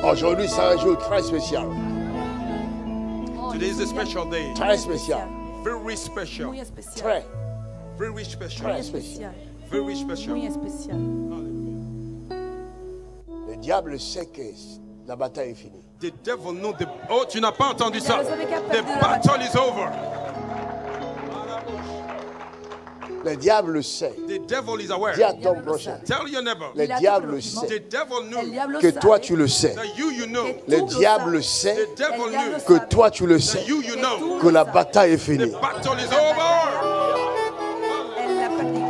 Aujourd'hui, c'est un jour très spécial. Today is a special day. Très spécial. Very special. Muy especial. Très, Very special. très Muy spécial. especial. Very special. Muy especial. Le diable sait que la bataille est finie. The devil knows the... Oh, tu n'as pas entendu ça. diable savait qu'il y a The perdu la battle is over. Le diable sait. The devil is aware. Dis à ton prochain. Tell your neighbor. Le Il a diable tout sait The devil El knew diablo que toi sabe tu le sais. that you know. Le Tú lo diable sabes. sait The devil El diablo knew que sabe toi tu le sais. that you know. Que la bataille est finie. The battle is over. Él la perdió.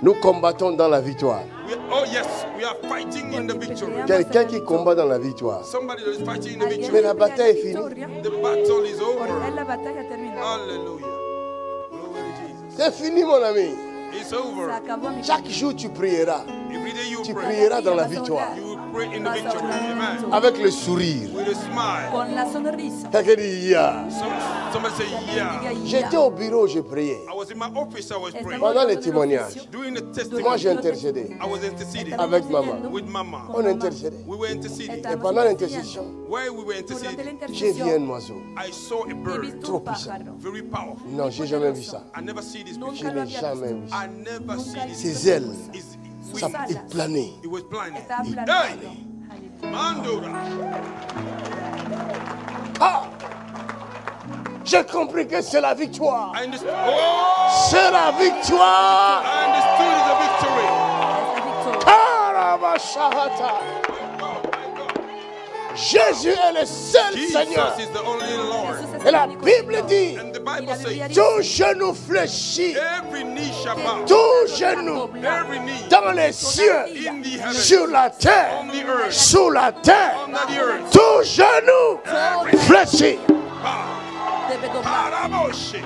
Nous combattons dans la victoire. Oh yes, we are fighting in the victory. Quelqu'un qui combat dans la victoire. Somebody that is fighting in the Alguien Mais victory. la que bataille est pelea finie. victoria, The battle is por over. él la batalla terminó. Hallelujah. Glory to Jesus. C'est fini, mon ami. It's Se over. acabó mi Chaque jour, tu prieras. Every day you Tu pray. prieras dans la victoire. You will pray in the victory. Amen. Avec le sourire. With a smile. con la sonrisa. Quelqu'un dit, yeah. Somebody say, yeah. Diga, J'étais ya. au bureau, je priais. I was in my office, I was praying. Estamos Pendant les en el témoignages. oficio. Doing the Moi, testimony. j'ai intercédé. I was interceding Avec maman. with mama. On intercédait. We were interceding. Et pendant l'intercession, While we were Durante la interceding, j'ai vu un intercesión, oiseau. I saw a he bird. visto Trop un puissant. pájaro. Very powerful. Non, j'ai jamais vu ça. I never see this Nunca Je before. lo n'ai había jamais visto. vu ça. I never see this. Ses ailes, It's ça, wings. il planait. It was blind. Estaba Hey, planeando. Mandora. Ah! J'ai compris que c'est la victoire. I understood. Oh, C'est la victoire. I understood it's a victory. Esta victoria. Karabashahata. Jésus est le seul Seigneur. Jesus is the only Lord. Jesús es Et el la único Bible Señor. dit, And the Y la Bible Biblia says, dice, tout genou fléchit, every knee shall bow. tout genou Every knee dans les cieux, in the heavens, sur la terre, on the earth, sous la terre, under the earth. tout genou fléchit. debe doblar. Paraboshi.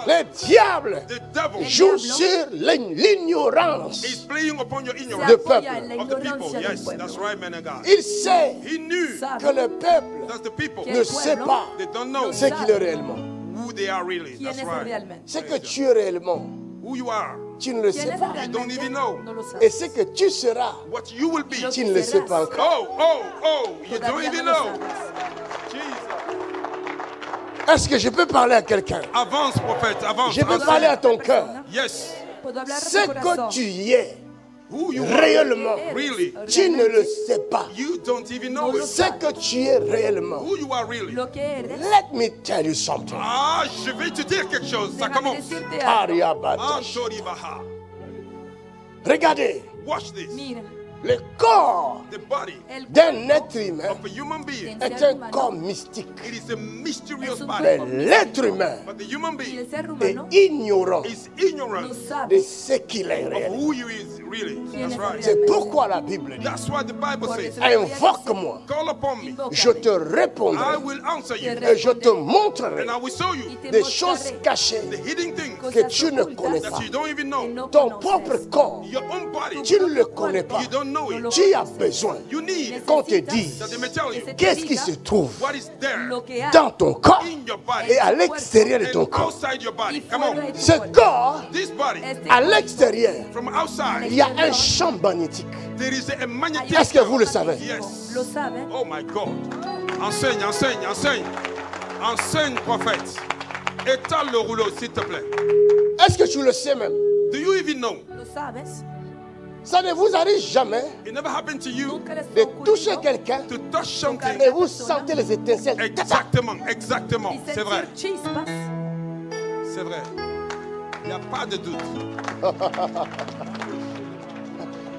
Le diable The devil joue sur l'ignorance. is playing upon your Se ignorance De apoya peuple. en la of the people. ignorancia del Yes, pueblo. that's right, man of God. Il sait He knew Sabe que le peuple that the people, ne sait pas they don't know ce qu'il est réellement. who they are really. quién That's es right. realmente. Ce que tu es réellement, Who you are. tu ne le ¿Quién sais es pas. You don't realmente? even know. No lo Et sabes. ce que tu seras, What you will be. Lo tu ne le sais pas encore. You don't Todavía even no lo know. sabes. Jesus. Est-ce que je peux parler à quelqu'un? Avance, prophète, avance. Je peux Avance. parler à ton cœur. Yes. Puedo hablar de Ce tu que corazón. tu y es Who you are. réellement, Really. tu ne le sais pas. You don't even know it. Ce que tu es réellement. Who you are really. Lo que eres. Let me tell you something. Ah, je vais te dire quelque chose. Ça Déjame commence. decirte algo. Ariabatash. Antoribaha. Regardez, Watch this. Mira, le corps The body el d'un être humain of a human being. est un corps mystique. It is a mysterious Es un body. Mais cuerpo l'être humain But the human y being el ser est humano ignorant is no ignorant de sabe ce qu'il est of réellement. who you is really. That's right. C'est pourquoi la Bible dit, That's why the Bible says, invoque-moi, call upon me. je te I répondrai will answer you. et je te montrerai And I will show you des choses cachées the hidden things que tu ne connais pas. that you don't even know. Ton propre corps, Your own body, tu ne le connais pas. you don't know it. Tu as besoin You need qu'on te dise that they may tell you qu'est-ce qui se trouve what is there lo que hay dans ton corps in your body et à l'extérieur de ton and corps. outside your body. y Come fuera on. de tu Ce cuerpo. corps, This body, Este à l'extérieur, from outside, il y a un champ magnétique. there is a magnetic. Est-ce que vous le savez? Yes. Lo sabe. Oh my God. Enseigne, enseigne, enseigne. Enseigne, prophète. Étale le rouleau, s'il te plaît. Est-ce que tu le sais même? Do you even know? Lo sabes. Ça ne vous arrive jamais It never happened to you Nunca les de fue toucher ocurrido quelqu'un to touch something. et vous sentez les étincelles. Exactement, exactement. y C'est vrai, sentir chispas. c'est vrai. Il n'y a pas de doute.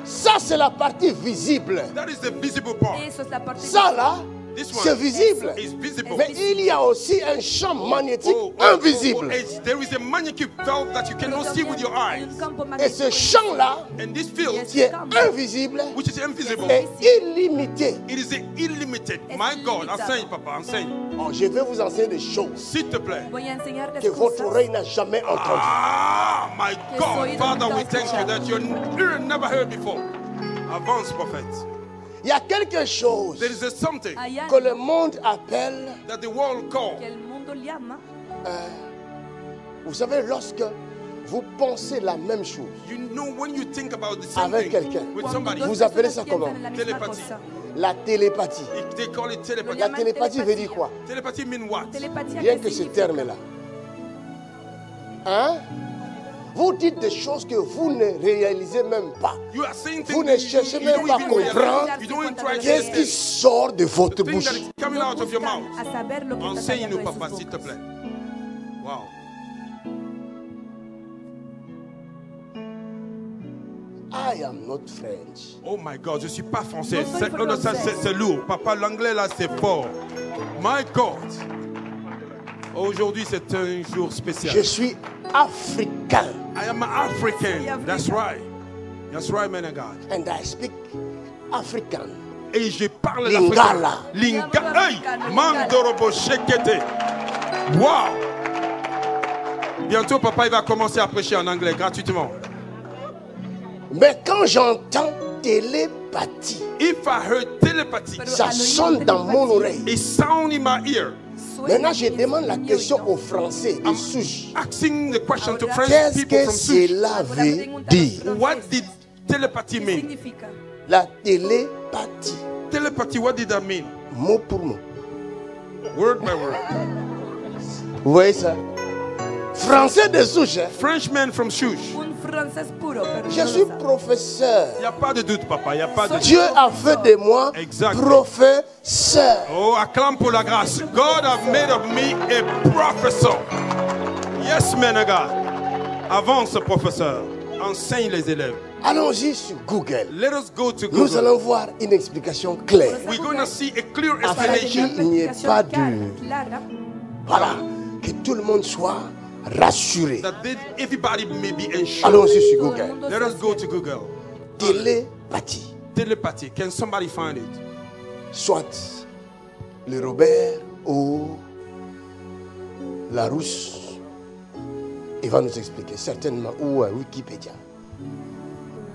Ça, c'est la partie visible. That is the visible part. Eso es la parte Ça, là, This c'est one visible. is visible. Mais il y a aussi un champ magnétique invisible. There is a magnetic field that you cannot see with your eyes. un campo Et ce magnético champ-là, And this field, qui est invisible, which is invisible, est illimité. it is illimitted. My God, enseigne, papa, enseigne. Oh, je vais vous enseigner des choses S'il te plaît. Voy a enseñarles que votre cosas oreille n'a jamais entendues. Ah, my Que God, soy Father, we nunca thank you escuchado. that your ear never heard before. Avance, prophète. Il y a quelque chose There is a something hay que algo le monde appelle, that the world call. que el mundo llama vous savez, lorsque Vous pensez la même chose You know when you think about the same avec thing quelqu'un. with Cuando somebody, dos Vous appelez personas ça comment? piensan en la misma Télépathie. cosa. La télépathie. they call it telepathy. La télépathie veut dire quoi? Telepathy mean what? Telepathia, Rien ¿qué que ce significa? terme-là. Hein? Vous dites des choses que vous ne réalisez même pas. You are saying Vous things ne you cherchez don't même pas à even realize. comprendre You don't even try to qu'est-ce qui understand. sort de votre The thing bouche. that is coming out of your mouth. A saber lo que está Enseigne-nous, saliendo de papa, sus s'il te bocas. plaît. Wow. I am not French. Oh my God, je ne suis pas français. Non soy Oh non, ça, français. c'est lourd. Papa, l'anglais là, c'est fort. My God. Aujourd'hui, c'est un jour spécial. Je suis africain I am African. That's right. That's right, man of God. and I speak African. Et je parle Lingala. l'africain. Hey, Mandorobo Shekete. Wow. Bientôt, papa, il va commencer à prêcher en anglais gratuitement. Mais quand j'entends télépathie, If I heard telepathy, ça sonne dans mon oreille. it sound in my ear. Maintenant, je demande la question aux Français de souche. Asking the question to French Qu'est-ce people que from Sush. cela veut dire? What did telepathy ¿Qué mean? significa? La télépathie, Telepathy, what did that mean? mot pour mot. Word by word. Vous voyez ça? Français de souche. Hein? Frenchman from Shush. Un francés puro, pero Je no suis lo sabe. professeur. Il n'y a pas de doute, papa. Il n'y a pas de doute. Dieu a fait de moi Exact. professeur. Oh, acclame pour la grâce. God have made of me a professor. Yes, man of God. Avance, professeur. Enseigne les élèves. Allons-y sur Google. Let us go to Nous Google. allons voir une explication claire. We're going to see a clear Afin explanation. qu'il n'y ait pas de... Clara. Voilà. Que tout le monde soit rassuré. That everybody may be ensured. Allons-y sur Todo el Google. mundo Let se us go to asiente. Google. Télépathie. Telepathy. Can somebody find it? Soit le Robert ou Larousse. Il va nous expliquer certainement. Ou Wikipédia.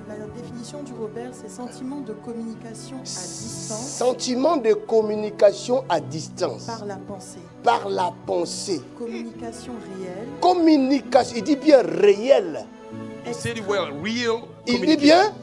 La définition du Robert, c'est sentiment de communication à distance Sentiment de communication à distance. par la pensée. Par la pensée. Communication réelle, Communication. Il dit bien réel. He said it well. Real Il dit communication. bien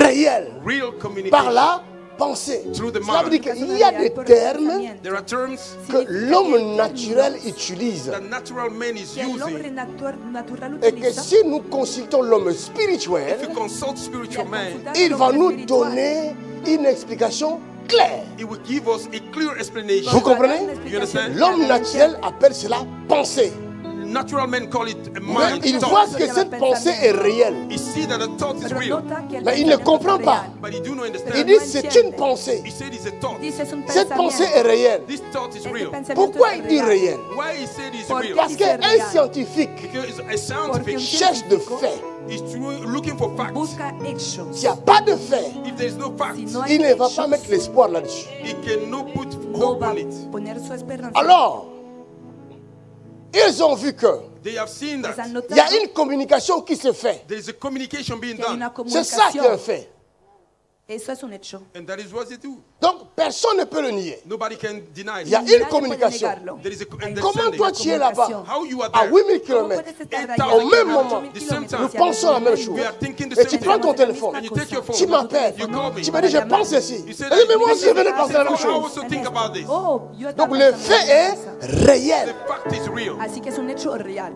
réel. Real communication. Par la pensée. Through the Cela veut dire mind. qu'il y a des termes There are terms que l'homme naturel utilise. that natural man is Que el hombre using. natural Et que utiliza. si nous consultons l'homme spirituel, If you consult spiritual man, il va nous donner une explication claire. it will give us a clear explanation. Vous comprenez? You understand? L'homme naturel appelle cela pensée. Natural men call it a Mais mind il voit thought. que cette pensée est réelle. He see that the thought is Pero real, nota que el Mais il ne pensamiento comprend es pas. real. but he do not Il understand. dit c'est une pensée. He said it's a thought. Dice es un Cette pensée est pensamiento. réelle. This thought is Este real. pensamiento Pourquoi es il dit real. réel? Why he said it's Porque real? Parce dice qu'un real. scientifique Because a Porque un scientific cherche de científico faits. is looking for facts. busca hechos. S'il n'y a pas de faits, If there is no facts, Si no hay il ne va hechos, pas mettre l'espoir là-dessus. he cannot put no hope va on it. a poner su esperanza. Alors, ils ont vu que They have seen Pues that han il y a notado une communication qui se fait. there is a communication being que hay una done, C'est ça qui est un comunicación. fait. Eso es un hecho. and that is what they do. Donc, personne ne peut le nier. Nobody can deny Il y a it. une Nadie communication. puede negarlo. There is a Hay Comment understanding. toi tu es là-bas, How you are à there 8000 ¿Cómo km, puedes estar Et allá au a même 8,000 moment, kilómetros nous y al pensons la mismo même tiempo? chose. We are thinking the Et tu same prends thing. ton téléphone, And you take your phone. tu m'appelles, You call me. tu me dis je pense ceci. You Je said, dis mais moi aussi je venais Ah, penser la même I chose. also think about this. Oh, yo Donc estaba le pensando fait en est eso. réel. The fact is real. Así que es un hecho real.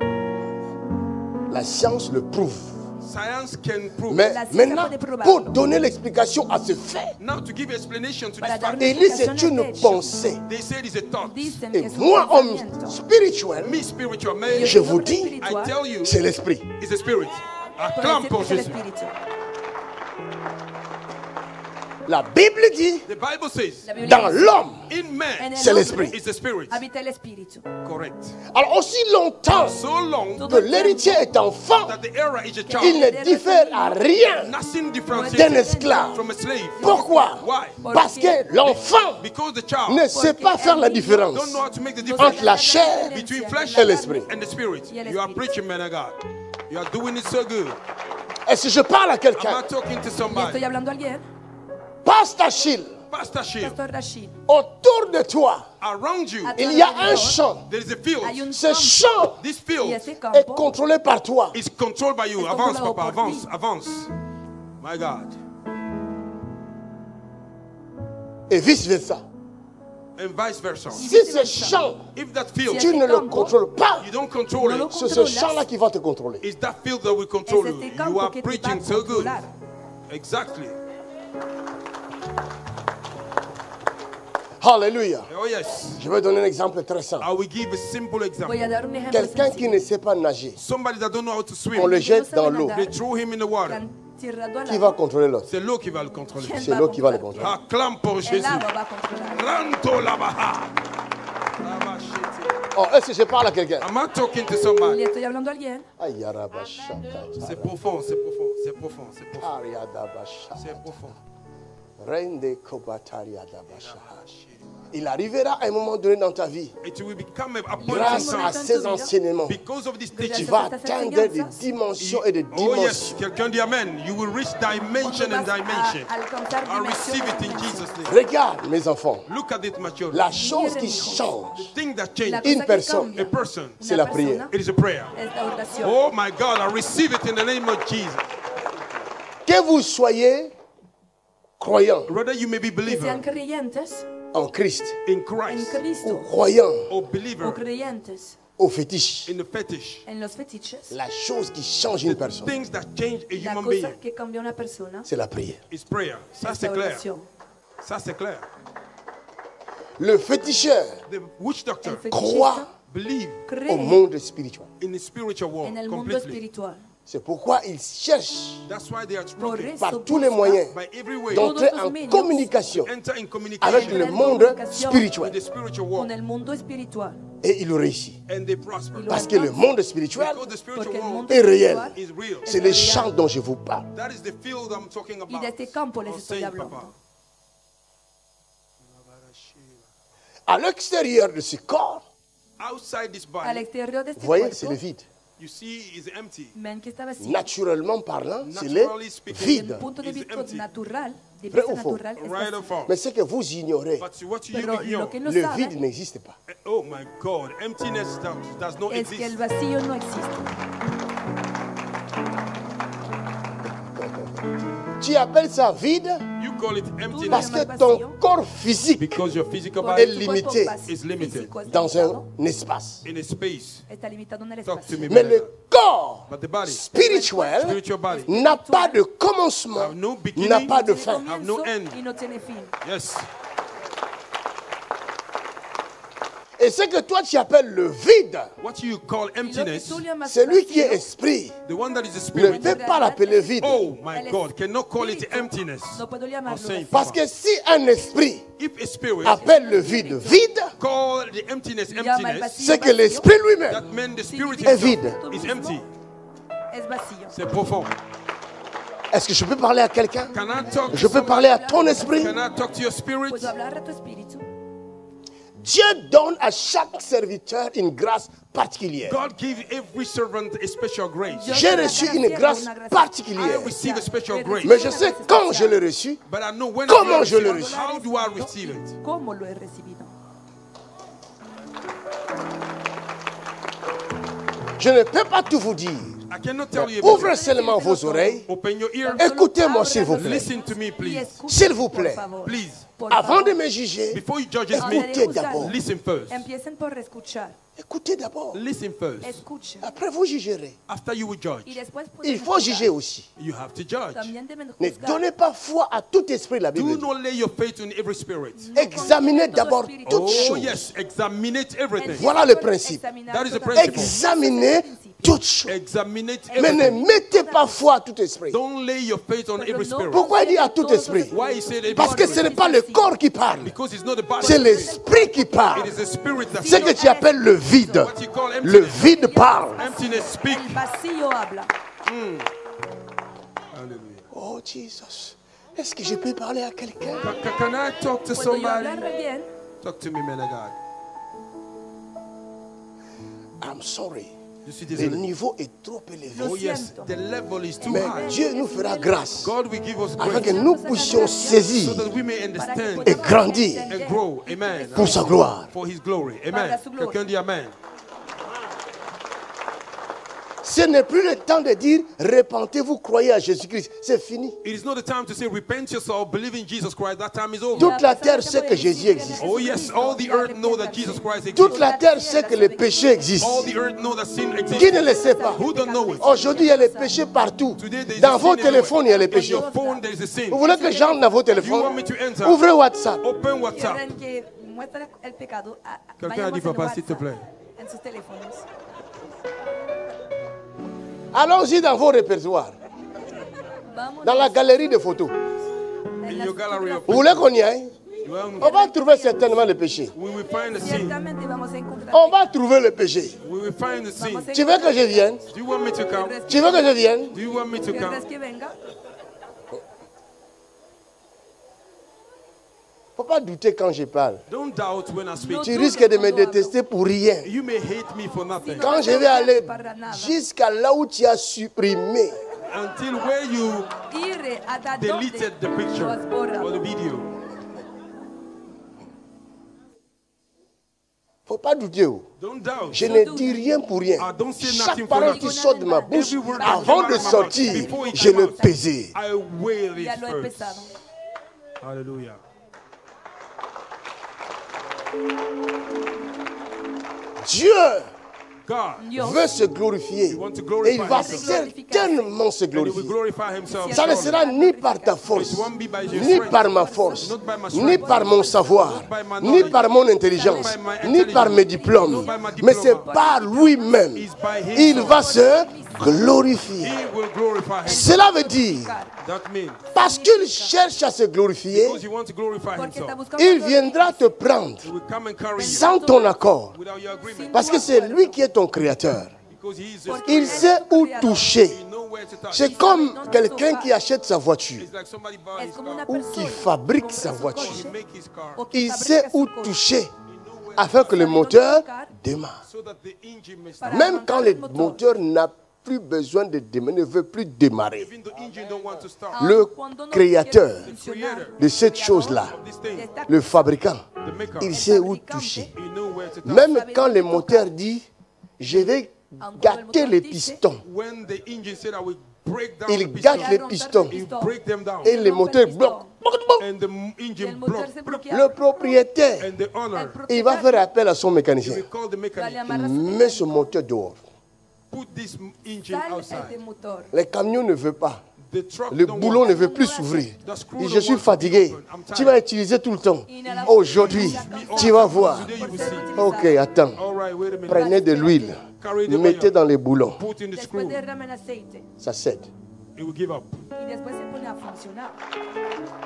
La science le prouve. Science can prove. Mais La ciencia maintenant, puede probarlo. pour donner l'explication à ce fait, Now to give explanation to Para this dar fact, una il dit c'est explicación une a este hecho. pensée. they said it's a thought. Dicen Et que es un moi, homme pensamiento. spirituel, Me, spiritual man, Y je el vous hombre dis, I espiritual tell you, c'est l'esprit. it's a spirit. puede Acclame decir pour que es el Jésus. espíritu. La Bible dit, The Bible says, La Biblia dans dice, l'homme, in en man, el c'est hombre l'esprit. it's the spirit. habita el espíritu. Correct. Alors aussi longtemps So long que l'héritier est enfant, that the era is a il child, ne diffère à rien nothing different d'un esclave. from a slave. Pourquoi? Why? Parce que l'enfant Because the child ne sait pas faire la différence don't know how to make the entre difference la chair between flesh et l'esprit. and the spirit. Y el You are espíritu. preaching, man of God. You are doing it so good. Et si je parle à I'm quelqu'un, not talking to Y estoy somebody. hablando a alguien. Pasteur Achille, Pastor Shield, Pastor Rashid, autour de toi, around you, il y a un champ. there is a field. hay un Ce campo. champ This Y field ese est campo contrôlé par toi. is controlled by you. Es Avance, controlado Papa, por avance, ti. avance. My God. Et vice-versa. And vice versa. Si ce champ, If that field, tu ne le contrôles pas, you don't control No lo it, c'est ce champ-là qui va te contrôler. it's that field that will control Es you. este You campo are que te va a preaching so good. controlar. Exactly. Alléluia. Oh yes. Je vais donner un exemple très simple. I will give a simple example. Voy a dar un ejemplo Quelqu'un qui sencillo. ne sait pas nager, Somebody that don't know how to swim, on le Que no jette sabe dans l'eau. nadar, they throw him in the water. han tirado al Qui va agua. contrôler l'autre? C'est l'eau qui va le contrôler. ¿Quién C'est va a l'eau qui va le controlar? contrôler. Acclame pour El Jésus. agua va a controlar. Ranto labaha. Labashete. Oh, est-ce que je parle à quelqu'un? Am I talking to Le somebody? estoy hablando a alguien. Aïe, yarabashaka. C'est profond, c'est profond, c'est profond, c'est profond. Ariadabashaka. C'est profond. Rende kobatariadabashaka. Il arrivera un moment donné dans ta vie, It will become a point in grâce à time. ces enseignements, Because of this tu teaching. vas atteindre des dimensions et des Oh yes, dimensions. quelqu'un dit amen. You will reach dimension and dimension. Alcanzar I receive it in dimensiones. Jesus' name. Regarde, mes enfants, Look at it, my children. la chose qui change, The thing that La changes cosa Une que personne. cambia a person, c'est una la prière. persona it is a prayer. es la oración. Oh my God, I receive it in the name of Jesus. que vous soyez croyants Whether you may be Que sean believer creyentes en Christ in en Christ ou Cristo croyants or o believer creyentes au fétiche, in the fetish, en los fetiches, la chose qui change une personne, things that change a la human cosa being que cambia una persona c'est la prière. is prayer. Ça es c'est la clair. oración. Ça c'est clair. Le féticheur The witch doctor El croit fetichista believe au cree monde spirituel. in the spiritual world en el mundo completely. espiritual. C'est pourquoi il cherche That's why they are Por looking eso par tous les busca moyens by every way d'entrer Todos los en medios communication enter in avec communication le en monde comunicación with spirituel. the spiritual con world el mundo espiritual. Et il réussit. and they prosper. Y lo Parce que le monde spiritual, Because the spiritual Porque el world mundo est réel. espiritual is real. c'est les champs dont je vous parle. That is the field I'm talking y about. de este campo les I'm estoy saying, hablando. Papa. À l'extérieur de ce corps, Outside this Al body, exterior de vous este voyez, c'est cuerpo, le vide. you see, is empty. ven que está vacío. Naturellement parlant, c'est le Naturally speaking, Desde vide. el punto de is vista empty. natural, de Vrai vista ou faux? natural, es Right or vacío. false? Mais ce que vous ignorez, But what you Pero ignore, lo que no le saben vide n'existe pas. oh my God, emptiness does not es que el exist. vacío no existe. Tu appelles ça vide You call it parce emptiness que ton corps physique because your physical Porque est body tu cuerpo limité is limited físico es dans limitado, un espace. in a space. está limitado en el Talk to espacio. me, Mais man. le corps But the body, spirituel spiritual body, n'a pas de commencement, have no beginning, n'a pas de Tiene fin. have no comienzo end. y no tiene fin. Yes. Et ce que toi tu appelles le vide, What you call Y lo que emptiness, tú llamas celui qui est vacío, esprit the one that is the ne spirit, peut pas l'appeler vide. oh my God, cannot call it emptiness. no puedo I'm llamarlo saying, vacío. Parce que si un esprit if a spirit appelle le vide vide, call the emptiness Llama el emptiness, vacío c'est que l'esprit that lui-même meant the spirit est itself vide. is empty. Es vacío. C'est profond. Est-ce que je peux parler à quelqu'un? Can I talk Je to peux somebody? parler à ton esprit? Can I talk to your spirit? Puedo hablar a tu espíritu. Dieu donne à chaque serviteur une grâce particulière. God give every servant a special grace. Dios J'ai te da reçu cada une siervo grâce una gracia particulière. I receive a special grace. Mais je sais quand je l'ai reçu, But I know when Comment I je le receive it, reçois? how do I receive it? ¿Cómo lo he recibido? je ne peux pas tout vous dire. I cannot tell you Ouvrez everything. seulement vos oreilles. Open your ear. Écoutez-moi, s'il vous plaît. Listen to me, Y please. escucha, S'il vous plaît. por favor. Please. Por Avant de favor. me juger, Before you judge Antes de me, écoutez juzgar, d'abord. listen first. Empiecen por escuchar. Écoutez d'abord. Listen first. Escuchen. Après, vous jugerez. After you will Y judge, después pueden Il faut juzgar. juger aussi. you have to judge. También deben Ne juzgar. donnez pas foi à tout esprit, la Bible Do dit. not lay your faith in every spirit. Examinez d'abord toutes Oh choses. yes, examinate everything. Voilà le principe. That is the principle. Examinez toutes choses. Examinate Mais ne everything. mettez pas foi à tout esprit. Don't lay your faith on every spirit. Pourquoi il dit à tout esprit? Why he said every Parce que ce spirit? n'est pas le corps qui parle. Because it's not the body. C'est l'esprit qui parle. It is the spirit that Ce que tu appelles le vide. What you call Le emptiness. vide parle. Emptiness speak. El vacío habla. Hallelujah. Oh Jesus. Est-ce que je peux parler à quelqu'un? Can I talk to Puedo yo hablar somebody? bien. Talk to me, man of God. I'm sorry. Je suis Le désolé. niveau est trop élevé. Oh yes, the level is too Mais high. Dieu nous fera grâce God will give us afin que grace nous puissions saisir so that we may understand et grandir and grow. Amen. pour sa gloire. For His glory. Amen. Quelqu'un dit Amen. Ce n'est plus le temps de dire repentez-vous, croyez à Jésus-Christ. C'est fini. It is not the time to say repent yourself, believe in Jesus Christ. That time is over. Toute la terre sait que Jésus existe. Oh yes, all the earth know that Jesus Christ exists. Toute la terre sait que le péché existe. All the earth know that sin exists. Qui ne le sait pas? Who don't know it? Aujourd'hui, il y a les péchés partout. Today there is Dans a vos sin téléphones, il y a les everywhere. In péchés. your phone there is a sin. Vous voulez que j'entre dans vos You want téléphones? me to enter? Ouvrez WhatsApp. Open WhatsApp. Quelqu'un a dit papa, s'il te plaît. En sus teléfonos. Allons-y dans vos répertoires. Dans la galerie de photos. In your gallery of Vous voulez qu'on y aille? well, On va trouver certainement le péché. we will find the sin. Ciertamente vamos a encontrar. On va trouver le péché. We will find the sin. Tu veux que je vienne? Do you want me to come? Tu veux que je vienne? Do you want me to come? ¿Quieres que venga? Faut pas douter quand je parle. Don't doubt when I speak. Tu risques de me détester pour rien. You may hate me for nothing. Quand je vais aller jusqu'à là où tu as supprimé, Until where you Ir hasta deleted the donde picture lo has borrado. or the video. faut pas douter. Oh. Don't doubt. Je ne dis rien pour rien. I don't say Chaque nothing for parole nothing. qui sort de ma bouche, Every word that avant came de out of my mouth, sortir, before it je came le out, pesais. I weigh Ya it lo he first. pesado. Hallelujah. Dieu God Dios veut se glorifier. He wants to Et glorify il va himself. certainement se And he will glorifier. glorify himself. Ça ne surely. sera ni par ta force, It won't be by your ni strength, par ma force, not by my ni strength, par mon savoir, not by my ni knowledge, par mon intelligence, not by my ni par mes intelligence, diplômes, not by my mais diploma. c'est par lui-même. It's by himself. Il va se glorifier. He will glorify himself. Cela veut dire, That means parce qu'il cherche à se glorifier, because he wants to glorify Porque está himself, buscando il viendra te prendre he will come and carry you sans ton accord. without your agreement. Parce que c'est lui qui est ton créateur. Because he is just Il sait où toucher. he knows where to touch. C'est comme quelqu'un qui achète sa voiture It's like somebody buys Es his como una car. ou qui persona fabrique sa compra su voiture. coche, Make his car o que Il fabrica sait su où coche toucher afin que le moteur démarre. so that the engine may start. para Même quand arrancar le el motor. moteur n'a plus besoin de démarrer, ne veut plus démarrer. Even the engine don't want to start. Le Cuando no créateur quiere funcionar, de cette chose-là, Of this thing, está le fabricant, the maker, il sait où toucher. he knows where to touch. Même quand le moteur dit, je vais gâter les pistons, When the engine said I will break down il the gâte piston, les pistons he break them down. et le moteur bloque. And the y el engine motor block. se bloquea. Le propriétaire, And the owner, il va faire appel à son he mécanicien. will call the Dale, mechanic. amarra su Mets ce moteur dehors. Put this engine Sal outside. el motor. Le camion ne veut pas. The truck Le don't boulon want. ne veut plus s'ouvrir. The screw Et don't je suis want to be fatigué. open. I'm Tu tired. vas utiliser tout le temps. Aujourd'hui, tu vas voir. Today you will see. Ok, attends. All right, wait a minute. Prenez de l'huile. Carry the Mettez oil. dans les boulons. Put in the Después screw. derramen aceite Ça cède. It will give up. y después se pone a funcionar.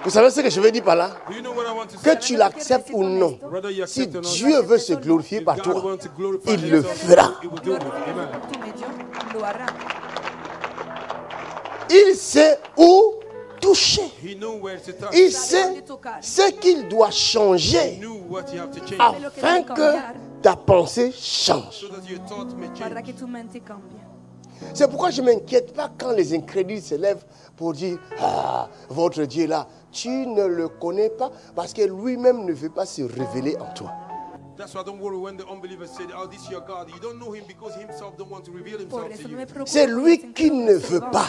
Vous savez ce que je veux dire par là? Do you know what I want to Que say? tu l'acceptes ou non, Whether you si accept or not, Dieu veut se glorifier if par God toi, wants to glorify il le himself, fera. he will do it. Amen. Por tu medio lo hará. Il sait où toucher. He knew where to touch. Il sait ce qu'il doit He changer knew what he have to change afin que ta pensée change. so that your thoughts may Para change. que tu mente cambie. C'est pourquoi je ne m'inquiète pas quand les incrédules se lèvent pour dire « Ah, votre Dieu là, tu ne le connais pas parce que lui-même ne veut pas se révéler en toi. That's why don't worry when the unbelievers say, "Oh, this is your God." You don't know him because himself don't want to reveal Por himself eso to no you. me preocupa. C'est lui qui ne veut pas.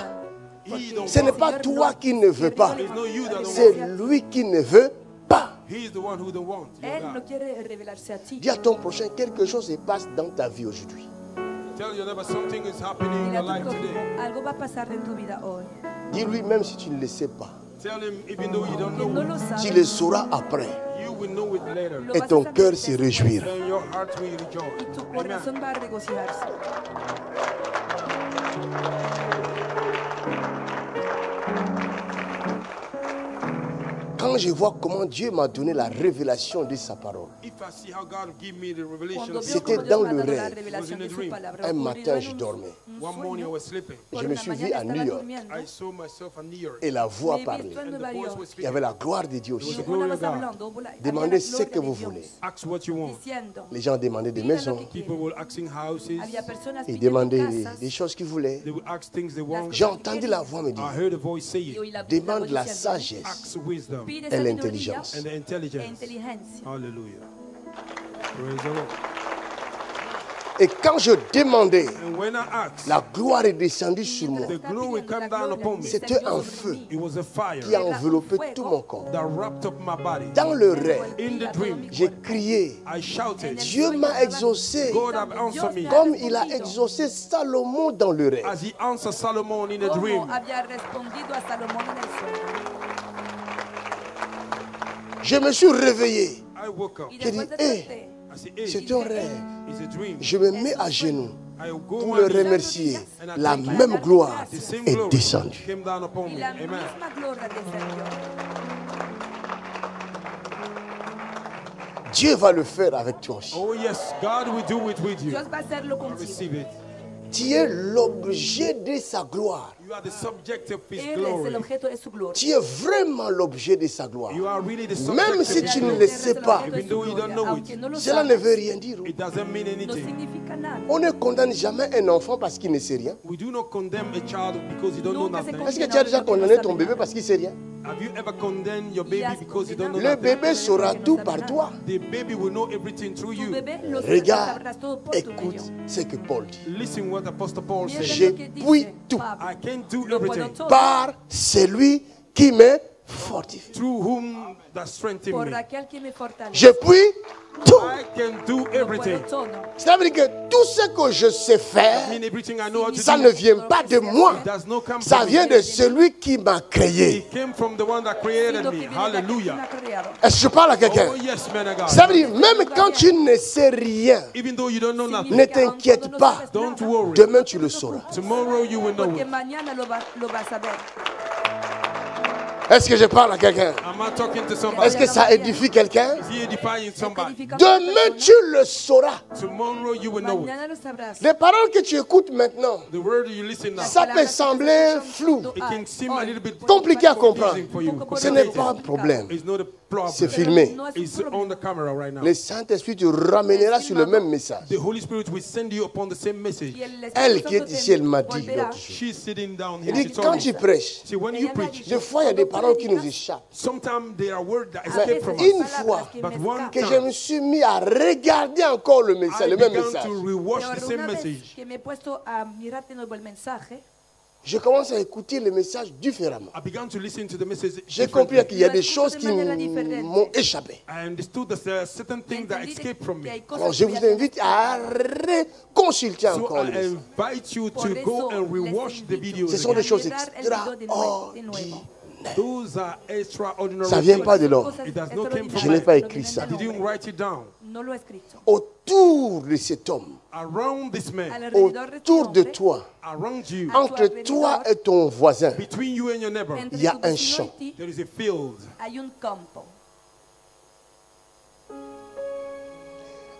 He don't Ce n'est want. pas toi qui ne veux pas. It's not you that don't C'est want. lui qui ne veut pas. He's the one who don't want. Your Él no God. quiere revelarse a ti. Dis à ton prochain, quelque chose se passe dans ta vie aujourd'hui. Tell your neighbor something is happening in Dile a your tu life prójimo, today. algo va a pasar en tu vida hoy. Dis-lui même si tu ne le sais pas. Tell him even though you don't Que no know, lo Tu sabes. le sauras après. you will know it later. Lo Et vas a ton saber cœur se después. réjouira. Then your heart will rejoice. Y tu Amen. corazón va a regocijarse. Quand je vois comment Dieu m'a donné la révélation de sa parole, If I see how God give me the revelation, Cuando vio C'était cómo Dios dans me ha le dado la rêve. revelación de su palabra, un ocurrido matin en je un dormais. One morning I sueño, was sleeping. Je por me la suis vu mañana à New estaba York. durmiendo I saw myself in New York. Et la voix me he parlait. visto en And Nueva the voice York was Il y speaking. avait la gloire de Dieu There was aussi. the glory una of voz God. hablando, había la Demandez ce gloria que de vous Dios, voulez. Ask what you want. diciendo, Les gens demandaient des pida lo maisons. que People quieren. were asking houses. Había personas Ils pidiendo demandaient casas des choses qu'ils voulaient. They would ask things they want. J'ai entendu la voix me I dire, heard a voice y saying, oí la demande voz la diciendo, sagesse ask wisdom pide et sabiduría l'intelligence. and the e intelligence. inteligencia. Hallelujah. Praise the Lord. Et quand je demandais, And when I asked, la gloire est descendue sur moi. the glory come down upon me. C'était un feu It was a qui a fire enveloppé tout mon corps. that wrapped up my body. Dans le rêve, In the dream, j'ai crié, I shouted, Dieu m'a exaucé God have answered me. comme il a exaucé Salomon dans le rêve. As he answered Solomon in a dream. Como había respondido a Salomón en el sueño. Je me suis réveillé. I woke up. Y J'ai dit, después hey, desperté. I said, hey, c'est un rêve. it's a dream. Je me mets à genoux I go pour on le my knees. remercier. La même gloire The same est glory descendue. came down upon Y me. la Amen. misma gloria descendió. Dieu va le faire avec toi aussi. Oh yes, God will do it with you. Dios va a hacerlo contigo. Receive it. Tu es l'objet de sa gloire. You are the subject of His Él es el glory. objeto de su gloria. Tu es vraiment l'objet de sa gloire. You are really the Même subject si of tu His ne le glory. sais pas, Even though you don't know Aunque it, no lo cela ne sabes, veut rien dire. it doesn't mean no anything. significa nada. On ne condamne jamais un enfant parce qu'il ne sait rien. We do not condemn a child because you don't know Nunca se nothing. Est-ce que tu as déjà condamné ton bébé parce qu'il ne sait rien? Have you ever condemned your baby has because you don't know Le nothing? bébé saura tout par toi. The baby will know everything through Tu you. bebé lo Regarde, sabrás todo por tu écoute medio. ce que Paul dit. Listen what Apostle Paul Mira said. Je lo que dice puis tout. Pablo. I can do Lo puedo everything todo Par celui qui me fortifie. through whom that strengthens por me. aquel que me fortalece. Je puis tout. I can do Lo puedo everything. todo. Cela veut dire que tout ce que je sais I faire, mean everything I know how to ça do. ne vient pas de moi. It does not come Ça from vient me. de celui qui m'a créé. It came from the one that Sino created que me. viene de aquel que me Hallelujah. ha creado. Est-ce que je parle à quelqu'un? Oh yes, man of God. Ça veut dire, même quand tu ne sais rien, Even though you don't know nothing, ne t'inquiète pas. don't worry. Demain, tu le sauras. Tomorrow you will know Porque it. mañana lo vas a ver. Est-ce que je parle à quelqu'un? Am I talking to somebody? Est-ce que ça édifie quelqu'un? Is he edifying somebody? Demain, tu le sauras. Tomorrow you will know it. Mañana lo sabrás. Les paroles que tu écoutes maintenant, The word you listen now, ça peut sembler flou, it can seem a little bit compliqué à comprendre. confusing for you. Ce n'est pas un problème. It's not a problem. C'est filmé. No es un It's on problema. the camera right now. Le Saint-Esprit te ramènera sur le même message. The Holy Spirit will send you upon the same message. Y el Espíritu Elle qui Santo est ici, elle m'a dit volverá. l'autre jour. She's sitting down Elle here. dit, She quand told tu me. prêches, See, when you preach, des fois, il y a des paroles qui nous échappent. sometimes there are words that A escape veces from hay Une us. fois palabras que But me one escapan. que je me suis mis à regarder encore le message, I le même began message. to rewatch Pero the same una vez message. que me he puesto a mirar de nuevo el mensaje, Je commence à écouter le message différemment. I began to listen to the message J'ai differently. compris qu'il y a des choses qui m'ont échappé. I understood that there are certain things that escape from que hay me. cosas Alors, je que vous voy a invite à reconsulter So encore le I message. invite you Por to eso go and les rewatch the invito. videos Ce sont des again. choses mirar el video de nuevo. extraordinaires. Those are extraordinary Ça vient things. pas de l'homme. Cosas It does not come from Je n'ai man. pas écrit ça. Did you write it down? No lo he escrito. Autour de cet homme, Around this man, Alrededor de este autour de hombre, toi, around you, entre toi et ton voisin, between you and your neighbor, entre il y a tu un vecino champ. y ti, there is a field, hay un campo,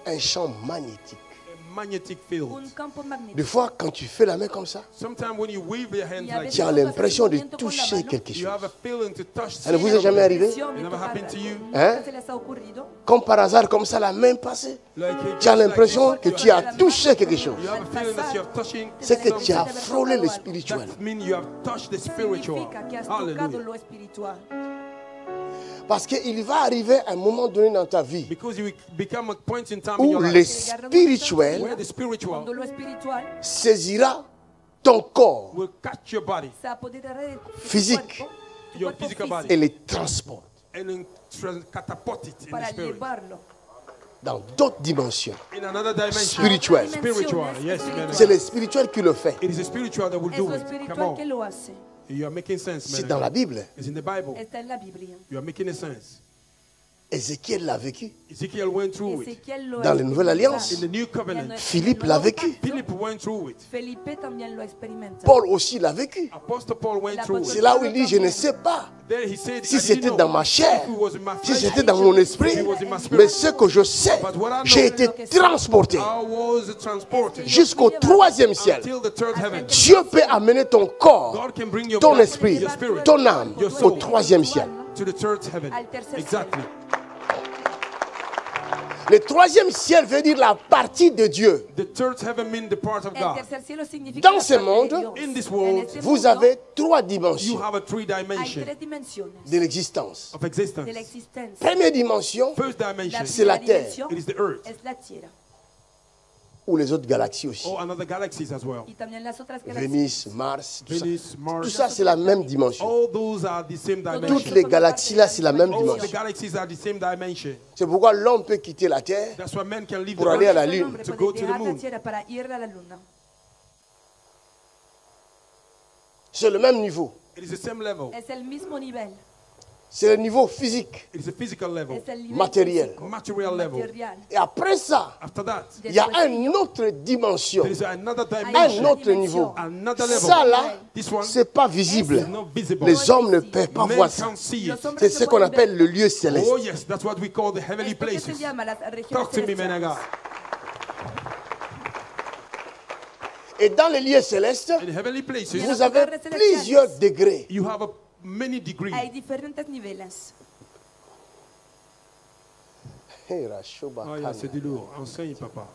un champ magnétique. a magnetic field. un campo magnético. Des fois, quand tu fais la main comme ça, Sometimes when you wave your hands Y a like veces tu as that, l'impression de toucher quelque you have chose. a feeling to touch Ça ne vous est something. jamais arrivé? It never happened to you? Hein? ¿Se les ha ocurrido? Comme par hasard, comme ça, la main passée. Like it Tu as just like l'impression que this. tu as touché quelque chose. You have a feeling that you have touching C'est que tu as something. frôlé le spirituel. That means you have touched the spiritual. Significa que has tocado Hallelujah. lo espiritual. Parce qu'il va arriver un moment donné dans ta vie Because you will become a point in time in où your le life spirituel where the spiritual Cuando lo espiritual saisira ton corps will catch your body se apoderará de tu Physique. cuerpo, tu Your cuerpo physical físico, body. et les transporte and then catapult it in the para spirit. llevarlo. dans d'autres dimensions. In another dimension. Spirituel. Spiritual, yes, man. C'est le spirituel qui le fait. It is the spiritual that will Es do lo it. Come espiritual que on. lo hace. You are making sense, C'est man. dans la Bible. It's in the Bible. Está en la Biblia. You are making a sense. Ézéchiel l'a vécu. Ezekiel went through it. Ezequiel lo Dans la Nouvelle Alliance, In the New Covenant, Philippe l'a vécu. Philip went through it. Felipe también lo experimenta. Paul aussi l'a vécu. Apostle Paul went through C'est it. là où il dit, je ne sais pas There he said, si I didn't c'était know dans ma chair, if it was in my si flesh, c'était dans mon esprit, if it was in my spirit. mais ce que je sais, j'ai été transporté I was transported jusqu'au 3e ciel. till the third heaven. Dieu peut amener ton corps, God can bring your ton body, esprit, your spirit, ton âme your au soul 3e ciel. to the third heaven. Al tercer Exactly. Le 3e ciel veut dire la partie de Dieu. The third heaven means the part of El God. tercer cielo significa Dans la ce parte de monde, Dios. in this En world, este Vous mundo avez 3 You dimensions have a three hay dimension tres dimensiones de l'existence. of existence. de la existencia. Première dimension, First La dimension C'est la primera terre. dimensión It is the earth. es la tierra. ou les autres galaxies aussi. or another galaxies as well. Y también las otras Vénus, Mars, tout ça. Venus, Mars. Tout ça, c'est la même dimension. All those are the same dimension. Toutes les galaxies là, c'est la même All the dimension. galaxies are the same dimension. C'est pourquoi l'homme peut quitter la Terre That's why men can leave pour the aller à la earth. Lune. hombre to puede go to the dejar la moon. tierra para ir a la luna. C'est le même niveau. It is the same level. Es el mismo nivel. C'est le niveau physique, It is a physical level. Es el nivel matériel. físico, Material level. material. Et après ça, After that, il y a une autre dimension, there is another un dimension. autre niveau. Another level. Ça là, This one c'est pas visible. is not visible. Les hommes ne peuvent pas Men voir ça. can't see it. Los hombres C'est no ce qu'on pueden appelle ver. le lieu céleste. Oh yes, that's what we call the heavenly Esto que se places. llama las regiones Talk to me, man of God. celestiales. Et dans les lieux célestes, In heavenly places, vous avez plusieurs degrés. you have many degrees. Hay diferentes niveles. Hey, Rashoba Oh yeah, c'est du lourd. Enseigne, papa.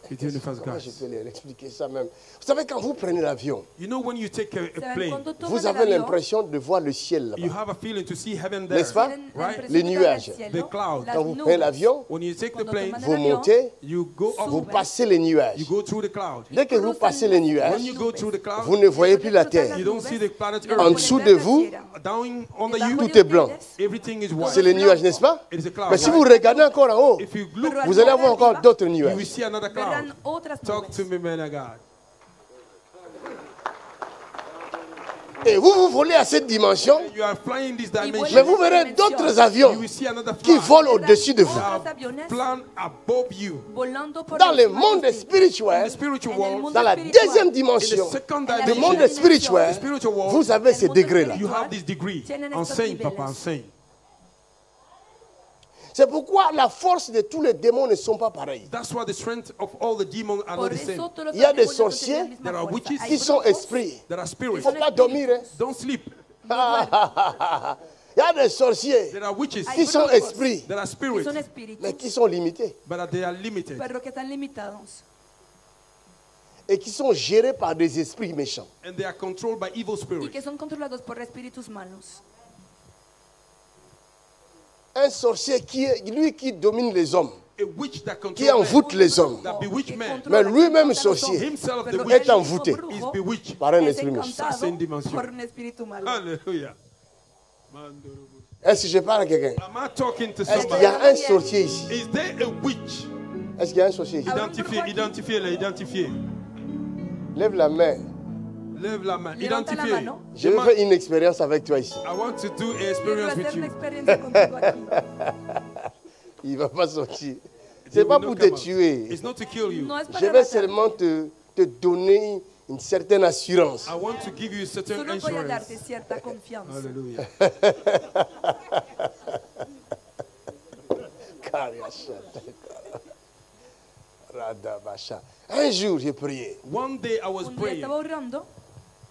Que Dieu nous fasse Comment grâce. je peux leur expliquer ça même? Vous savez, quand vous prenez l'avion, You know when you take a ¿Saben? plane, Cuando toman vous el avez avión, l'impression de voir le ciel you là-bas. have a feeling to see heaven there. N'est-ce pas? tienen la Right? impresión Les de ver nuages. el cielo, The clouds. las Quand vous nubes. prenez l'avion, When you take the Cuando plane, toman vous el avión, montez, you go up, vous passez les nuages. you go through the cloud. Dès que vous passez les When nuages, you go through the cloud, vous ne voyez plus la terre. you don't see the planet En Earth. dessous de vous, Down under you, tout est blanc. everything is white. C'est les nuages, n'est-ce pas? It is a cloud. Mais si right? vous regardez encore en haut, If you look, vous allez avoir encore d'autres you will nuages. see another cloud. verán otras Talk to nubes. me, man of God. Et vous volez à cette dimension, You are flying this mais dimension. vous verrez d'autres You avions will see another qui flight volent au-dessus de vous. Otros aviones plan above you. volando por Dans le encima monde de ti. In spirituel, the spiritual En el world, mundo dans la espiritual, deuxième in the dimension second En la du dimension, monde dimension, spirituel, the spiritual world, vous avez El ces mundo degrés-là. you have this degree. Tienen estos Enseigne, niveles. papa, enseigne. C'est pourquoi la force de tous les démons ne sont pas pareilles. That's why the strength of all the demons are not Por the same. eso todos los Il y a des demonios no tienen sorciers, la misma there are fuerza. witches Hay Qui sont brujos esprits. There are Il spirits. ne faut pas dormir. Hein. Don't sleep. Il y a des sorciers There are witches. qui sont esprits, There are que spirits, son espíritus, mais qui sont limités but they are limited. pero que están limitados et qui sont gérés par des esprits méchants. And they are controlled by evil y spirits. que son controlados por espíritus malos. Un sorcier qui domine les hommes, A witch that qui controls envoûte men, les hommes, that bewitch men, mais lui-même sorcier himself the Pero witch est envoûté is bewitched. par un es esprit méchant. encantado Esa dimension. por un espíritu malo. Hallelujah. Est-ce que je parle à quelqu'un? Am I talking to Est-ce qu'il somebody? y a un sorcier ici? Is there a witch? Est-ce qu'il y a un sorcier ici? Identifiez, identifiez. Lève la main. Lève la main. Levanta la Identifiez. mano. Je veux faire une expérience avec toi ici. I want to do an Quiero experience with hacer una you. experiencia contigo aquí. Il ne va pas sortir. It Ce n'est pas will pour not te come out. tuer. It's not to kill you. No es para Je vais matar. seulement te donner une certaine assurance. I want to give you certain Solo voy a darte insurance. cierta confianza. Hallelujah. Un jour, j'ai prié. One day I was Un día praying. estaba orando,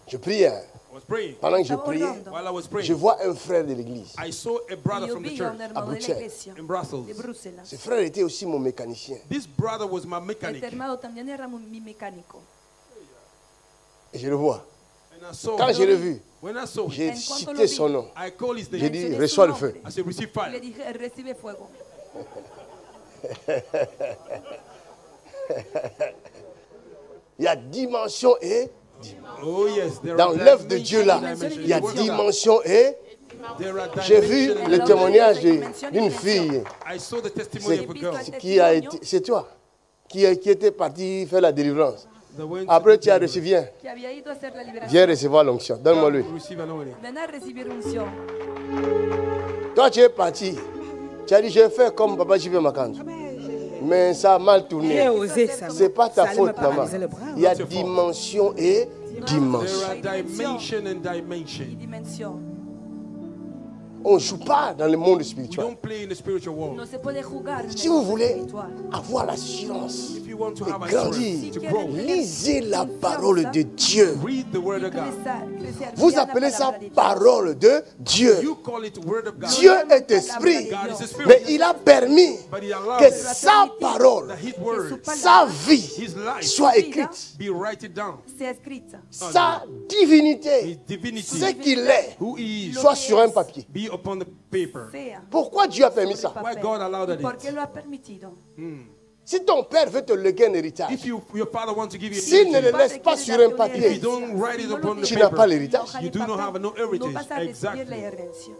Je priais. I was praying. Pendant que je estaba priais, orando While I was je praying, vois un frère de l'église. I saw a y brother yo from the vi a un church hermano de la Bruxelles. iglesia in Brussels. de Bruselas. Ce frère était aussi mon mécanicien. This brother was my mechanic. Este hermano también era mi mecánico. Et je le vois. And I saw Quand him. je l'ai vu, When I saw him, j'ai En cuanto cité lo vi, son nom. I called his J'ai name. dit, Mencioné su reçois le nombre. feu. I said, receive Y le fire. dije, recibe fuego. Il y a dimension et Oh yes, there dans are l'œuvre de Dieu là, dimensions. il y a dimension et There are j'ai vu dimensions. le témoignage d'une fille I saw the testimony of a girl qui a été, c'est toi, qui était parti faire la délivrance. that went Après to tu as reçu, viens Que había ido a hacer la liberación. recevoir l'onction, donne-moi lui. receive anointing. Ven a recibir unción. Toi tu es parti, Tu as dit, j'ai fait comme Papa J.P. Makanzo. Mais ça a mal tourné. J'ai osé ça. C'est pas ta Ça allait me faute, maman. paralyser le bras. Il y a dimension et dimension. There are dimension and dimension. Dimensión. On ne joue pas dans le monde We spirituel. don't play in the spiritual world. No se puede jugar en Si el vous mundo voulez espiritual. avoir l'assurance If you want to et have grandir, assurance, to grow, lisez la parole de Dieu. read the word of God. Vous appelez ça parole de Dieu. You call it word of God. Dieu est esprit, God is a spirit. mais il a permis But he allowed que sa parole, that his word, sa vie his life, soit écrite. be write it down. sea escrita. Sa His divinité, divinity, ce qu'il est, who he is, soit sur un papier. be upon the paper. Sea Pourquoi Dieu a permis ça? Why God allowed ¿Y por it? qué lo ha permitido? Si ton père veut te léguer un héritage, If your father wants to give you s'il ne an le inheritance, laisse pas sur un if you papier, don't write it upon the tu n'as pas paper, l'héritage. you do not have no heritage. No vas a recibir Exactly. la herencia.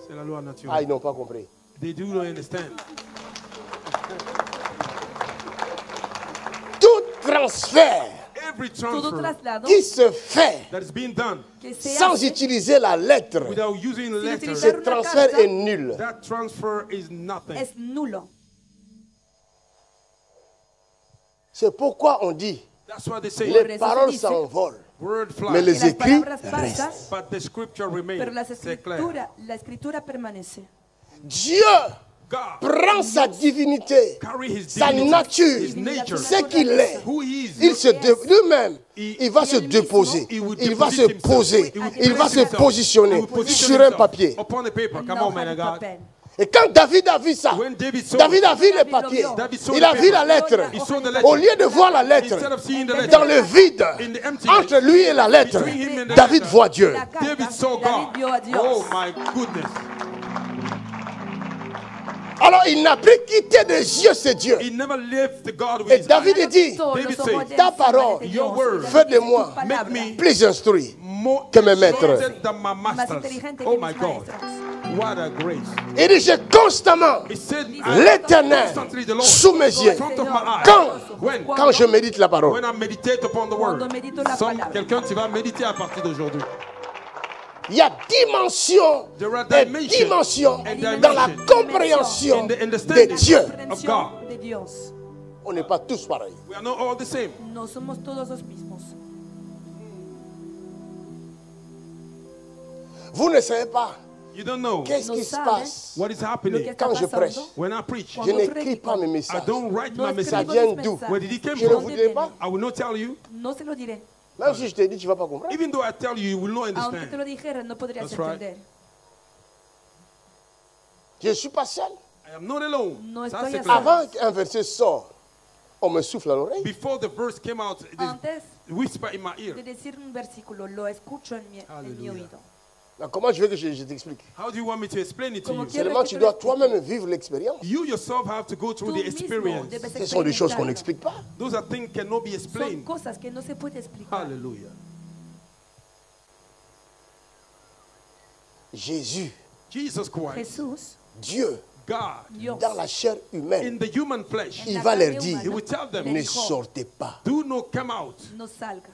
C'est la loi Ah, naturelle. ils n'ont pas compris. They do not understand. Tout transfert Every Todo transfer traslado qui se fait that is being done que se sans hace utiliser la lettre, without using letters, ce transfert est nul. that transfer is nothing. es nulo. C'est pourquoi on dit, That's why they say les paroles s'envolent, word mais flies, les Las écrits palabras pasan, restent. but the scripture pero remains. C'est clair. la escritura permanece. Dieu God prend sa divinité, carry his sa divinity, nature, his nature, ce qu'il est. who he is. Il se lui-même, Il- il va se déposer, He will il va se deposit himself. poser, He will il va place se himself. positionner He will position sur un himself papier. upon the paper. Come No on, man of God. papel. Et quand David a vu ça, When David saw David a vu le David papier, David saw il the a vu paper. la lettre. He saw the letter. Au lieu de voir la lettre Instead of seeing the letter, dans le vide, in the emptiness, entre lui et la lettre, between him and the David letter, voit Dieu. La carta, David saw David God. vio a Dios. Oh my goodness. Alors il n'a plus quitté des yeux ce Dieu. He never left the God with Et his David eyes. dit, Todos David somos said, de ta encima parole, de your Dios. word, David fais de dice, moi tu palabra, plus instruit More que mes maîtres. intelligent than my más masters. inteligente Oh que my mis God. maestros. What a grace. Il dit, j'ai constamment He said, l'Éternel constantly the Lord sous mes yeux. in front of my eyes. Quand, quand je médite la parole. When I meditate upon the word. Cuando medito la Some- palabra. Quelqu'un qui va méditer à partir d'aujourd'hui. Il y a dimension There are et dimension dimension and dans la dimension compréhension in the de understanding Dieu. of God. de Dios. On n'est pas tous pareils. We are not all the same. No somos todos los mismos. Vous ne savez pas You don't know qu'est-ce No qui se saben passe what is Lo que happening está quand je prêche. pasando. when I preach. Je Cuando n'écris pas mes I messages. don't write No my escribo Ça message. vient mis d'où? mensajes. Where did it come Je ne from? vous dirai pas. I will not tell you. No se lo diré. Même si je t'ai dit, tu ne vas pas comprendre. Even though I tell you, you will not Aunque te understand. lo dijera, no podrías That's right. entender. Je ne suis pas seul. I am not alone. No Ça, estoy c'est a clair. solas. Avant qu'un verset sorte, on me souffle à l'oreille. Before the verse came out, it Antes whisper in my ear. de decir un versículo, lo escucho en mi Aleluya. oído. Alors, comment je veux que je t'explique? How do you want me to explain it to Como you? quiero Seulement, que tu te dois lo explique. toi-même vivre l'expérience. You yourself have to go through Tú the mismo experience. debes Ce sont des choses qu'on experimentarlo. n'explique pas. Those are things cannot be Son explained. cosas que no se puede explicar. Hallelujah. Jésus, Jesus Christ, Jesús, Dieu, God, Dios, dans la chair in humaine, the human flesh, il la va leur carne dire, he will tell them, ne dijo, sortez pas. do not come out. no salga.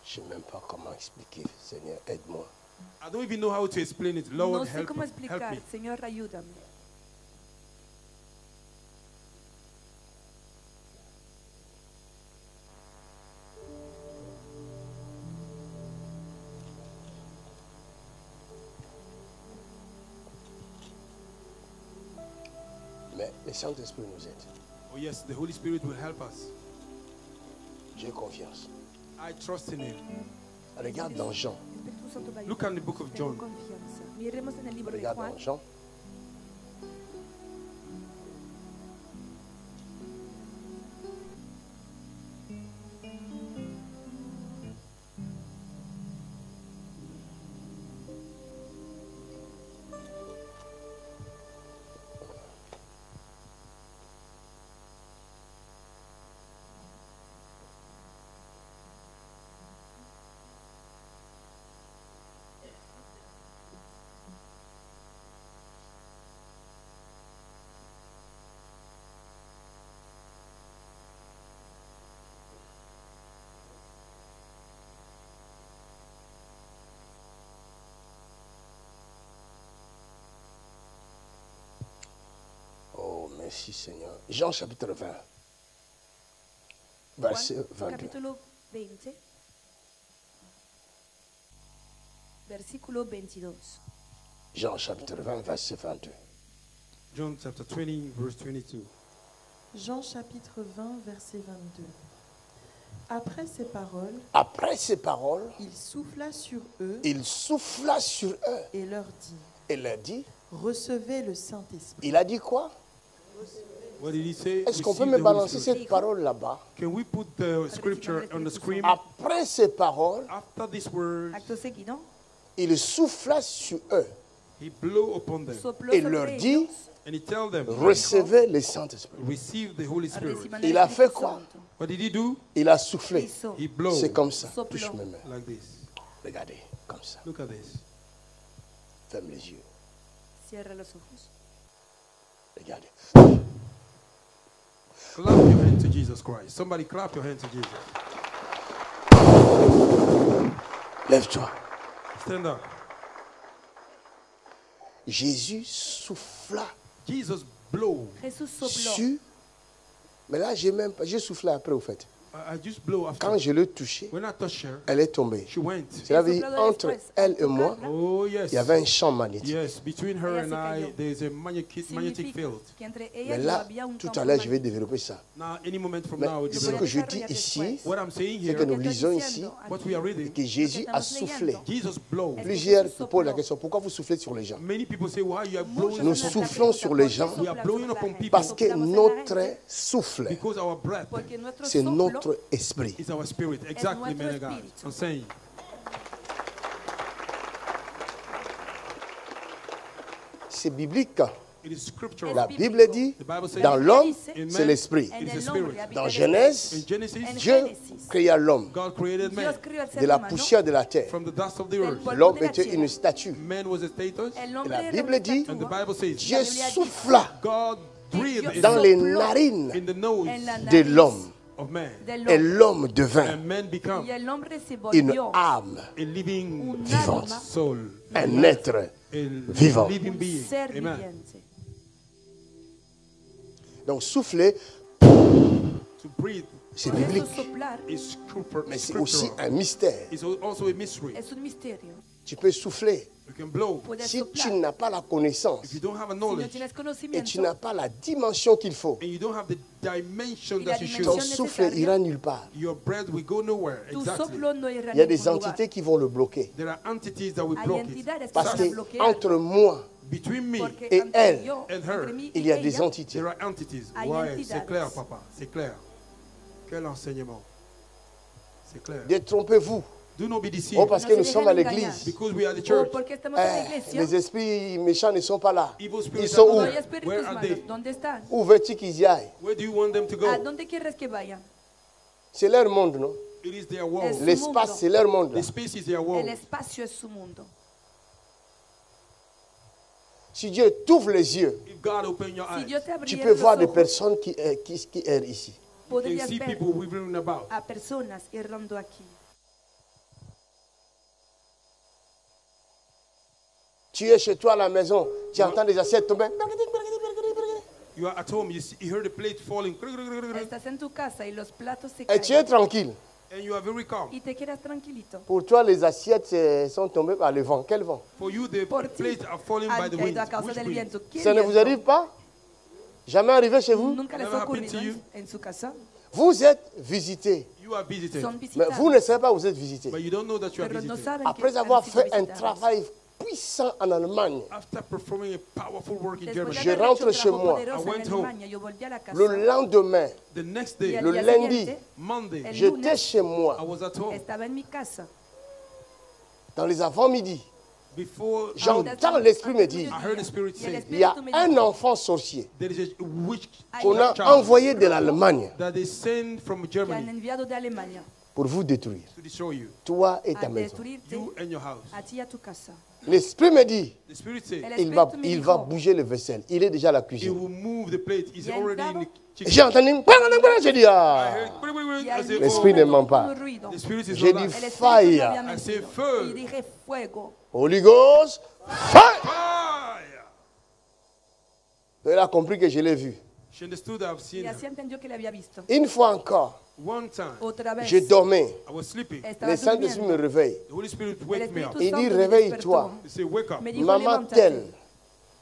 Je ne sais même pas comment expliquer. Seigneur, aide-moi. I don't even know how to explain it. No Lord, sé help cómo me. Help explicar. me. Señor, ayúdame. Mais le Saint-Esprit nous aide. Oh yes, the Holy Spirit will help us. J'ai confiance. I trust in Him. Regarde dans Jean. Espíritu Santo va a Look at the book of Tengo John. confianza. Miremos en el libro de Regarde Juan. dans Jean. Merci Seigneur. Jean chapitre 20. Verset Juan, 22. capítulo 20, versículo 22. Jean chapitre 20, verset 22. John chapter 20, verse 22. Jean chapitre 20, verset 22. Après ces paroles, il souffla sur eux il souffla sur eux et leur dit, et leur dit, recevez le Saint-Esprit. il a dit quoi? What did he say? Est-ce qu'on peut Receive me the Holy balancer Spirit. cette parole là-bas? Can we put the scripture on the screen? Après ces paroles, After these words, Acto seguido, il souffla sur eux he blew upon them sopló et sobre leur ellos, dit, and he tell them, recevez le Saint-Esprit. receive the Holy Spirit. reciban Il el a fait Espíritu quoi? Santo. What did he do? Il a soufflé. Hizo, He blew C'est comme ça. Sopló. Touche mes mains. like this. Regardez, comme ça. Look at this. Ferme les yeux. cierra los ojos. Regardez. Clap your hand to Jesus Christ. Somebody clap your hand to Jesus. Lève-toi. Stand up. Jésus souffla Jesus blew. Jesús sopló. sur. Mais là, j'ai soufflé après, au fait. I just blew after. Quand je l'ai touchée, When I touched her, elle est tombée. she went. Cela veut dire, entre elle et moi, Oh yes. il y avait un champ magnétique. Yes, between her Ella and se I, cayó. there is a magnetic Significa field. que entre ella Mais y yo là, había un tout campo à l'heure, je vais magnético. développer ça. Now, any moment from Mais now, ce que je dis ici, what I'm saying c'est que here, nous lisons ici what we are et reading, que Jésus a soufflé. Jesus blew. Plusieurs posent la question, pourquoi vous soufflez sur les gens? Many people say, why you are blowing? Nous soufflons sur les gens We are blowing upon people parce que notre souffle, because our breath Porque nuestro c'est soplo notre esprit. is our spirit. Exactly, nuestro man of God. espíritu. I'm saying. C'est biblique. It is scriptural. La Bible dit, The Bible says dans l'homme, in c'est man, l'esprit. en it is el the hombre spirit. habita Dans el Genèse, In Genesis, En Dieu Génesis, créa l'homme God created man Dios crió al ser de la humano. poussière de la terre. from the dust of the Del earth. polvo L'homme de la était tierra. une statue. Man was a status, El hombre La era Bible una dit, and the estatua. Bible says Dieu La Biblia dit, souffla God breathed dans in, les sopló narines in the nose en la de nariz l'homme. of man, del Et hombre. l'homme devint and man become Y el hombre se une volvió âme, a living un vivante. alma, soul, un être a vivant. living un being. ser Amen. viviente. Donc souffler, To breathe c'est Por eso biblique, soplar is mais c'est aussi scriptural. un mystère. It's also a mystery. es un misterio. Tu peux souffler. You can blow. Puedes Si tu soplar. n'as pas la connaissance If you don't have a Si no knowledge tienes et tu conocimiento n'as pas la dimension qu'il faut, and you don't have the dimension Y la that you should, ton dimension souffle ira nulle part. your breath will go nowhere. tu Exactly. soplo no irá Il y a a des ningún lugar. entités qui vont le bloquer. There are entities that will Hay block it. entidades que Parce van a que bloquear. entre moi Between me, Porque et entre elle, yo, and her, entre mí il y y a des ella, entités. there are entities. Hay Ouais, entidades. c'est clair, papa. C'est clair. Quel enseignement. C'est clair. Détrompez-vous. Do not be deceived. Oh, parce que No nous se sommes à dejen l'église. Because we are the O church. porque estamos en la Eh, iglesia. les esprits méchants ne sont pas là. Evil Ils spirits sont are où? No not hay there. espíritus Where are malos. they? ¿Dónde están? Où veux-tu qu'ils y aillent? Where do you want them to go? ¿A dónde quieres que vayan? C'est leur monde, non? It is their world. Es- L'espace, c'est leur monde. The Là. space is their El world. espacio es su mundo. Si Dieu t'ouvre les yeux, If God open your Si eyes, Dios te tu abriera peux los voir des ojos, personnes qui errent ici. you can podrías see ver people wavering about. a personas errando aquí. Tu es chez toi à la maison, tu entends des assiettes tomber. You are at home, you hear the plate falling, Estás en tu casa y los platos se Et tu es caen tranquille. and you are very calm. y te quedas tranquilito. Pour toi, les assiettes sont tombées par le vent. Quel vent? For you, the Por ti plates are falling by han the caído wind. a causa Which del wind? viento. ¿Qué Ça ne vous viento? arrive pas? Jamais arrivé chez vous? Nunca les Never ha happened ocurrido to you? en su casa. Vous êtes visité. You are visited, Son Mais visitados. vous ne savez pas que vous êtes visité. but you don't know that you are Pero no visited. saben que Après han avoir sido fait un visitados. travail puissant en Allemagne, After performing a powerful work in Después de Germany, Je haber rentre hecho un chez trabajo moi. poderoso I went en home. Alemania, yo volví a la casa. le lendemain, the next Y day, al le día lundi, siguiente, Monday, el j'étais lunes, chez moi, I was at home. estaba en mi casa. dans les avant-midi. Before J'entends l'esprit me dire, I heard the Spirit Y el say, il y a Espíritu me un dijo, enfant sorcier there is a witch qu'on a child envoyé de l'Allemagne that is sent from que han Germany enviado de Alemania pour vous détruire, to destroy you, toi et ta a maison. destruirte you and your house. a ti y a tu casa. L'esprit me dit, The Spirit said, El il va Espíritu me il dijo, bouger le vaisselle. Il est déjà à la He cuisine. will move the plate. He's Ya already in entrado. the kitchen. J'ai entendu, j'ai dit, I ah, heard, Y al I said, L'esprit oh, ne ment pas. un ruido. the Spirit is J'ai not dit lying. El Espíritu fire. no había I say mentido. fire. Y dije fuego. Holy Ghost, fire. Fire! Elle a compris que je l'ai vu. She understood I've seen Y así her. entendió que le había visto. Une fois encore, One time, Otra vez. je dormais. I was sleeping. Estaba Le Saint-Esprit me durmiendo. réveille. The Holy Spirit El wake me up. Espíritu Il dit, Santo me réveille-toi. despertó. He said, wake up. Me dijo, Maman levántate. telle,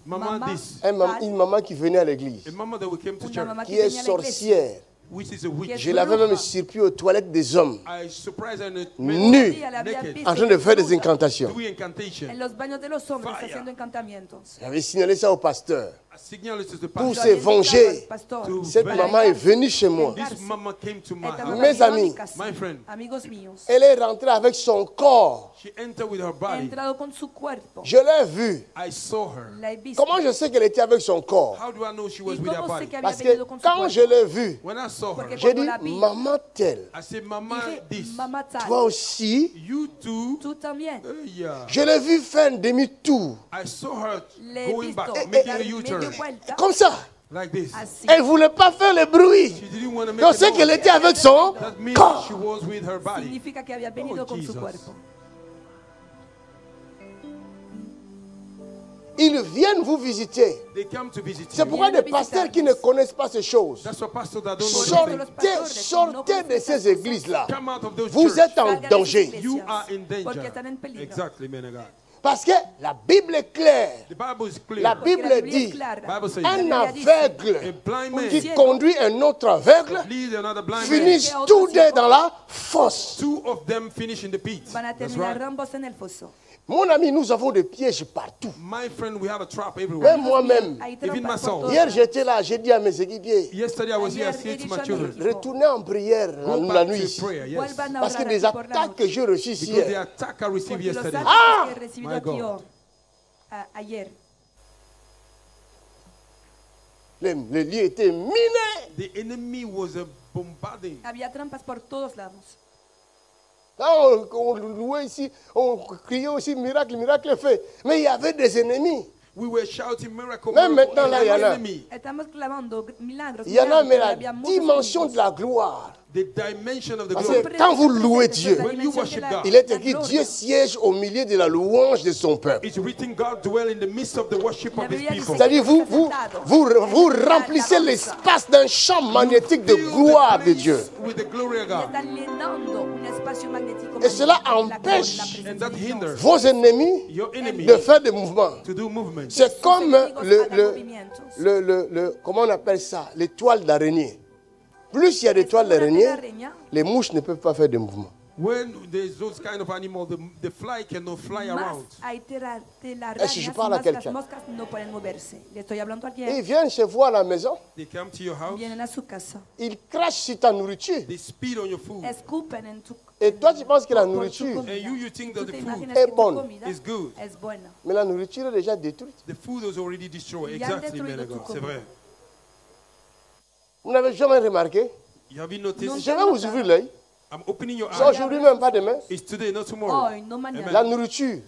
Mama Mama. this. une maman qui venait à l'église, A mama that we came to Una church, mamá qui que est venía a la iglesia. sorcière. which is a witch. Je l'avais même surpris aux toilettes des hommes, I surprised her in a nu, Sí, la había naked, visto en train de faire des incantations. doing incantation. en los baños de los hombres Fire. haciendo encantamientos. J'avais signalé ça au pasteur. I signaled it to the Pour Lo pastor. se había indicado venger. al pastor. To Cette Para maman est venue chez moi. This mama came to my Esta house. mamá Mes vino a mi amis. casa. My friend. Amigos míos. Elle est rentrée avec son corps. She entered with her He body. entrado con su cuerpo. Je l'ai vue. I saw her. La he visto. Comment je sais qu'elle était avec son corps? How do I know she was ¿Y with her cómo sé body? que había Parce que venido con su quand cuerpo? je l'ai vue, When I saw her, Porque j'ai cuando dit, la vi, maman telle, I said, Mama, dije, this. mamá tal, toi aussi, You too. tú también. Yeah. je l'ai vue faire un demi-tour. I saw her Le he going visto back, dar making a media U-turn. vuelta, Comme ça. Like this. así. Elle ne voulait pas faire le bruit. She didn't want to make Donc a c'est qu'elle noise. était avec son That means she corps. was with her body. Significa que había venido Oh, con su Jesus. cuerpo. Ils viennent vous visiter. They come to visit C'est you. pourquoi des pasteurs qui ne connaissent pas ces choses, That's why pastors that don't know these things sortez de ces églises-là. come out of those Vous churches. êtes en Salga de esas danger. iglesias, You are in Porque danger. están en peligro. Exactly, man of God. Parce que la Bible est claire. The Bible is clear. La Porque Bible la Biblia es dit, clara. Bible says, La un Biblia dice, aveugle a blind man qui conduit un autre aveugle lead another blind man. finissent tous deux dans la fosse. Two of them finish in the pit. Van a That's terminar right. ambos en el foso. Mon ami, nous avons des pièges partout. My friend, we have a trap everywhere. Même moi-même. Hay Even trampas myself. por todos Hier, lados. j'étais là, j'ai dit à mes équipiers, Yesterday I was here, I Ayer said to he my dicho a children, mi retournez en prière go la back nuit to ici. prayer, yes. Vuelvan a Parce que orar des aquí por la attaques que noche. j'ai reçues Because the hier, attack I received Porque los yesterday, Ah! ataques que he recibido My aquí God. ayer, le lieu était miné. the enemy was bombarding. había trampas por todos lados. Quand on louait ici, on criait aussi miracle, miracle fait. Mais il y avait des ennemis. We were shouting miracle, Même miracle. maintenant, là, il y en a. enemy. Estamos clamando milagros. Il y en a, milagros, mais pero la había muchos dimension enemigos. de la gloire. The dimension of the Parce glory. que quand vous louez Dieu, When you worship God, il est écrit, Dieu siège au milieu de la louange de son peuple. It's written, God dwell in the midst of the worship of His people. C'est-à-dire, vous remplissez l'espace d'un champ magnétique de Fill the gloire de place Dieu. with the glory of God. Están llenando un espacio magnético. Et cela magnético, la empêche presencia And that de Dios. hinders Vos ennemis your enemy de faire des mouvements. to do movements. C'est comme enemigos hagan movimientos. comment on appelle ça, les toiles d'araignée. Plus il y a des toiles d'araignée, les mouches ne peuvent pas faire de mouvements. When there's those kind of animals, the fly cannot fly Más around. hay telarañas Est-ce que je y parle à más las quelqu'un? moscas no pueden moverse. Le estoy hablando a Et ils alguien. viennent chez vous à la maison, They come to your house, Vienen a su casa. ils crachent sur ta nourriture. they spit on your food. Escupen en tu Et toi, tu penses que la por tu nourriture, comida. And you think that Tú the te food imaginas es que tu bonne. comida is good. es buena. mais la nourriture est déjà détruite. The food was already destroyed. Y han Exactly, destruido man of tu God. C'est comida. vrai. Vous n'avez jamais remarqué? You have you noticed? Je vais vous ouvrir l'œil. I'm opening your C'est eyes. aujourd'hui même, pas demain. It's today, not tomorrow. Hoy, no mañana. La nourriture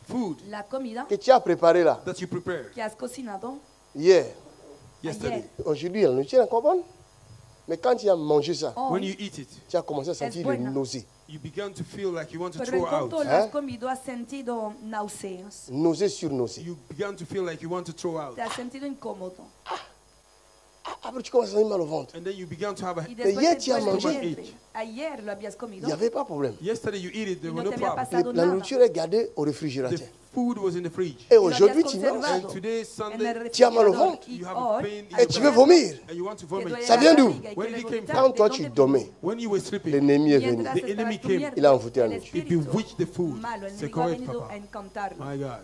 Food La comida que tu as préparée là, that you prepared que has cocinado hier. yesterday. Aujourd'hui, la nourriture est encore bonne. Mais quand tu as mangé ça, When hoy, you eat it, tu as commencé à sentir les buena. nausées. you began to feel like you want to pero throw en cuanto out. lo has comido has sentido náuseas. Nausées sur nausées. You began to feel like you want to throw out. Te has sentido incómodo. Après, tu commences à avoir mal au ventre. And then you began to have a... Y después ayer te tu as duele el mangé. vientre. Ayer lo habías Il comido n'y avait pas de problème. Yesterday you eat it, there y was no no te había problem. pasado La nada. nourriture est gardée au The réfrigérateur. food was in the fridge. Et Y lo aujourd'hui, habías tu manges. conservado And today, en Sunday, el Tu as mal au refrigerador. ventre. Y you have a hoy, pain in Et your tu veux belly, vomir. and you want to te vomit. duele Ça la vient d'où? barriga y Where quieres did it came vomitar. Quand ¿De toi dónde tu viene? dormais, When you were sleeping, l'ennemi est venu. Mientras The estabas enemy came. durmiendo, Il a envoûté la el nourriture. He espíritu bewitched the food. malo, el C'est enemigo ha correct, venido Papa. a encantarlo. My God.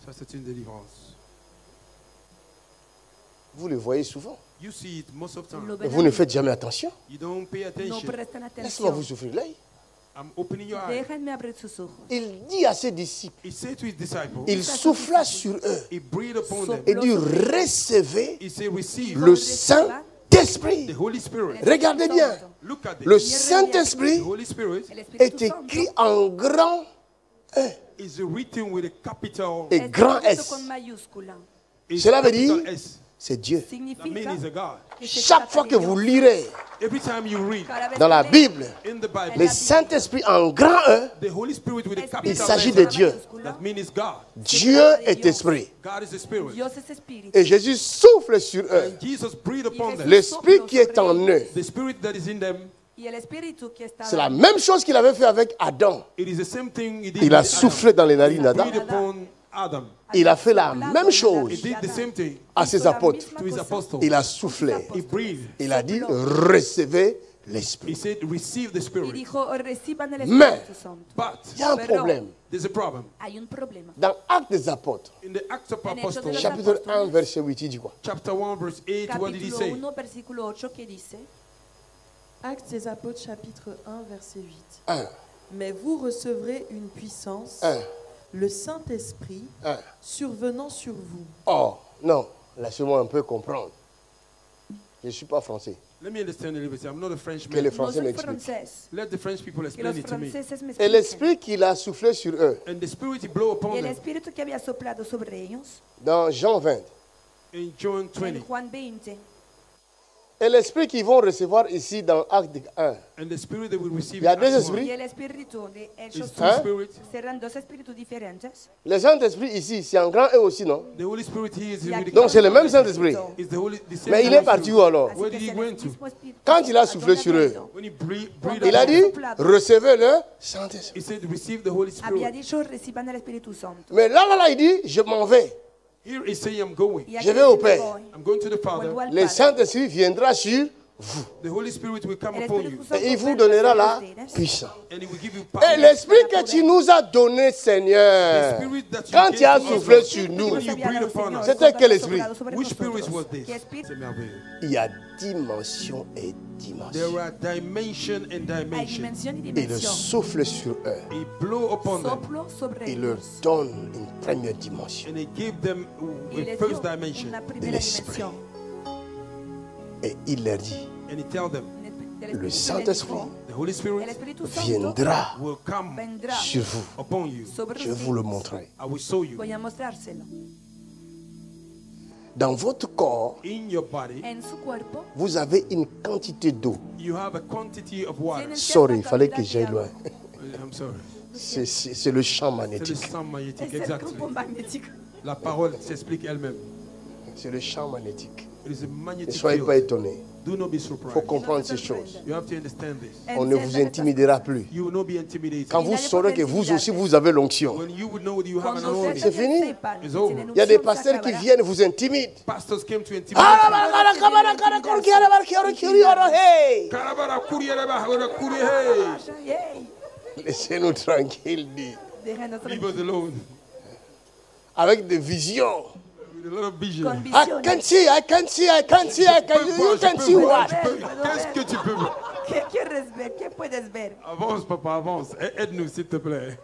Ça, c'est une délivrance. Vous le voyez souvent. You see it most of the Lo time. Mais ven vous ne a- faites jamais attention. You don't pay No attention. prestan Laisse-moi atención. vous ouvrir l'œil. I'm opening your eyes. Déjenme abrir sus ojos. Il dit à ses disciples, He said to his disciples, il souffla sur eux he breathed upon them. et dit, recevez He said, receive le Saint-Esprit. the Holy Spirit. Regardez bien, Look at le it. Saint-Esprit The Holy Spirit El est Espíritu Santo écrit en grand is written with a capital. et grand escrito S. con mayúscula. is Cela veut capital dire- S. c'est Dieu. That means significa he's a God. que se Chaque trata fois de que vous Dios. lirez Every time you read Cada vez dans que la lees Bible in the Bible, le Saint-Esprit en grand E, the Holy Spirit with a Espíritu capital il s'agit letter, de Dieu. that means it's God. Dieu est esprit. God is a spirit. Dios es espíritu. Et Jésus souffle sur eux. And Jesus breathed upon them. L'esprit qui est en eux, The spirit that is in them, Y el espíritu que está c'est la même chose qu'il avait fait avec Adam. it is the same thing he did Il a with Adam. soufflé dans les narines d'Adam. Breathed upon Adam. Il a fait la même He chose did the same thing à ses apôtres. to his apostles. Il a soufflé. He breathed. Il a dit, recevez He l'esprit. said, receive the y spirit. dijo, reciban el Mais- Espíritu Santo. But Il y a un Pero- problème. there's a problem. Hay un problema. Dans Actes des Apôtres, In the Acts of En Hechos de Apostles, los chapitre 1, verset 8, il dit quoi? chapter 1, verse 8, what did he Capítulo say? 1, versículo 8, que dice, Actes des Apôtres, chapitre 1, verset 8. 1, Mais vous recevrez une puissance, 1, le Saint-Esprit, 1. survenant sur vous. Oh, non, laissez-moi un peu comprendre. Je ne suis pas français. Let me understand a little bit. I'm not a Que Frenchman. les no Français soy m'expliquent. francés. Let the French people Que explain los it to me. franceses me Et expliquen. l'esprit qu'il a soufflé sur eux, And the spirit he blew Y upon el them espíritu que había soplado sobre ellos, dans Jean 20, in John en 20. Juan 20, et l'esprit qu'ils vont recevoir ici dans Acte 1, And the spirit they will receive il y a in deux Acts 1 esprits. y el espíritu de is ellos two Hein? spirits. serán dos espíritus diferentes. Le Saint-Esprit ici, c'est en grand E aussi, non? The Holy Spirit here is Y aquí with Donc c'est le même otro Saint-Esprit. espíritu. is the same Mais il Holy est parti Spirit. où alors? Así Where que did he es el went to? mismo espíritu. Quand il a ¿A soufflé dónde sur había eux, ido? When he breathed Il a upon dit, them, recevez le Saint-Esprit. he said, receive the Holy Había Spirit. dicho, reciban el Espíritu Santo. Mais là, il dit, je m'en vais. Here he's saying, I'm going. Y aquí Je vais au dice, Père. "Me voy, I'm going to the Father. vuelvo al Le Padre". Saint-Esprit viendra sur The Holy Spirit will come El upon Espíritu you. Santo et il vous vendrá donnera sobre la ustedes. puissance. And he will give you Et power. l'esprit que tu nous as donné, Seigneur, The spirit that you quand gave tu as to us, soufflé Lord, sur nous, when you breathe upon us, C'était quel esprit? which spirit was this? ¿Qué espíritu? C'est merveilleux. il y a dimension et There dimension. are dimension and Hay dimension. dimensión y Il dimensión. souffle sur eux. He blew upon them Soplo sobre Il leur ellos. donne une première dimension. and he gave them Y a les first dio dimension. una primera l'esprit. dimensión. Et il leur dit, And he tell them, Del le Espíritu Saint-Esprit le dijo, the Holy el Spirit Espíritu Santo viendra will come vendrá sur vous. upon you. sobre Je vous le ustedes. montrerai. I will show you. Voy a mostrárselo. Dans votre corps, In your body, En su cuerpo vous avez une quantité d'eau. you have a quantity of water. tienen Sorry, il cierta fallait que cantidad j'aille de loin. agua. I'm sorry. C'est le champ C'est le magnétique. champ magnétique, Es el exactly. campo magnético. La parole s'explique elle-même. C'est le champ magnétique. It is a Ne magnetic soyez pas field. étonnés. Do not be Il faut surprised. comprendre ces choses. You have to understand this. On ne vous intimidera plus. You will not be intimidated. Quand vous saurez que vous aussi, vous avez l'onction. When you would know that you have an Cuando ustedes C'est anointing. fini. sepan que It's over. tienen Il y a des unción, se pasteurs qui acabará. viennent vous intimident. Pastors came to Ah, intimidate hey! Karabara, kuriere, bahora, kurie, hey. Yay. Laissez-nous tranquilles, dit. Déjanos Leave us alone. Avec des visions. With a lot of vision. con I visiones. can see, I can see, I can see, I can see. You can see what? Qu'est-ce que tu peux voir? ¿Qué quieres ver? ¿Qué puedes ver? Avance, papa, avance. Aide-nous, s'il te plaît.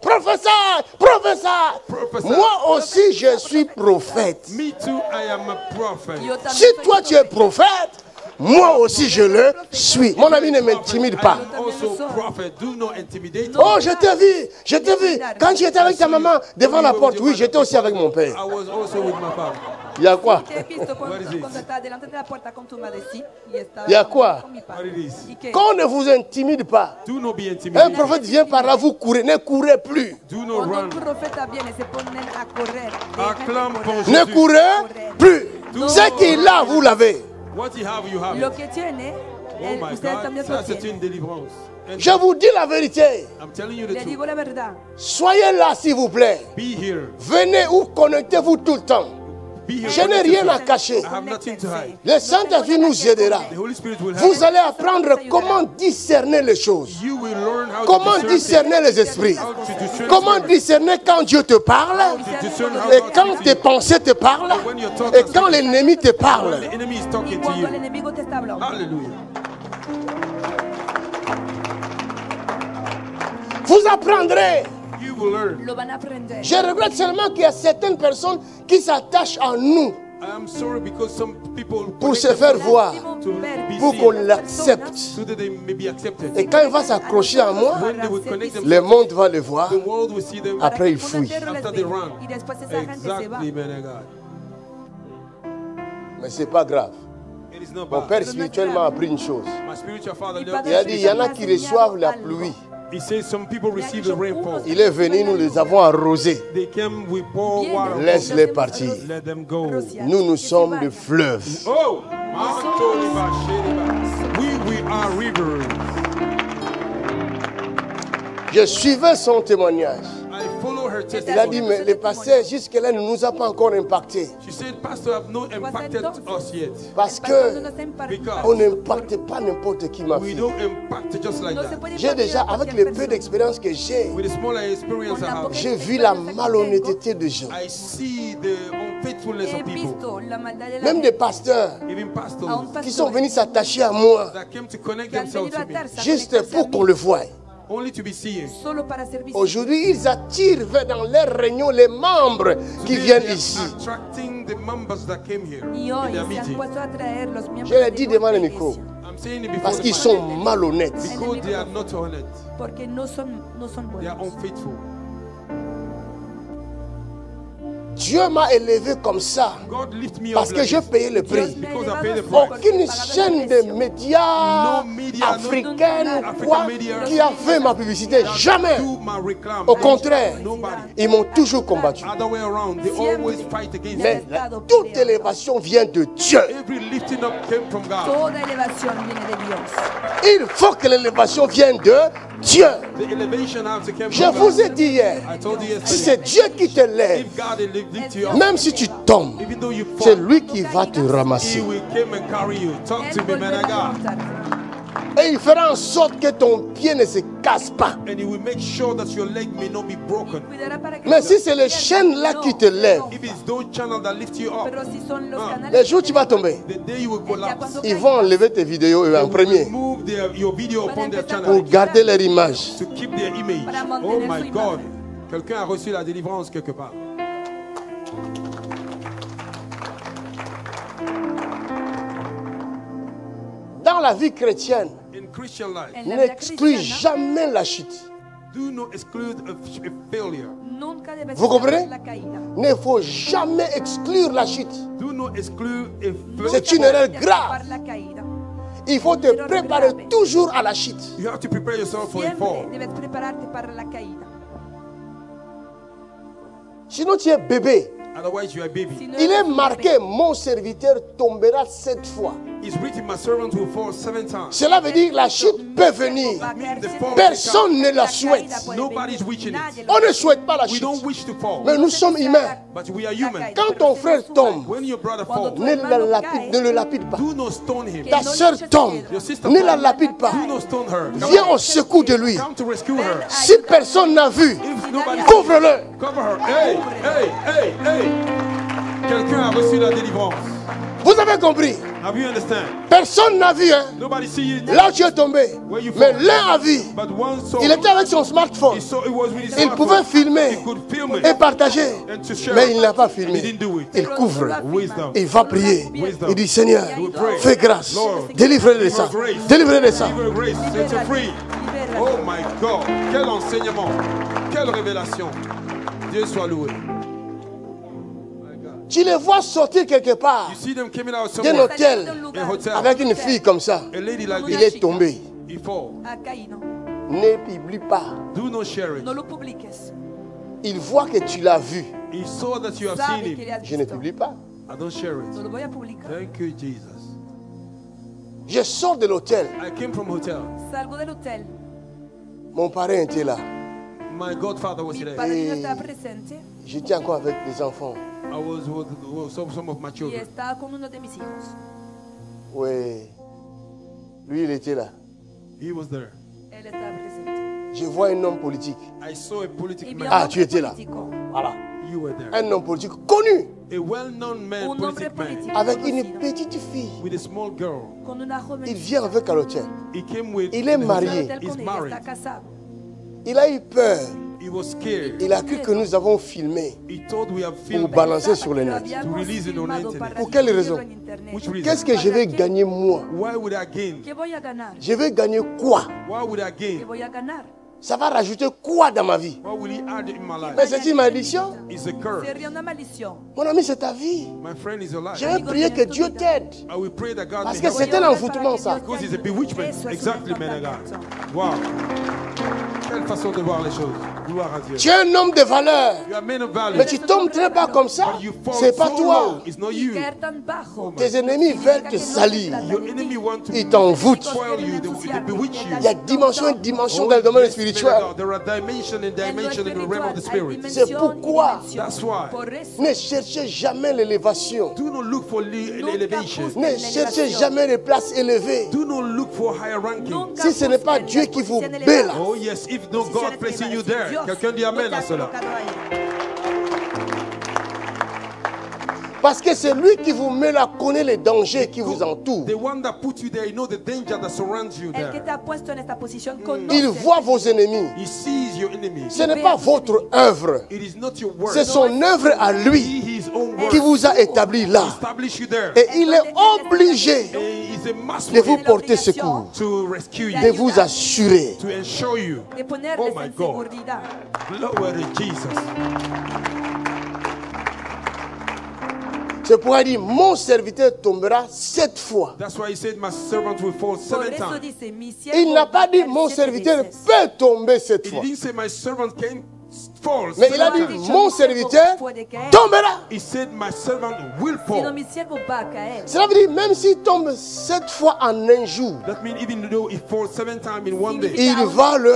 Professeur, professeur. Professeur. Moi aussi, je suis prophète. Me too, I am a prophet. Yo también Si soy toi tu es profeta. prophète, moi aussi je le suis. Mon ami ne m'intimide pas. I am also prophet. Do not intimidate. Oh, je t'ai vu, je t'ai vu. Quand tu étais avec ta maman devant la porte, oui, j'étais aussi avec mon I père. was also with my father. Il y a quoi? Te he visto What is it? cuando estaba delante de la puerta con tu madre, sí, y estaba ¿Y a quoi? con mi What padre. it is? ¿Y qué? Qu'on ne vous intimide pas. Do not be Un intimidated. prophète vient par là, vous courez, ne courez plus. Do not Cuando un run. profeta viene, se ponen a correr. Dejen de Acclame correr. pour Ne Jésus. courez plus. Ce qu'il a, vous l'avez. What you have, you have Lo it. que tiene, Oh my ustedes God, también ça lo c'est tienen. une délivrance. And Je vous dis la vérité. I'm telling you the Le truth. digo la verdad. Soyez là, s'il vous plaît. Be here. Venez ou connectez-vous tout le temps. Be here. Je n'ai rien à cacher. I have nothing to hide. Le Saint-Esprit nous aidera. The Holy Spirit will help. Vous allez apprendre comment discerner les choses. You will learn how Comment to discern discerner les esprits. how to discern Comment spirits. discerner quand Dieu te parle. To discern how Et God quand speaks tes to you. pensées te parlent. When your thoughts Et are quand speaking. l'ennemi te When parle. the enemy is Y talking to cuando el you. enemigo te está hablando, Hallelujah. Vous apprendrez. You will learn. lo van a aprender. Je regrette seulement qu'il y a certaines personnes qui s'attachent à nous I am sorry because some people pour connect se faire themselves voir, to be pour seen, qu'on l'accepte. so that they may be accepted. Et quand il va s'accrocher à moi, When they will connect le themselves, monde va le voir. the world will see them. Après, il fouille. Una tierra les After they ve, run. y después esa gente se va. Exactly, man of God. Mais ce n'est pas grave. It is not Mon bad. père spirituellement a appris une chose. My spiritual father Il Il a dit, il y en a qui reçoivent la pluie. he says some people receive the rainfall. Il est venu, nous les avons arrosés. They came, we pour water. Laisse-les partir. Let them go. Nous sommes des fleuves. Oh, we are rivers. Je suivais son témoignage. I follow her Il a dit, testimony. mais le pasteur jusque-là ne nous a pas encore impactés. She said, Pastor, have not impacted us yet. Parce que Because on n'impacte pas n'importe qui, ma we fille. don't impact just like that. J'ai déjà, avec le peu d'expérience que j'ai, With the smaller experience I have, j'ai vu la malhonnêteté des gens. I see the unfaithfulness of people. Même des pasteurs Even pastors qui sont venus s'attacher à moi that came to connect themselves to me, juste pour qu'on le voie. only to be seen. Aujourd'hui, ils attirent dans leurs réunions les membres qui Today, viennent they are ici. attracting the members that came here Y in hoy their se han meeting. puesto a traer los miembros Je l'ai de dit devant le nuestra micro. iglesia, I'm saying it before Parce the qu'ils mic. sont malhonnêtes. Because they are not honest. porque no son They are buenos. unfaithful. Dieu m'a élevé comme ça God lift me parce up que like j'ai this. payé le Dios prix. me ha Because I elevado pay the así price. porque he Aucune pagado el chaîne de precio. médias No media, no africaine ou African quoi media qui a fait ma publicité. Jamais. do my reclam. Au contraire, Nobody. ils m'ont toujours combattu. Other way around, they always fight against Mais me. toute élévation vient de Dieu. Every lifting up came from God. Toda elevación viene de Dios. Il faut que l'élévation vienne de Dieu. The elevation has to come Je from vous God. ai dit hier, I told you si yesterday, c'est Dieu qui te lève, if God lift you up, même si tu tombes, even though you c'est fall, lui qui va te He ramasser. will come and carry you. Talk Él to me, man volverá of a God. levantarte. Et il fera en sorte que ton pied ne se casse pas. And He will make sure that your leg may not be broken. Cuidará para que Mais tu si c'est les pierdas. chaînes là qui te lèvent, If it's those channels that lift you up, Pero si son los canales les jours où tu vas tomber, the day you will collapse, ils vont enlever tes vidéos en premier remove your video upon their pour channel garder leur image. to keep their image. Para Oh mantener my su God. imagen. Quelqu'un a reçu la délivrance quelque part. Dans la vie chrétienne, In Christian life, en la vida n'exclus cristiana, jamais la chute. do not exclude a failure. nunca debes Vous comprenez? la caída. Il ne faut jamais exclure la chute. Do not exclude a C'est failure. une erreur Debes grave. tapar la caída. Il faut te préparer toujours à la chute. You have to prepare yourself for a Siempre fall. debes prepararte para la caída. Sinon, tu es bébé. Otherwise, you are a baby. Si no Il est eres un marqué, bebé, mon serviteur tombera 7 fois. It's written, my servant will fall 7 times. Cela veut dire la chute peut venir. va a caer The siete fall veces. Personne ne la La souhaite. caída puede Nobody's venir. wishing it. Nadie lo On ne desea. souhaite pas la We chute. don't wish to fall, Mais nous sommes humains. but we are human. Quand ton frère tombe, When your brother Cuando falls, tu ne hermano ne le lapide pas. do not stone him. Ta soeur tombe, Your sister ne la falls, lapide pas. do not stone her. Viens au secours de lui. Come to rescue her. Si personne n'a vu, If nobody couvre-le. cover her. Hey, hey, hey, hey. Quelqu'un a reçu la délivrance. Vous avez compris? Have you understand? Personne n'a vu, hein? Nobody see it. Là où tu es tombé. Mais l'un a vu. But one saw. Il était avec son smartphone. He saw it was with his Il smartphone. pouvait filmer He could film et it partager. and to share. Mais il n'a pas He filmé. didn't do it. Il couvre. Wisdom. Il va prier. Wisdom. Il dit Seigneur, pray. fais grâce. Lord, Délivre-le de ça. grace. Délivre-le de ça. Give her grace. Set her free. Oh my God. Quel enseignement. Quelle révélation. Dieu soit loué. My God. Tu les vois sortir quelque part You see them coming out d'un somewhere. hôtel A hotel. avec une fille comme ça. A lady like Il this. est tombé. He fall. Ha caído. Ne publie pas. Do not share it. No lo publiques. Il voit que tu l'as vu. He saw that you have seen Sabe que le him. has Je ne visto. publie pas. I don't share No it. lo voy a publicar. Thank you, Jesus. Je sors de l'hôtel. I came from hotel. Salgo del hotel. Mon parrain était là. My godfather was Mi there. padrino estaba presente J'étais encore avec les enfants. I was with some of my y children. estaba con uno de mis hijos. Oui. Lui, il était là. He was there. Él estaba presente. Je vois un homme politique. I saw a Y political vi a man. un Ah, tu hombre étais là. político. Voilà. You were there. Un homme politique connu. A well-known man, Un hombre politic man, político Avec une conocido. petite fille. with a small girl. Con una joven. Il vient avec à l'hôtel. He came with. Il est in the marié. hotel. Hotel He's con ella, married. está casado. Il a eu peur. He was scared. Il a cru que nous avons filmé He thought we have pour filmed. balancer sur le Lo net. habíamos release it on filmado internet. para Pour quelle subirlo raison? en internet. Which reason? Qu'est-ce que je vais gagner moi? Why would I gain? ¿Qué voy a ganar? Je vais gagner quoi? Why would I ¿Qué gain? voy a ganar? Ça va rajouter quoi dans ma vie? What will he add in my life? Mais c'est une malédiction. It's a curse. C'est rien de malédiction. Mon ami, c'est ta vie. My friend is alive. Je vais prier que Dieu t'aide. I will pray that God Parce may que help c'est you. un envoûtement, ça. Because it's a bewitchment. Exactly, man of God. Wow. Quelle façon de voir les choses. Gloire à Dieu. Tu es un homme de valeur. You are men of value. Mais tu tombes très bas comme ça. But you fall C'est pas so toi. low. It's not you. Caer tan bajo. Tes ennemis veulent te salir. Your enemy want to Ils t'envoûtent. spoil you. They bewitch you. Il y a dimension et dimension dans le domaine spirituel. There are dimension and dimension in the realm of the spirit. C'est pourquoi That's why. ne cherchez jamais l'élévation. Do not look for elevation. Ne cherchez jamais les places élevées. Do not look for higher ranking. Si ce n'est pas Dieu qui vous met là, Oh yes, if no God placing you there. Quelqu'un dit amen à cela. parce que c'est lui qui vous met là, connaît les dangers qui vous entourent. The one that put you there, you know the danger that surrounds you El que there. te ha puesto en esta posición conoce. Il voit vos ennemis. He sees your enemies. Ce n'est pas votre œuvre. It is not your word. C'est son œuvre à lui His own word. qui vous a établi là. Establish you there. Et il est obligé And he's a must de vous porter secours, to rescue de you, vous assurer. to ensure you. De ponerles Oh my en God. seguridad. Glory to Jesus. C'est pourquoi il dit, mon serviteur tombera 7 fois. That's why he said, my servant will fall Por 7 eso times. dice, mi siervo Il n'a va pas a dit, caer mon 7 serviteur veces. peut tomber 7 He fois. didn't say, my servant can fall Mais il a 7 dit, times. mon serviteur tombera. He said, my servant will Sino fall. mi siervo va a caer. Cela veut dire, même s'il tombe 7 fois en un jour, That means even though he falls 7 times in one day, il va le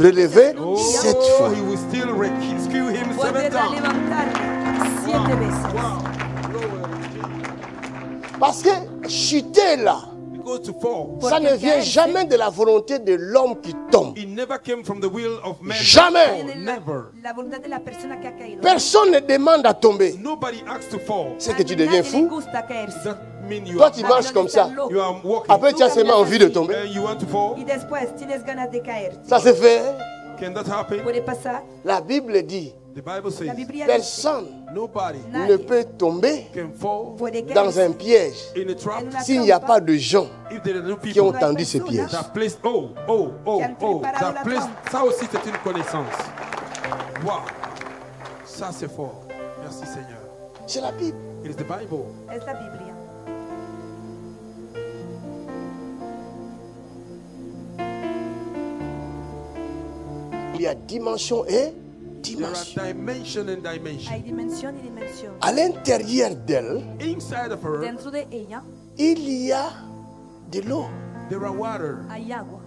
relever 7 fois. he will still rescue him 7 Volverá a times. levantarme 7 veces. Wow. Parce que chuter là, Because to fall, ça ne vient jamais de la volonté de l'homme qui tombe. it never came from the will of man. Jamais. Oh, never. La voluntad de la persona que ha caído. Personne ne demande à tomber. Nobody asks to fall. C'est que tu deviens Nadie le fou. gusta caerse. That means you Toi, are, tu marches comme ça. you are walking Après, tu as seulement envie de tomber. and you want to fall. Y después tienes ganas de caer. Ça se fait. Can that happen? Puede pasar. La Bible dit, The Bible says La Biblia dice, personne nobody ne nadie peut tomber can fall puede dans caerse un piège in a trap s'il n'y a pas de gens if there are no qui ont people tendu ce piège. that place. That place. Ça aussi c'est une connaissance. Wow. Ça c'est fort. Merci Seigneur. C'est la Bible. It is the Bible. es la Biblia. Il y a dimension et There dimension. are dimension and dimension. Hay dimensión y dimensión. À l'intérieur d'elle, Inside of her, Dentro de ella il y a de l'eau. there are water. hay agua.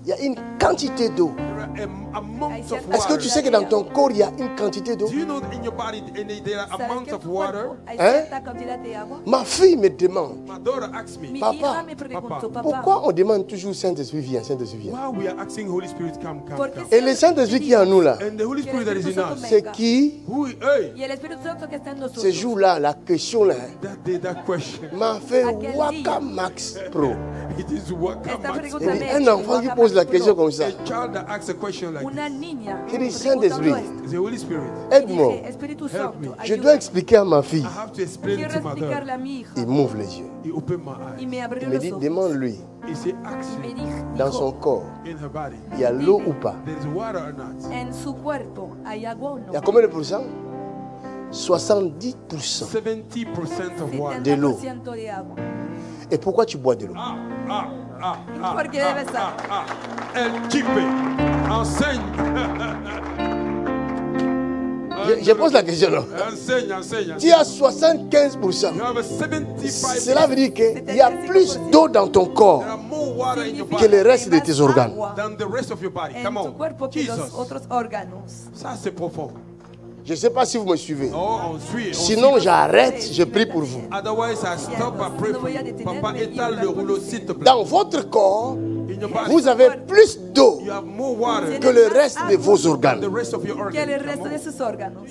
Il y a une quantité d'eau. There are amounts of Est-ce que water. tu sais que dans ton corps, il y a une quantité d'eau? Do you know that in your body there are ¿Sabes amounts que en of tu water? cuerpo hay Hein? cierta cantidad de agua? Ma fille me demande, My daughter asked me, Mi Papa, hija me preguntó, papá, pourquoi on demande toujours Saint-Esprit viens, Saint-Esprit viens? why we are asking Holy Spirit come, come, ¿por qué come? Et le Saint-Esprit qui est en nous là, And the Holy que el Spirit that is Espíritu in Santo us. c'est qui? Hey, y el Espíritu Santo que está en nosotros? Ce jour-là, la question là, that day, that question. m'a fait Aquel Waka día. Max Pro. It is what Esta comes. pregunta Il dit, me un hecho, enfant qui Waka pose la Max question Pro. comme ça, A child that asks a question like Una this. niña Il dit, preguntando Saint-Esprit, esto. It's the Holy Spirit. Y aide-moi. dije, Espíritu Help Santo, me. Je ayúdame. dois expliquer à ma fille. I have to explain Quiero to my daughter. explicarle a mi hija. Il m'ouvre les yeux. He opened my Y eyes. me Il abrió me los dit, ojos. demande-lui, He said, ask Me him dans son dijo, corps, in her body, il y a l'eau ou pas? there is water or not. en su cuerpo hay agua o Il y a no. combien de pourcents? 70%. 70% of water. De l'eau. 70% de agua. Et pourquoi tu bois de l'eau? Porque debe estar. El chipe. Enseigne. Je pose la question là. Enseigne, enseigne. Tu as 75%. You have a 75%. Cela veut dire qu'il y a plus d'eau dans ton corps There are more water in your que body le reste de tes organes. than the rest of your body. En Come tu on. cuerpo que los Jesus. otros órganos. Ça, c'est profond. Je ne sais pas si vous me suivez. Oh, on suit. Sinon, j'arrête, je prie pour vous. Otherwise, I stop, I pray for you. Papa, étale le rouleau, s'il te plaît. Dans votre corps, In your body, vous avez plus d'eau you have more water que le reste de vos than the organes. rest of your Que el organs. resto de sus órganos.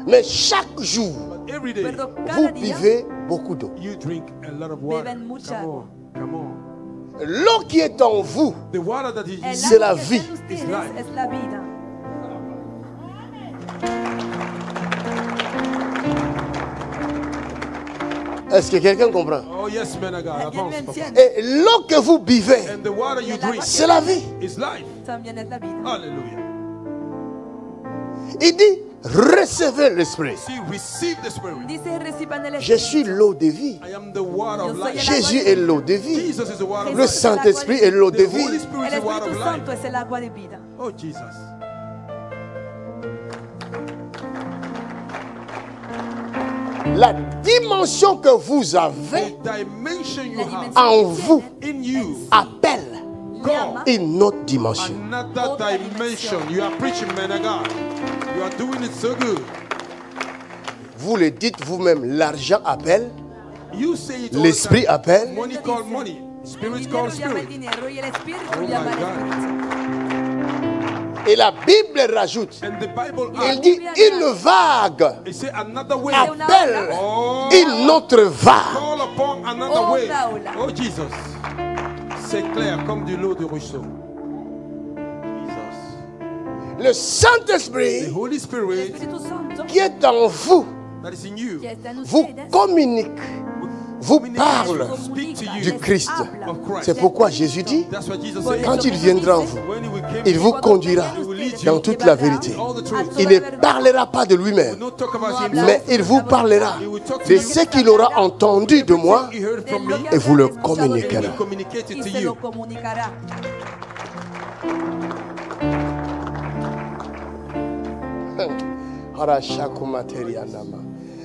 Mais chaque jour, Every day, Pero vous cada día buvez beaucoup d'eau. you drink a lot of water. Beben mucha Come agua. on, come on. L'eau qui est en vous, The water that is El C'est la agua que vie. está en ustedes life. es la vida. est-ce que quelqu'un comprend? Oh yes, man of God. La vie Avance, même papa. tienne. Et l'eau que vous buvez, And the water you drink c'est la vie. is life. También es la vida. Hallelujah. Il dit, recevez l'Esprit. See, receive the Spirit. Dice, reciban el Je Espíritu. suis l'eau de vie. I am the water of Yo soy life. el Jésus est l'eau de vie. Jesus is the water of Le life. Saint-Esprit est l'eau de The Holy vie. Spirit El is the water Espíritu of Santo life. es el agua de vida. Oh, Jesus. La dimension que vous avez The dimension you have en vous in you, appelle Llama une autre dimension. another dimension. You are preaching, man of God. You are doing it so good. Vous le dites vous-même, l'argent appelle, You say it all l'esprit the time. appelle, Money called money. el Spirit dinero called llama el spirit. dinero y el Espíritu Oh llama my al God. Espíritu. et la Bible rajoute, And the Bible il adds, dit une vague it say another way. appelle Oh, une autre vague. call upon another Ola, way. ola. Oh Jesus. C'est clair comme de l'eau de ruisseau. Jesus. Le Saint-Esprit The Holy El Spirit Espíritu Santo qui est en vous that is in you que está en vous ustedes communique, vous parle speak to du you Christ. of Christ. C'est pourquoi Jésus dit, That's what Jesus said. quand il viendra en vous, When he will come, il vous conduira he will lead dans you toute la vérité. all the truth. Il ne parlera pas de lui-même, Not talk about mais himself. il vous parlera de ce qu'il aura entendu de moi He heard from me. et vous le He will communiquera. communicate y it to se you. lo comunicará.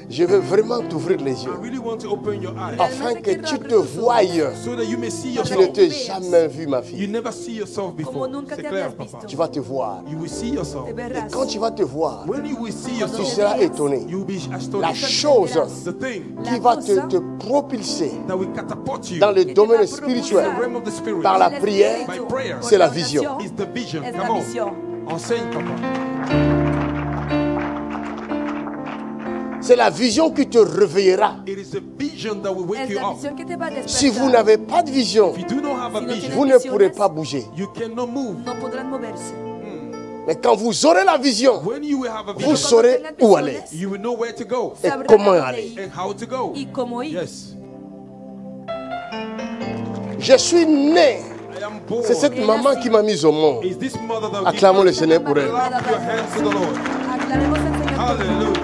Je veux vraiment t'ouvrir les I yeux really want to open your eyes afin que tu te voies. so that you may see Tu ne yourself. t'es jamais vu, ma You fille. never see yourself before. Como nunca C'est te clair, habías papa. visto. Tu vas te voir. You will see yourself. Te Et verás. quand tu vas te voir, When you will see tu yourself, seras étonné. you will be La astonished. chose The thing qui va te propulser that will catapult you dans le in domaine the spirituel realm of the spirit par la El prière, Espíritu, by prayer. c'est la por vision. oración, is the vision. es Come la on. visión. Enseigne, papa. C'est la vision qui te réveillera. It is a vision that will wake Es you la up. visión que te va a despertar. Si vous n'avez pas de vision, If you do not have a Si no vision, vous ne pourrez pas bouger. you cannot move. No podrán moverse. Mais quand vous aurez la vision, When you will have a vous vision, saurez où aller you will know where to go et Sabrán comment a dónde aller. ir and how to go. y cómo ir. Yes. Je suis né. I am born. C'est cette maman qui m'a mis au monde. Is this mother that Acclamons le gives Seigneur pour elle. Clap your hands to the Lord. Aclaremos al Señor. Hallelujah.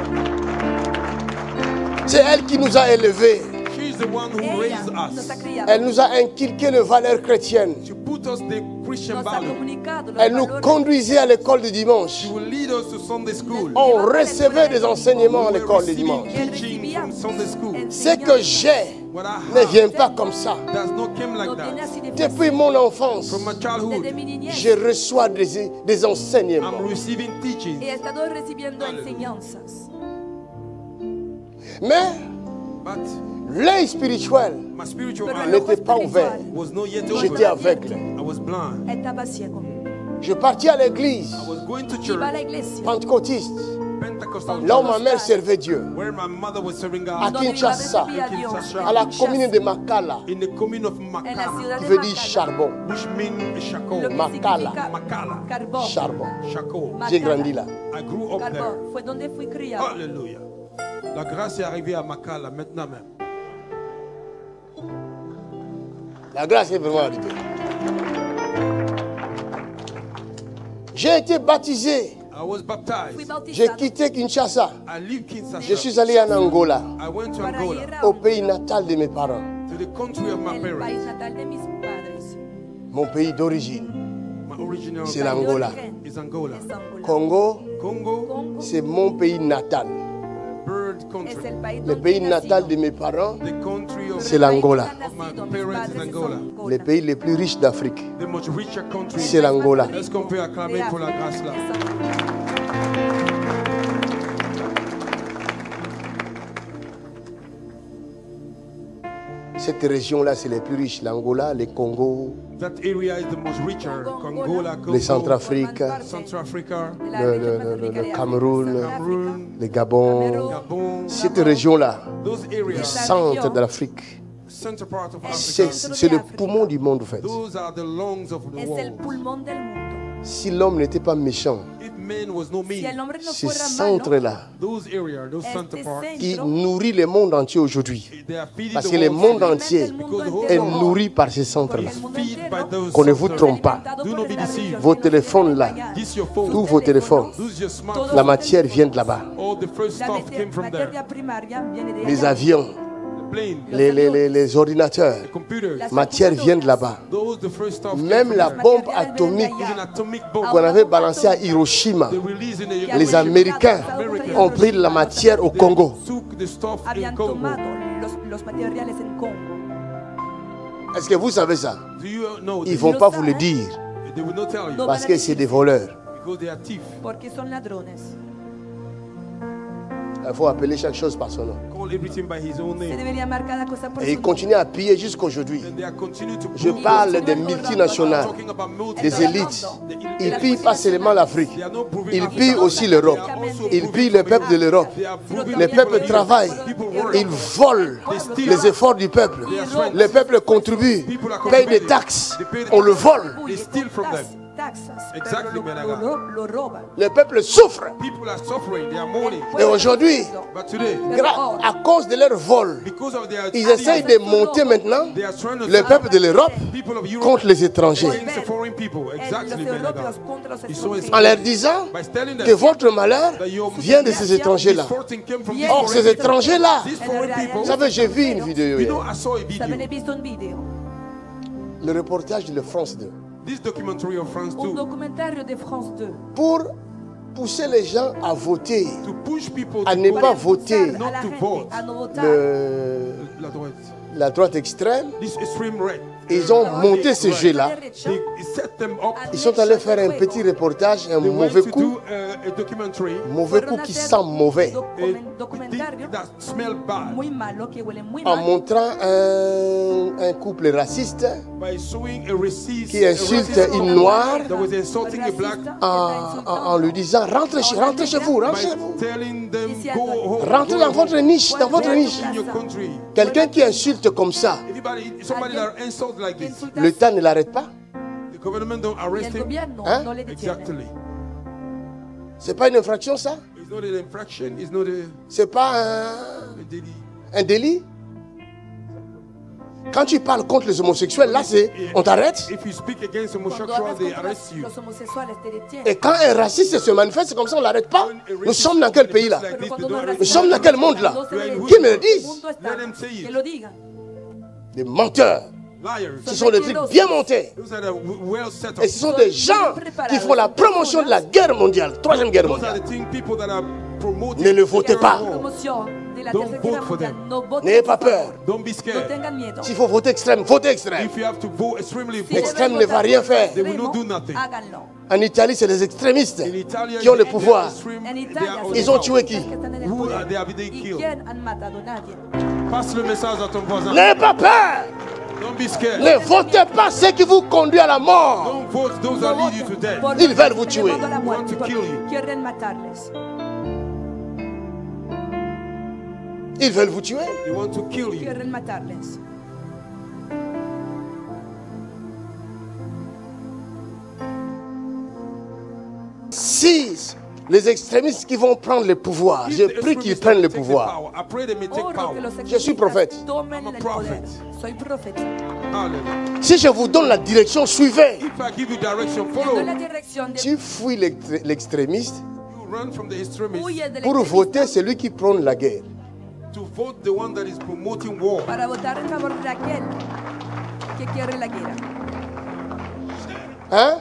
C'est elle qui nous a élevés. She's the one who Ella raised nos us. ha criado. Elle nous a inculqué les valeurs chrétiennes. She put us the Christian Nos ha value. comunicado los Elle nous valores. conduisait à l'école du dimanche. She will lead us to Sunday school. On recevait des enseignements à We were l'école du receiving dimanche. teaching from Sunday school. Ce que j'ai What I ne have vient pas comme ça. does not come like No viene that. así de Depuis fácil. mon enfance, From my childhood, Desde mi niñez je reçois des enseignements. I'm receiving teaching. he estado recibiendo Aleluya. enseñanzas. Mais But l'œil spirituel my spiritual Pero eye el ojo n'était pas ouvert. espiritual was not yet J'étais open. aveugle. I was blind. estaba ciego. Je partis à l'église I was going to Iba a la church, iglesia. pentecôtiste, Pentecostal là où church, ma mère servait Dieu, where my mother was serving à God, Donde mi Kinshasa, madre servía a Dios. Kinshasa. à la commune de Makala, in the commune of En la Makala, ciudad qui de veut dire Macala, charbon. which means lo Shako. que Macala. significa Makala. carbón. Charbon. Shako. Macala. J'ai grandi là. I grew up there. Carbón. Fue donde fui criado. Alléluia. La grâce est arrivée à Makala maintenant même. La grâce est vraiment arrivée. J'ai été baptisé. I was Fui baptized. J'ai bautizado quitté Kinshasa. I live Kinshasa. Je suis allé en Angola, I went to para Angola, ir a au pays natal de mes parents, to the country of my el país parents. natal de mis padres. mon pays d'origine. My original C'est l'Angola. is Angola. Es Angola. Congo, Congo, Congo c'est mon pays natal. bird es country. el país Le donde pays he natal nacido. de mes parents, The country of c'est l'Angola. Donde he nacido, My mis parents padres in es Angola. Le pays le plus riche d'Afrique, the much richer country. c'est l'Angola. Est-ce qu'on peut acclamer pour la grâce là? Es Angola. Cette région-là, c'est les plus riches. L'Angola, le Congo, That area is the most richer. Angola, Congo, le Centrafrique, Central Africa, De la región le pacífica de Cameroun, África, Cameroon, le Gabon. Gabon. Cette région-là, Those le areas, centre de l'Afrique, center part of c'est Africa, le poumon du monde, en fait. those are the lungs of the Es el world. pulmón del mundo. Si l'homme n'était pas méchant, If man was no Si el man. hombre no Ce fuera malo, centre-là Those areas, those center este parts, qui centro, nourrit le monde entier aujourd'hui. they are feeding Parce the que le world. monde entier el mundo est entero, nourri par ces centres-là. el mundo Feed by entero those Qu'on ne vous centers. trompe pas. alimentado Do por not be la deceived. religión Vos que nos téléphones là, tiene This your phone. tous vos téléphones, Those your smartphone. la matière vient de là-bas. All the first La stuff came from there. materia primaria viene de Les allá. avions, The plane, les ordinateurs, the computers. matière vient de là-bas. Those the first stuff came Même from la there. bombe atomique Even atomic bomb. qu'on avait balancée à Hiroshima, They released in the les Américains ont pris de la matière au Congo. took the stuff in Habían Congo. tomado los materiales en Congo. Est-ce que vous savez ça? Do you know Ils ne this? vont pas vous le dire They will not tell you No. parce que c'est des voleurs. because they are thieves. Porque son ladrones. Il faut appeler chaque chose par son nom. Call everything by his own Se name. debería llamar cada cosa por Et su ils nombre. continuent à piller jusqu'aujourd'hui. And they are continuing to Je prove parle those des things. multinationales, Talking about multi- des élites. Ils ne pillent pas seulement l'Afrique. They are not proving Ils Africa. pillent aussi l'Europe. They are also Ils proving pillent le peuple de l'Europe. They are proving Les people peuples here. travaillent. People work. Ils volent les efforts du peuple. Le peuple contribue, paye des taxes. On le vole. They steal from them. Taxas. Exactly, pero Menaga. lo roban. Le peuple souffre. People are suffering. They are mourning. Et aujourd'hui, But today, à cause de leur vol, because of their ils essayent de monter maintenant they are trying to le peuple de l'Europe people of Europe contre les étrangers. against the foreign people. Exactly, Los Menaga. europeos contra los It's so extranjeros. En leur disant by telling them que votre malheur that your vient de ces étrangers-là. misfortune came from these Or, foreign ces people. étrangers-là, These foreign people. vous savez, j'ai vu une vidéo You know, hier, I saw a Saben, he video. visto un video. le reportage de France 2, This documentary of France Un 2 documentario de France 2. pour pousser les gens à voter, to push people à to ne vote. pas voter Not A la to gente vote. a no votar. La droite. la droite extrême. This extreme right. Ils ont monté ce jeu-là. They set them up. Ils sont allés faire un petit reportage, un They went mauvais to coup, do a documentary. mauvais coup qui sent mauvais, A Documentario thing that smell bad muy malo, que huele muy en mal. montrant un couple raciste by showing a racist, qui insulte a racist une noire that was insulting a black en lui disant rentrez chez vous, rentrez chez by vous. telling them go home. Rentrez dans votre niche, dans votre niche. In your country. Quelqu'un qui insulte comme ça, Somebody that insults like this, l'État ne l'arrête pas. the government don't Y arrest el him. gobierno Hein? no le detiene. Exactly. C'est pas une infraction ça? It's not an infraction. It's not C'est pas a daily. un délit? Quand tu parles contre les homosexuels, là c'est on t'arrête. If you speak against Cuando homosexuals, hablas they contra arrest you. los homosexuales te detienen. Et quand un raciste se manifeste, c'est comme ça on l'arrête pas. When a Nous racist sommes dans quel pays là? like Pero this, cuando they don't no arrest Nous you. sommes dans quel monde là? no se le- Qui me le disent? mundo está. Let them say it. Que lo digan. Des menteurs. Liars. Ce sont des trucs bien montés. Those are the well set up. Et ce sont des gens qui font la promotion de la guerre mondiale, troisième guerre Those are mondiale. the thing, people that are promoting. Ne le votez pas. Promoción de la Don't Tercera vote Guerra for them. Mundial. No voten N'ayez a pas favor. peur. Don't be No scared. tengan miedo. S'il faut voter extrême, votez extrême. If you have to vote extremely, Si vote. Extrême deben ne va votar rien faire. They will not extremo, do nothing. Háganlo. En Italie, c'est les extrémistes In Italy, qui ont le they are pouvoir. extreme, En they Italia, are son on Ils the ont power. tué qui? los que están en el Who poder. are they have they ¿Y killed? quién han matado? Nadie. Passe le message à ton voisin. N'ayez pas peur. Don't be scared. Ne votez pas ceux qui vous conduisent à la mort. Don't vote those that lead you to death. Por Ils los veulent que vous te tuer. llevan a la muerte, Want to porque kill you. quieren matarles. Ils veulent vous tuer. They want to kill you. Quieren matarles. Si les extrémistes qui vont prendre le pouvoir, If je the prie qu'ils extremists prennent le take the pouvoir. power, I pray they may take Oro power. que los Je suis prophète. extremistas tomen I'm a el poder. prophet. Soy profeta. Hallelujah. Si je vous donne la direction, suivez. If I give you direction, Doy follow. la dirección de Tu fuis l'extrémiste You run from the extremists huye del pour extremista voter celui qui prône la guerre. to vote the one that is promoting war. para votar en favor de aquel que quiere la guerra. Hein?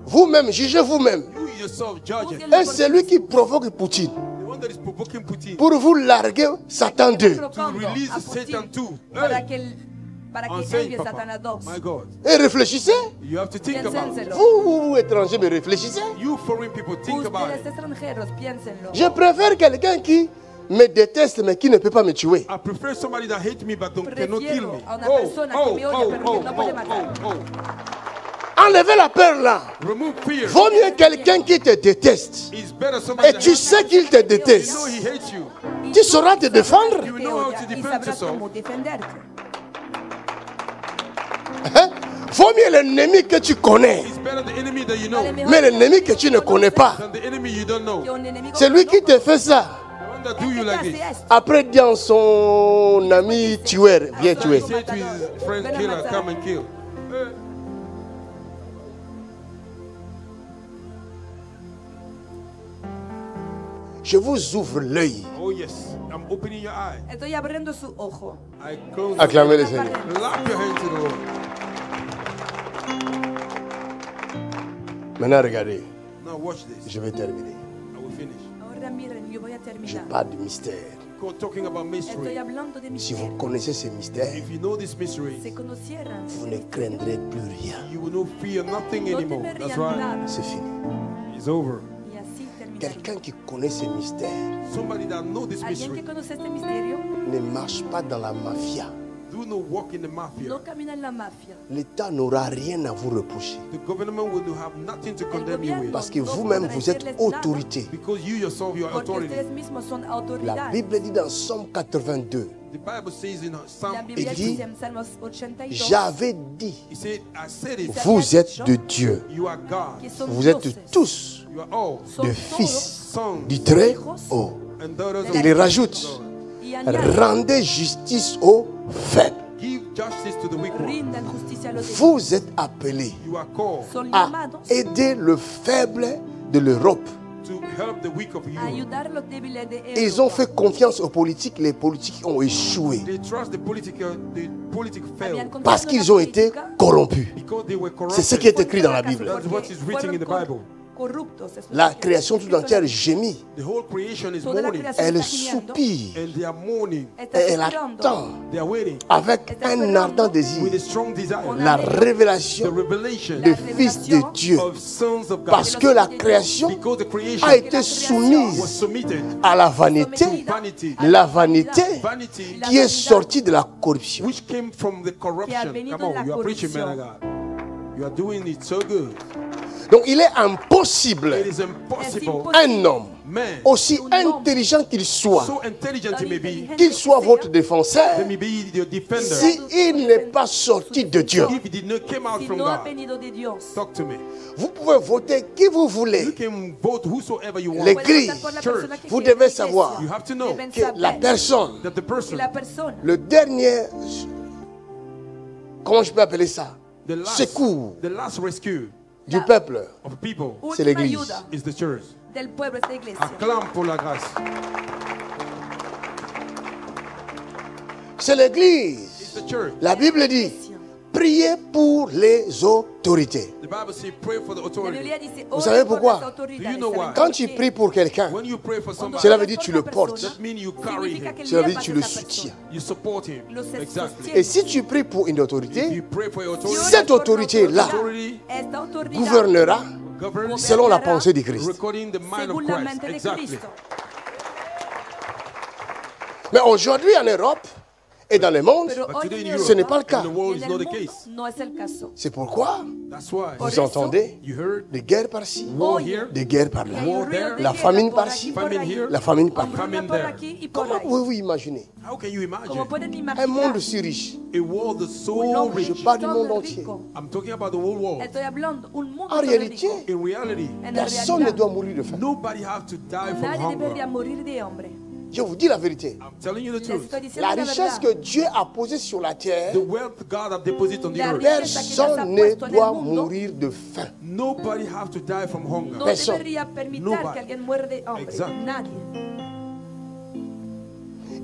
Vous-même, jugez vous-même. You yourself judge it. Et celui qui provoque Poutine The one that is provoking Putin pour vous larguer Satan 2 to release Satan too. para Hey, que I'm saying, envíe Papa, Satanás 2. my God, et réfléchissez. you have to think about it. Piénsenselo. Vous, étrangers, mais réfléchissez. You foreign people, think about Ustedes it. extranjeros, piénsenlo. Je préfère quelqu'un qui me déteste mais qui ne peut pas me tuer. I prefer somebody that hates me but cannot kill me. a una persona que me odia, pero que no puede matar. Enlevez la peur là. Remove fear. Vaut mieux quelqu'un qui te déteste. It's better somebody Et that tu hates sais qu'il te you. You know déteste. he hates you. Y Tu sauras te défendre. You know how to y defend sabrás yourself. cómo defenderte. Hein? Vaut mieux l'ennemi que tu connais. It's better the enemy that you know Vale mejor Mais el l'ennemi enemigo que tu que ne no connais pas, than the enemy you don't know. que un enemigo c'est que lui no qui te fait ça. The one that do Es you que like te this. hace esto. Après, dit à son ami tueur, viens tuer. Say to his friend Ven a killer, matar. come and kill. Je vous ouvre l'œil. Oh yes, I'm opening your eye. Estoy abriendo su ojo. I close. Acclamez le Seigneur. Clap your hands to the Lord. Maintenant, regardez, Now watch this. je vais terminer. I will finish. Ahora miren, yo voy a Je terminar. parle du mystère. Talking about Estoy mystery. hablando de Si vous misterio. connaissez ces mystères, If you know this mystery, Si conocieran, vous ne craindrez plus rien. you will not fear nothing no anymore. That's temerían right. nada. C'est fini. It's over. Y así terminaría. Quelqu'un qui connaît ces mystères Somebody that know this Alguien mystery que conoce este misterio ne marche pas dans la mafia. do not walk in the mafia. no camina en la mafia. L'État n'aura rien à vous reprocher. The government will have nothing to condemn you with. Parce que vous-même, vous êtes autorité. Because you yourself, you are Porque authority. ustedes mismos son La autoridad. Bible dit dans Somme 82, The Bible says in La Psalm Biblia Il dit, dice en Salmos 82 j'avais dit, He said, I said it. vous êtes de Dieu. You are God. que son Vous êtes dioses, tous You are all son de todos, fils sons du Très-Haut. and daughters of Il God. rajoute, y añade, rendez justice aux faibles. Give justice to the weak one. rindan justicia a los débiles. Vous êtes appelés You are called Son à llamados aider le faible de l'Europe. to help the weak of a you. ayudar a los débiles de Et ils ont Europa. fait confiance aux politiques, les politiques ont échoué They trust the politic Habían failed confiado parce en la qu'ils ont été política, corrompus. because they were C'est ce corrupted. qui est écrit dans la Bible. That's what is written in the Fueron Bible. corruptos, es lo La que création está tout escrito en entière la gémit. The whole creation is Toda la mourning creación Elle está gimiendo, soupire. and they are mourning. está Elle suspirando, attend They are waiting avec Está un esperando ardent with a désir strong desire. la The révélation revelation des fils de Dieu. of sons of God. Parce que la création Because the creation a été was soumise submitted à la vanité, to vanity. la vanité Vanity qui est sortie de la corruption. which came from the corruption. venido Come de la on, you are preaching, man of corrupción. God. You are doing it so good. Donc il est impossible It is impossible. un homme, Man, aussi intelligent qu'il soit, so intelligent he may be, qu'il soit votre défenseur, let me be your defender. si il n'est pas sorti de Dieu. If he did not came out Si from no ha God, venido de Dios, talk to me. Vous pouvez voter qui vous You voulez. can vote whosoever you want. Les puede Église, votar por la church, persona que vous quiere, devez la iglesia. savoir You have to know Deben que la saber personne, that the que person, la persona, le dernier, comment je peux appeler ça, the secours last rescue du peuple, of people c'est última l'Église. ayuda is the church. del pueblo es la iglesia. Acclame pour la grâce. C'est l'Église. It's the church. La Bible dit, priez pour les autorités. The Bible says pray for the La authority. Biblia dice, Vous oren savez por pourquoi? las autoridades. Do you know ¿Saben why? por Quand tu qué? pries pour quelqu'un, When you pray for somebody, cela veut dire que tu le portes. that means you carry Significa him. que Cela veut dire llevas que tu a le esa soutiens. persona. You support him. Lo Exactly. Et si tu pries pour une If autorité, you pray for your Si authority, cette autorité-là authority esta autoridad gouvernera governs selon la pensée de Christ. according the mind of según la Christ. mente de Exactly. Cristo. Mais aujourd'hui en Europe et dans le monde, Pero But hoy today en in Europa ce n'est pas le cas. in the y world en is el not the mundo case. no es el caso. C'est pourquoi That's why Por vous eso, entendez you heard des guerres par-ci, war Oye, here, des guerres par-là, que hay un War ruido there. de La guerra famine por par-ci, aquí, por famine ahí. here, la famine par-là. Hambruna famine por there. aquí y por Comment ahí. pouvez-vous imaginer How can you imagine Como pueden un imaginar, monde si riche? a world that's so un hombre rich? pas du tan monde entier. rico. I'm talking about the whole world. Estoy hablando un mundo En tan réalité, rico. In reality, En la personne ne realidad, doit mourir de faim. nobody have to die from nadie debería hunger. morir de hambre. Je vous dis la vérité. I'm telling you the Les truth. estoy diciendo La la richesse verdad. que Dieu a posée sur la terre, The wealth God has deposited on the La earth. riqueza que Dios ha personne ne puesto en el doit mundo, mourir de faim. Nobody have to die from hunger. no Personne. debería permitir Nobody. que alguien muera de hambre. Exacto. Nadie.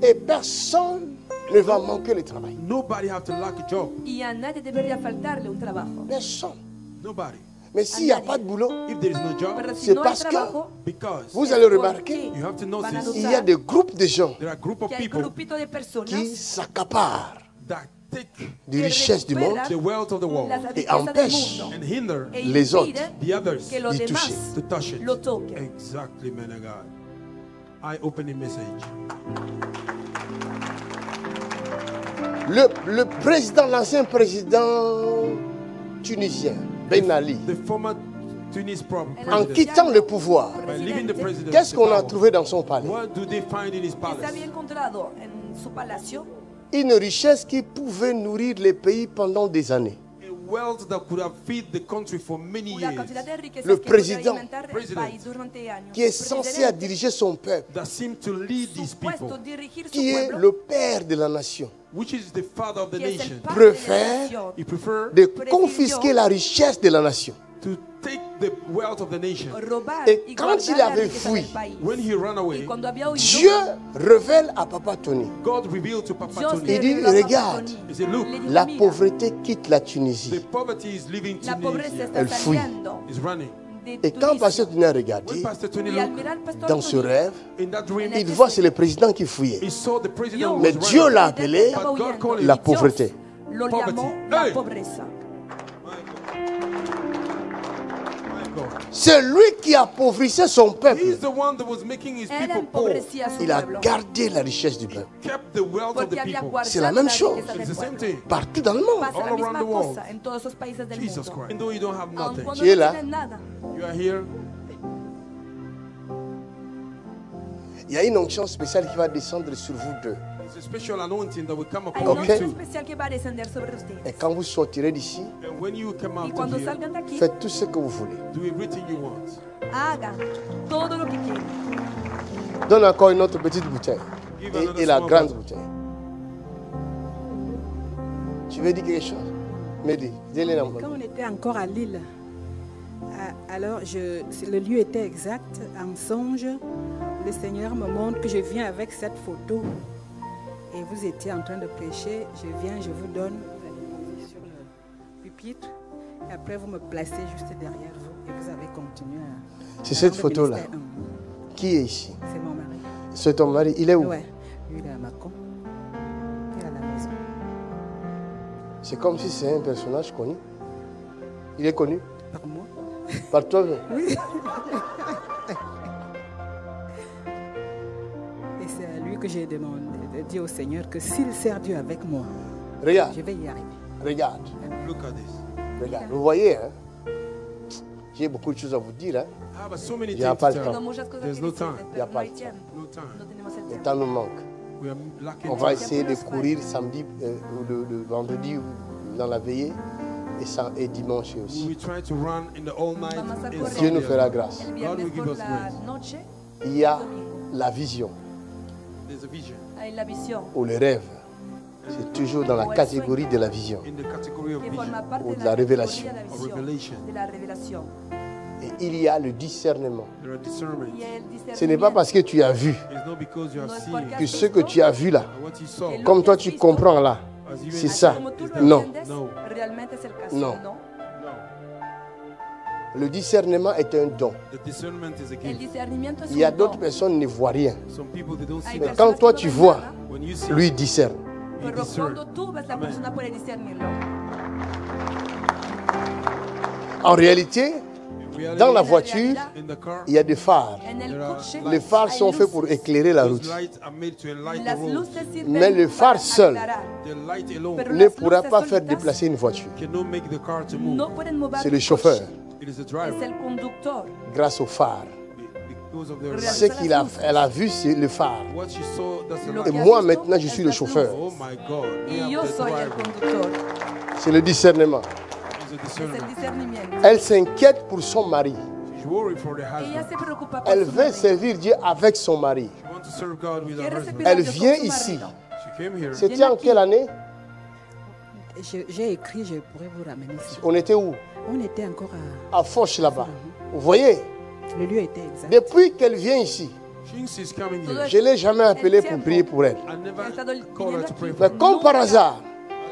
Et personne ne va manquer le travail. Nobody have to lack a job. Y a nadie debería faltarle un trabajo. Personne. Nobody. Mais s'il n'y a pas de boulot, If there is no job, Pero si C'est no hay parce que trabajo, because vous allez remarquer, you have to van a notice il y a des groupes de gens there are a group of que hay people grupito de personas qui s'accaparent that take des que richesses du monde the wealth of the world las et riquezas del empêchent mundo and hinder e les autres impiden the others que los d'y demás toucher. to touch it. lo toquen. Exactly, man of God. Eye-opening message. Le président, l'ancien président tunisien, Ben Ali, The former Tunis en president, quittant le pouvoir, by leaving the president, qu'est-ce qu'on a the trouvé dans son palais? power, what do they find in his Que se había palace? encontrado en su palacio Une richesse qui pouvait nourrir les pays pendant des années. A wealth that could have fed the country for many una years, cantidad de riquezas Le que podría président, alimentar el país durante años. qui est censé diriger son peuple, that seemed to lead these Supuesto people, dirigir su qui est pueblo, le père de la nation, which is the father of the que es el nation, padre de la préfère nación, he preferred de confisquer la richesse de la nation. to take the wealth of the nation. robar Et y quand guardar il la avait riqueza fui, del país. When he ran Y away, cuando había huido, Dieu révèle à Papa Tony, God revealed to Papa Dios Tony. le Il dit, reveló a Papa regarde, Tony. He said, look, Le dijo, la mira, pauvreté quitte la the Tunisie. poverty is leaving la pobreza Tunisia. está Elle fuit. saliendo Is running. de Et quand Tunisia. Pasteur Tony a When regardé, Pastor Tony Y al looked mirar al pastor dans ce Tony, rêve, in that dream, il voit c'est le président qui fouillait. he saw the president who Mais was Dieu running. l'a appelé estaba But God huyendo. called him la Y Dios pauvreté. lo Poverty. llamó la Hey. pobreza. My God. C'est lui qui appauvrissait son peuple. He's the one that was making his Él people poor. empobrecía a su Il a pueblo. gardé la richesse du peuple. Kept the wealth of Porque the había people. guardado C'est la même chose. riqueza It's del the same pueblo. thing. Partout dans le monde. Pasa la All misma around the world. cosa en todos esos países del Jesus mundo. Christ. Even though you don't have Aun nothing, cuando Qui est no là? tienen nada. you are here. Il y a une onction spéciale qui va descendre sur vous deux. It's a special anointing that will come Hay upon un Ok. you unción too. especial que va a descender sobre Et ustedes. quand vous sortirez d'ici, And when you come Y out cuando of here, salgan de aquí, faites tout ce que vous voulez. do everything you want. hagan todo lo que quieren. Donne encore une autre petite bouteille. Give another Et la small grande bottle. bouteille. Tu veux dire quelque chose? Mehdi, dis-le dans Quand on était encore à Lille, alors le lieu était exact. En songe, le Seigneur me montre que je viens avec cette photo. Et vous étiez en train de prêcher. Je viens, je vous donne. Vous allez poser sur le pupitre. Et après, vous me placez juste derrière vous. Et vous avez continué à... C'est cette à rendre photo-là. ministère. Qui est ici? C'est mon mari. C'est ton mari. Il est où? Ouais. Lui, il est à Macon. Il est à la maison. C'est comme si c'est un personnage connu. Il est connu Par moi. par toi. Oui. Et c'est à lui que j'ai demandé de dire au Seigneur que s'il sert Dieu avec moi, Regarde, je vais y arriver. regarde, Look at this. regarde. Vous voyez, hein? J'ai beaucoup de choses à vous dire. Hein? I have so many Il y a things pas to le tell. Tengo muchas cosas There's que no decirles, time. Y a pero no pas hay de tiempo. No time. No tenemos el Le tiempo. temps nous manque. We are lacking On va time. essayer de courir samedi ou le vendredi dans la veillée et dimanche We aussi. will try to run in the all night. Vamos a and correr. Dieu nous Sunday. fera grâce. El God viernes will give por us la grace. noche Il y a la vision There's a vision hay la visión ou le rêve. C'est toujours dans la catégorie de la vision. in the category of que vision. forma parte O de de la la revelación. categoría de la Of visión, revelation. de la revelación. Et il y a le discernement. There are discernment. Y el Ce n'est pas parce que tu as vu It's not because you have No es seen porque que has ce que tu as vu là, and what you saw. que comme toi tu comprends là, As you c'est read, ça. como tú lo Non. entiendes, No. realmente es el caso. No. No. Le discernement est un don. The discernment is a El gift. discernimiento es Il y a un d'autres don. personnes qui ne voient rien. Some people they don't see Hay Mais that. quand personas toi que tu no ven vois, nada, When you see, lui discerne. you pero discern. cuando tú ves, la Amen. persona puede discernirlo. En réalité, In reality, dans la voiture, in the car, il y a des phares. En el There are coche Les phares hay sont faits pour luces. éclairer la those route. lights are made to enlighten Las the road. luces sirven Mais le phare para seul aclarar. The light alone Pero Ne las pourra luces pas faire solitas déplacer une voiture. cannot make the car to move. no pueden mover C'est el le chauffeur, coche. It is the Es driver. el conductor. grâce au phare. Because of their Ce light. qu'elle a vu, c'est le phare. What she saw, that's the Lo Et que light. has moi, visto maintenant, je es suis le las chauffeur. Oh luces. my God. Me, Y I'm yo the soy el driver. conductor. C'est le discernement. It's a Es el discernment. discernimiento. Elle s'inquiète pour son mari. She's worried for the Ella husband. se preocupa por Elle su veut marido. servir Dieu avec son mari. She wants to serve God with her Quiere husband. servir a Elle Dios con vient su ici. marido. She came here. C'était en quelle année? J'ai écrit, je pourrais vous ramener ça. On était où? On était encore à... À Foch là-bas. Vous voyez, Le lieu était exact. depuis qu'elle vient ici, Since she's coming Todo here, je ne l'ai jamais appelée pour prier pour elle. I never Ha estado called her viniendo to pray aquí. for Mais comme par hasard,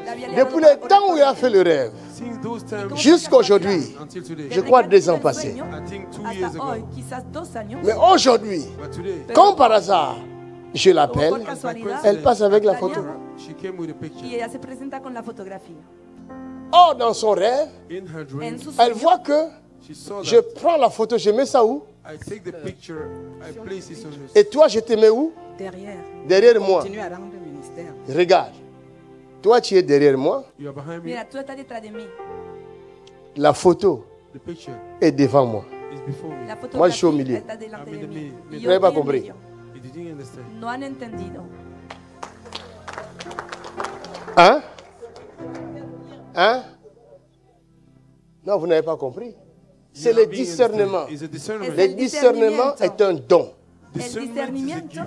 La había llamado depuis para le orar temps où por il a ella. fait le rêve, Since those times jusqu'à aujourd'hui, until today, je crois 2 ans passés. I think 2 years Hasta hoy, ago. quizás 2 años. Mais aujourd'hui, But today, comme par hasard, je l'appelle, Por casualidad, elle passe avec la la photo. llamo she came with a y picture. ella se presenta con la fotografía. Or, dans son rêve, In her En dream, su elle sueño, voit que she saw je that. prends la photo, je mets ça où? I take the picture, I place it on the Et toi, je te mets où? Derrière. Derrière moi. Continue à rendre le ministère. Regarde. Toi, tu es derrière moi. You are behind me. mira, tú estás detrás de mí. La photo The picture est devant moi. is before me. La Moi, je suis au fotografía milieu. está delante I'm in de the mí. middle. Y Vous yo n'avez pas estoy en compris. medio. You didn't understand. No han entendido. Hein? Hein? Non, vous n'avez pas compris. C'est le discernement. It's a discernment. Le discernement est un don. discernimiento.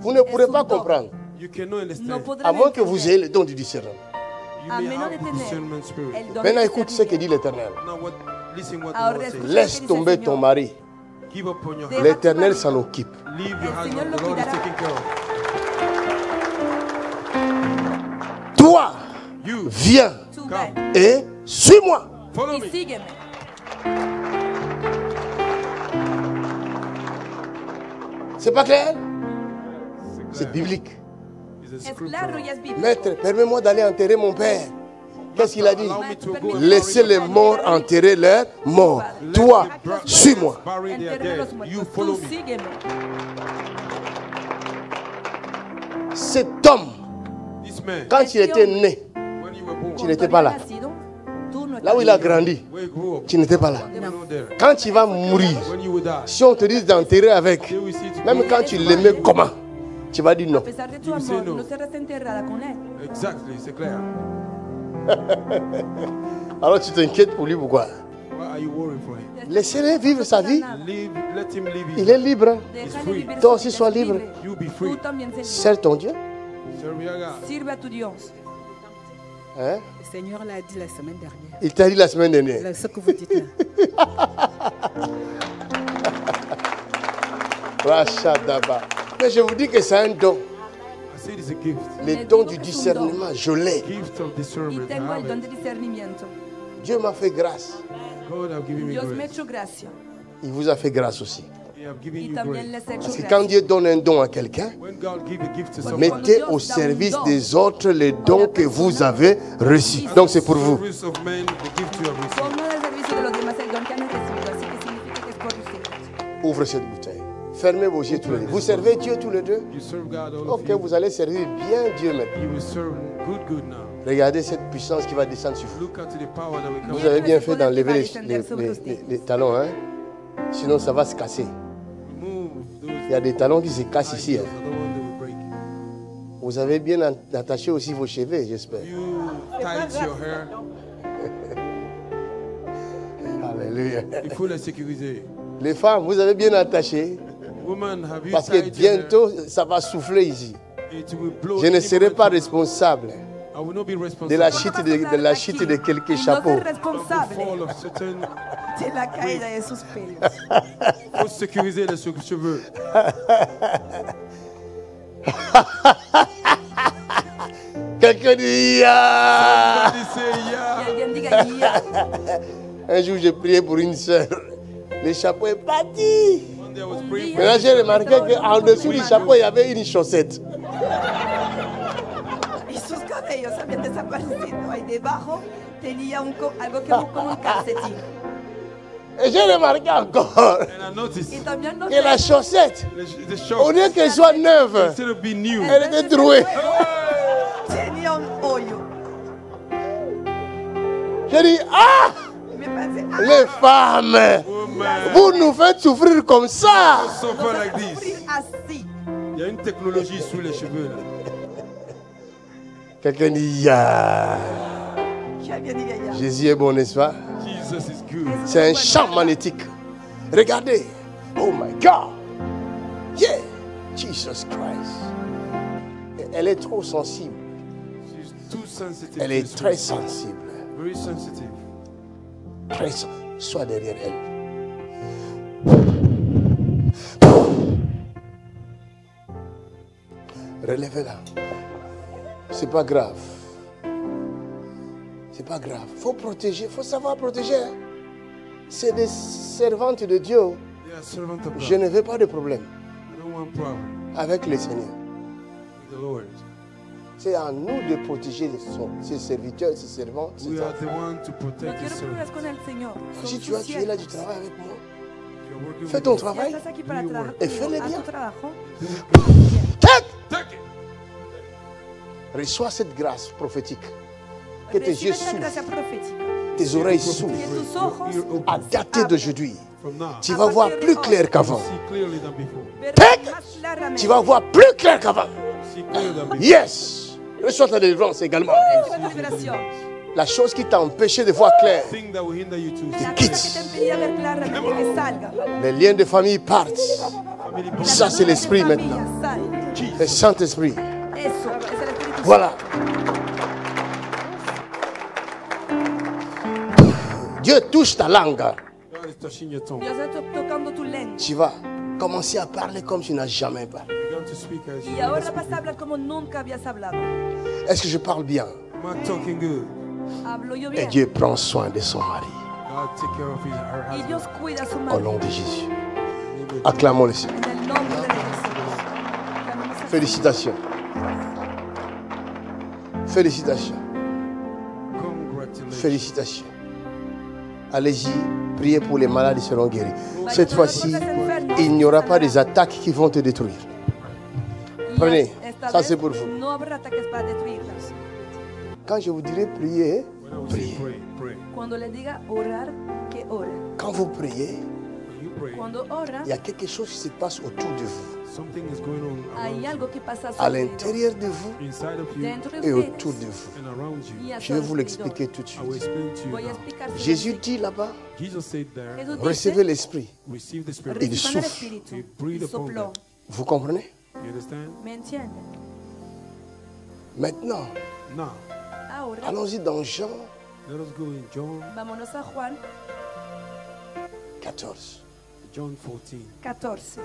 Vous ne pourrez pas comprendre. You cannot No understand. podrán À moins que vous ayez entender, le don du discernement. You a may menos de have tener discernment spirit. el don Maintenant, de écoute ce que dit discernimiento. l'Éternel. Now listen what the Ahora Lord says. escucha. Laisse tomber ton mari. Give up on your Deja hand. L'Éternel s'en occupe. Leave your El husband. Señor lo The Lord is cuidará. taking care of. Toi, You viens Tú come. ven et suis-moi. Follow y me. sígueme. C'est pas clair? C'est C'est biblique. It's a Es scripture. claro y es bíblico. Maître, permets-moi d'aller enterrer mon père. Qu'est-ce qu'il a dit? Allow me to go and Laissez les morts enterrer leurs morts. Toi, suis-moi. bury their Entierra los dead. muertos. You follow Tú me. sígueme. Cet homme, This man, quand il était né, when you were born, tu n'étais pas là. Là où il a grandi, where you grew up, tu n'étais pas là. you were not there. Quand tu vas mourir, When you will die, si on te dit d'enterrer avec, they will see to même quand tu l'aimais comment, tu vas dire non. A pesar de tu You say amor, no. no serás enterrada con él. Exactly, c'est clair. Alors tu t'inquiètes pour lui, pourquoi? Why are you worried for him? Laissez-le vivre sa vie. Let him live his Il est libre. Déjale free. vivir Toi su aussi vida, sois es libre. libre. You be free. Tú también sé libre. Sers ton Dieu. Serve your God. Sirve a tu Dios. Hein? Le Seigneur l'a dit la semaine dernière. Il t'a dit la semaine dernière. Là, ce que vous dites là. Rachadaba. Mais je vous dis que c'est un don. I say it's a gift. Le don du discernement, je l'ai. Gift of Y discernment. I tengo el have don it. de discernimiento. Dieu m'a fait grâce. God have given me Dios me ha grace. hecho gracia. Il vous a fait grâce aussi. He have given Y you también grace. les he hecho Parce que gracia. quand Dieu donne un don à quelqu'un, When God give a gift to someone, mettez au service des autres les dons que vous avez reçus. Donc c'est pour vous. service of men, the gift you have received. Pongo al servicio de los demás el don que han recibido, así que significa que es por ustedes. Ouvre cette bouteille. Fermez vos yeux tous les deux. Vous servez Dieu tous les deux? You serve God, all of Ok, you. vous allez servir bien Dieu maintenant. You will serve good now. Regardez cette puissance qui va descendre sur vous. Look at the power that will come. Vous avez bien fait d'enlever les talons, hein? Sinon ça va se casser. Remove those Il y a des talons qui se cassent ici. idols, Hein. the one that will break. Vous avez bien attaché aussi vos cheveux, j'espère. You tight your hair. Alléluia. Il faut la sécuriser. Les femmes, vous avez bien attaché. Woman, have you Parce que tied your hair? bientôt, ça va souffler ici. It will blow Je ne any serai moment pas from now. responsable I will not be responsible de la chute de quelques No chapeaux. ser of the responsable fall of certain. de la caída de sus pelos. Il faut sécuriser les cheveux. Quelqu'un dit Ya! Somebody say Y yeah. alguien diga, ya. Un jour, j'ai prié pour une sœur. Le chapeau est parti. One day I was praying for Maintenant, j'ai remarqué qu'en dessous du chapeau, il y avait une chaussette. Y sus cabellos habían desaparecido. Ahí debajo tenía algo que como un calcetín. Et j'ai remarqué encore and I noticed Y también noté que la chaussette, the au short, lieu qu'elle soit neuve, instead of being new, elle était trouée. tenía un hoyo. J'ai dit, ah, Me pensé, les femmes, woman, vous nous faites souffrir comme ça. suffer like this. sufrir así. Il y a une technologie sous les cheveux là. Quelqu'un dit, ya. Que alguien diga ya. Jésus est bon, n'est-ce pas? Jesus is good. C'est un champ magnétique. Regardez. Oh my God. Yeah. Jesus Christ. Elle est trop sensible. She's too sensitive. Elle to est the très spirit. sensible. Very sensitive. Très sensible. Sois derrière elle. Relevez-la. C'est pas grave. C'est pas grave. Faut protéger. Faut savoir protéger. Hein. C'est des servantes de Dieu. They are servant of God. Je ne veux pas de problème I don't want problem avec le Seigneur. with the Lord. C'est à nous de protéger ses serviteurs, ses servants. We are the one to No protect His quiero que vivas servants. con el Señor. Si Son tu sus es là, tu siervos. travailles avec moi. You're working Fais with ton us. Ya travail. estás aquí para trabajar. Et fais-le Haz bien. tu trabajo. Tac! Take it. Reçois cette grâce prophétique. Que tes Recibe yeux esta s'ouvrent, gracia profética. tes oreilles Que s'ouvrent. tus ojos À dater d'aujourd'hui, From now, tu vas voir plus clair you qu'avant. see clearly than before. verán Tac! más claramente. Tu vas voir plus clair qu'avant. See clearer than before. Yes! Reçois ta délivrance également. Recibe tu liberación. La chose qui t'a empêché de voir clair. thing that will hinder you to La Quitte. cosa que te impedía ver claramente que salga. Les liens de famille partent. family La Ça, c'est relación de l'esprit familia maintenant. sale. Le Saint-Esprit. Eso, es el Espíritu Voilà. Dieu touche ta langue. God is touching your tongue. Dios está tocando tu lengua. Tu vas commencer à parler comme tu n'as jamais parlé. Begin to speak as you Y ahora vas a hablar como nunca habías hablado. Est-ce que je parle bien? Am I talking good? Hablo yo Et bien. Dieu prend soin de son mari. God take care of her Y husband. Dios cuida a su Au marido. nom de Jésus. Maybe Acclamons le Seigneur. En el nombre de Jesús. Félicitations. Félicitations. congratulations. Félicitations. Allez-y, priez pour les malades, ils seront guéris. Cette fois-ci, il n'y aura pas des attaques qui vont te détruire. Y Prenez. esta Ça, vez c'est pour vous. no habrá ataques para destruirlas. Quand je vous dirai prier, When I will say priez. pray, pray. Cuando le diga orar, que ore. Quand vous priez, When you pray, Cuando ora, il y a quelque chose qui se passe autour de vous, something is going on hay around algo que pasa à sobre l'intérieur de vous you, inside of you, dentro de et ustedes autour de vous. and around you. y a Je su vais vous alrededor. l'expliquer tout de I will suite. explain to you Voy a now. explicar. Jésus dit là-bas, Jesus said there, Jesús recevez dice, l'Esprit. receive the Spirit. Il reciban el souffle. Espíritu He breathed y upon sopló. them. Vous comprenez? You understand? ¿Me entienden? Maintenant, Now, Ahora, allons-y dans Jean let us go in John, vámonos a Juan 14. John 14. 14.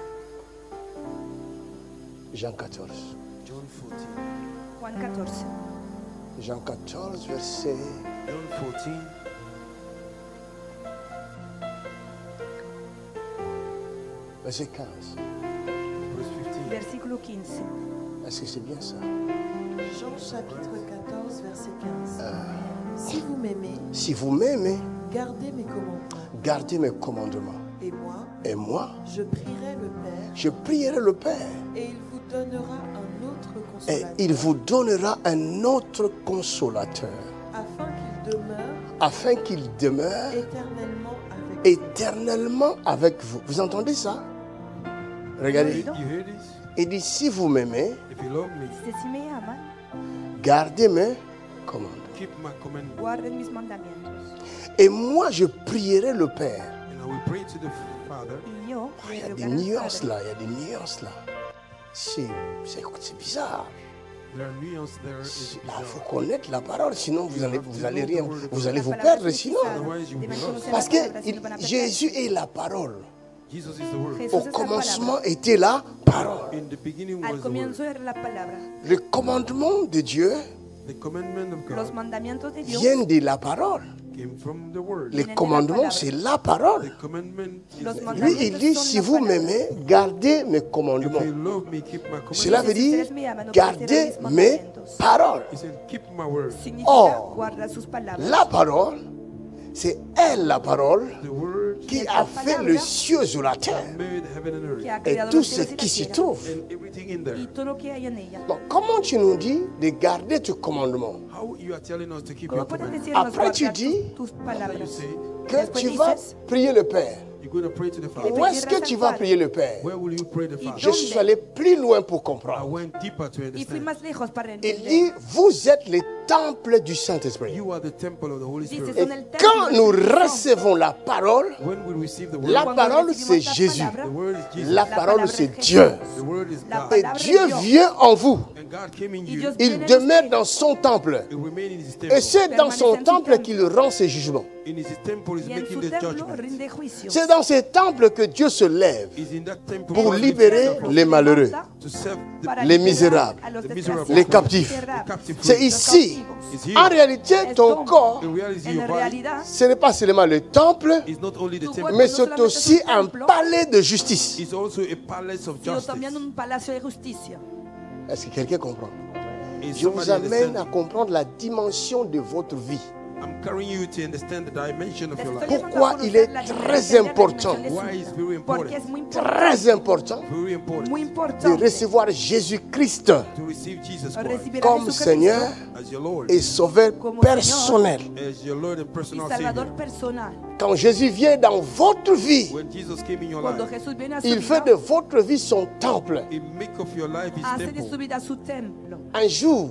Jean 14. John 14. Juan 14. Jean 14, verset John 14. verset 15. Verse 15. Versículo 15. Est-ce que c'est bien ça? Jean chapitre 14, verset 15. Si vous m'aimez, Si vous m'aimez, gardez mes commandements. gardez mes commandements. Et moi, Et moi, je prierai le Père, je prierai le Père. et il vous donnera un autre Et consolateur, il vous donnera un autre consolateur, afin qu'il demeure afin qu'il demeure éternellement avec éternellement avec vous. vous. Vous entendez ça? Regardez. You hear this? Il dit, si vous m'aimez, If you love me, Dice, si me aman, gardez mes commandements. keep my commandments. guarden mis mandamientos. Et moi, je prierai le Père. And I will pray to the Father. Y yo Il y a le des rogaré al nuances Padre. là, il y a des nuances là. C'est bizarre. There are nuances there. It's Il faut bizarre. connaître la parole, sinon vous allez rien, vous allez La vous palabra perdre es sinon. precisa. Otherwise you will be Deben lost. conocer Parce la que palabra, si no van a perder. Jésus est la parole. Jesus is the Word. Jesús Au es la commencement palabra. était la parole. In the beginning Al was the comienzo Word. era la palabra. Le commandement de Dieu The commandment of Los God mandamientos de Dios vient de la parole. came from the Word. Les de la commandements, palabra. c'est la parole. The commandment is Los the mandamientos Lui, il dit, son si la vous palabra. m'aimez, gardez mes If commandements. you love me, keep my Cela commandments. veut dire, ustedes me aman, gardez obedeced mis mes mandamientos. paroles. He said, keep my word. Significa Oh. guardar sus palabras. La parole, c'est elle la parole The Word qui a fait le ciel sur la terre made heaven and earth Que ha et creado tout los ce cielos y la qui s'y tierra. trouve. and everything in there. Y todo lo que hay en ella. Donc, comment tu nous dis de garder tes commandements? How you are telling us to keep ¿Cómo your puedes commandments? decirnos Après, tu guardar dis tus You palabras? say, Que Después tu vas dices, prier le Père. you're going to pray to the Father. Où est-ce que tu vas prier le Père? Where will you pray the Father? Je suis allé plus loin pour I comprendre. went deeper to y fui understand. más lejos para Il entender. dit, vous êtes les temples du Saint-Esprit. You are the temple of the Holy Dice, Spirit. Et son el templo quand del nous Espíritu Santo. recevons la parole, When we receive the word, la Cuando parole recibimos c'est la Jésus. palabra, the word is Jesus. La La parole palabra c'est es Dieu. The word is La God. Et palabra Dieu es Dios. vient en vous. And God came in Y you. Dios Il viene en demeure usted. dans son temple. It remained in his Et temple. c'est dans son Permanece en su temple templo. qu'il rend ses jugements. In his temple is Y en making su the templo judgment. rinde juicio. C'est dans ce temple que Dieu se lève Is in that temple pour God lifts libérer himself up les malheureux, to serve Para les liberar misérables, a los les desgraciados, les captifs. miserables, the captive C'est free. ici. Is here. En réalité, ton Esto, corps, The reality en your body realidad, ce n'est pas seulement le temple, is not only the Tu temple, cuerpo mais no c'est solamente aussi es un un templo, palais de justice. it's also a palace of sino justice. también un palacio de justicia. Est-ce que quelqu'un comprend? Is Je vous somebody amène à understand? comprendre la dimension de votre vie. I'm carrying you to understand the dimension of your life. Pourquoi il est très important, Why is very Porque important, es muy importante, très important, very important muy de importante recevoir Jésus-Christ to receive Jesus Christ recibir a comme Jesucristo Seigneur as your Lord, et Sauveur Como personnel. as your Lord and y personal Salvador Savior. personal. Quand Jésus vient dans votre vie, When Jesus came in your Cuando life, Jesús viene a su il fait vida, de votre vie son temple. He make of your life His hace de su temple. vida su templo. Un jour,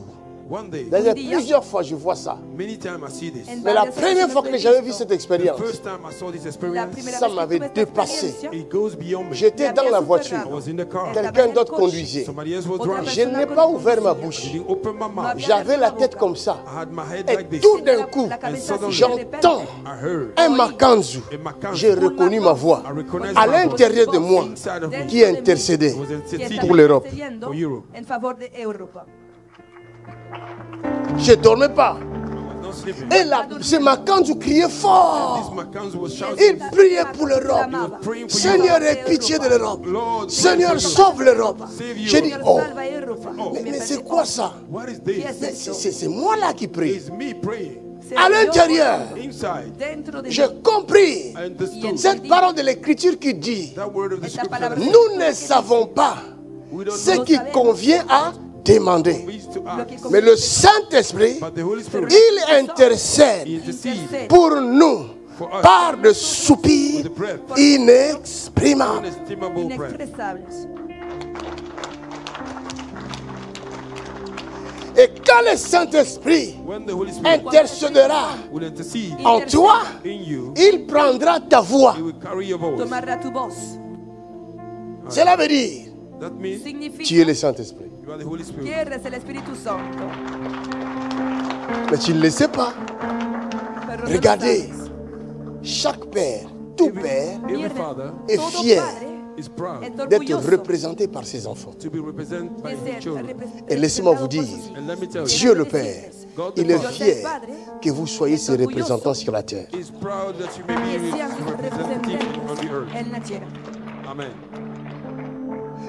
One day, D'ailleurs, plusieurs fois, je vois ça. many times I see this. Mais la première fois que j'avais vu cette expérience, First time I saw this La experience, primera ça vez que m'avait tuve esta dépassé. experiencia, it goes beyond me. J'étais dans la voiture. I was in the car. Quelqu'un d'autre conduisait. Somebody else was Otra driving. Je n'ai pas ouvert ma bouche. I didn't open my mouth. J'avais la tête comme ça. I had my head Et like this. tout d'un coup, la cabeza And así, de j'entends repente, I heard. un Makanzu. A Makanzu. J'ai reconnu ma voix. I recognized À my voice. l'intérieur de moi, Inside of me. qui intercédait Was que interceding está pour l'Europe. intercediendo For Europe. en favor de Europa. Je ne dormais pas. I was not sleeping. Et là, ce Makanzu criait fort. This Makanzu was shouting. Il priait pour l'Europe. Praying for Seigneur, Europe. aie pitié de l'Europe. Lord, Seigneur, pray for sauve l'Europe. Save J'ai dit, Europe. oh, Salva Europa. mais c'est quoi ça? What is this? ¿Qué es esto? C'est moi là qui prie. It's me praying. Se À oyó l'intérieur, Inside, dentro de j'ai mí compris I understood cette parole de l'Écriture qui dit, that word of the esta scripture. palabra. nous ne savons pas We don't ce know qui convient à demander. what to lo ask. que Mais le Saint-Esprit, But the Holy Spirit, il intercède He intercedes intercede pour nous for us par de soupirs with the breath, inexprimables. inestimable breath. inexpresables. Et quand le Saint-Esprit When the Holy Spirit intercédera will intercede en toi, in you, il prendra ta voix. He will carry your voice. Tomará tu voz. Cela veut dire, That means Significa tu es le Saint-Esprit. you are the Holy Spirit. que eres el Espíritu Santo. Mais tu ne le sais pas. Pero no lo Regardez, sabes. chaque père, tout père, Every father est Todo fier padre is proud es d'être orgulloso représenté par ses enfants. to be represented by de his ser children. Et laissez-moi vous representado dire, por sus And let me tell you, Dieu le Père, il est Dios el fier Padre que vous soyez ses représentants sur la terre. He's proud that you may que be sean sus representative on the earth. representantes en la tierra. Amen.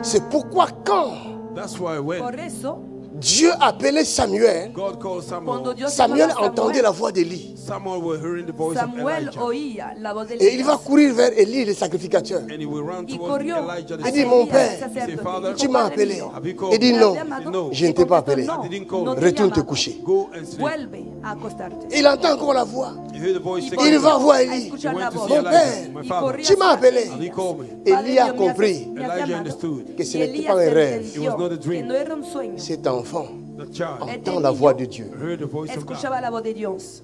C'est pourquoi quand That's why when Por eso, Dieu appelait Samuel, God called cuando Samuel, Dios Samuel llamaba a entendait la voix d'Élie. Samuel was hearing the voice of Samuel Elijah. oía la voz de Et il va Elías courir vers Élie, le sacrificateur. And he will run y towards corrió Elijah the Il dit, hacia mon Elías, père, el sacerdote. Say, Father, Dijo, Tu m'as Padre appelé. mío, Have you called Il dit me? non, ¿me has llamado? No. je ne Y t'ai pas contestó, appelé. no, didn't call no me. te he Retourne te llamado. coucher. Go and sleep. Vuelve a acostarte. Il entend encore la voix. You hear the voice Y again. Il va voir a Élie. escuchar He la went to voz. see Mon Elijah, père, my Y father. corrió Tu m'as hacia appelé. And he called me. Padre Élie a Dios, compris me has Elijah llamado. understood que ce Y n'était Elías pas un rêve. It was not a entendió dream. que no era un sueño. Cet enfant The child entend la voix de Dieu. heard the voice of God. Escuchaba la voz de Dios.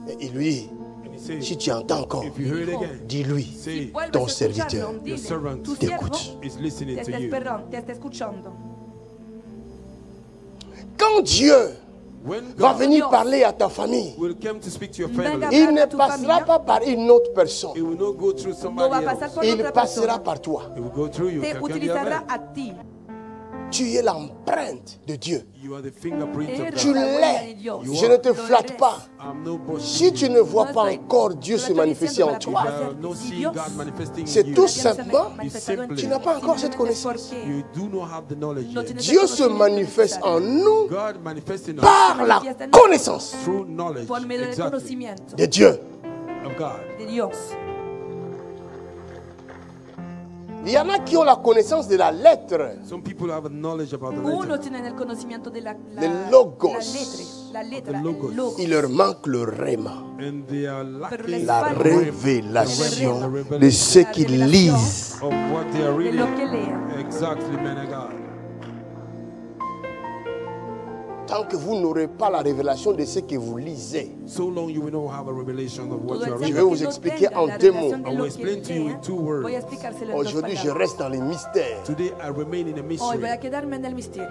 Et il lui dit, And he said, si tu entends encore, if you hear it again, dis-lui, say, Vuelves Ton a serviteur, escucharlo, dile, your servant, tu siervo t'écoute. is listening te to está you. esperando, te está escuchando. Quand Dieu When va God venir parler à ta famille, will come to speak to your Venga, family, il ne passera pas par une autre personne. it will not go through No somebody va a pasar else. por Il otra passera persona. par toi. It will go through you. Te Can you utilizará imagine? a ti. Tu es l'empreinte de Dieu. You are the fingerprint of Eres Tu God. la huella de l'es. Dios. Je ne te Lo flatte eres. pas. I'm no boss. Si tu ne vois pas encore Dieu se manifester en If toi, I have not seen God manifesting c'est in tout you, simplement, simply- tu n'as pas encore cette connaissance. Porque you do not have the knowledge no yet. tienes Dieu el se conocimiento manifeste en necesario. nous God manifesting us par la connaissance through knowledge, Por medio del exactly, conocimiento de Dieu. of God. de Dios. Il y en a qui ont la connaissance de la lettre. Some people have a knowledge about the Unos letter. tienen el conocimiento de la logos. la letra, The logos. el logos. Il leur manque le rhéma, And they are Pero lacking les la falta révélation de ce qu'ils lisent. of what they are de reading. lo que lean. Exactly, man of God. Tant que vous n'aurez pas la révélation de ce que vous lisez. So long you will not have a revelation of what Todo you are el Je reading. vais tiempo vous que no expliquer tenga en la deux revelación mots. de I will lo explain que to you in lean, 2 words. voy a explicárselo en dos Aujourd'hui, je palabras. reste dans les mystères. Today I remain in a Hoy voy a mystery. quedarme en el misterio.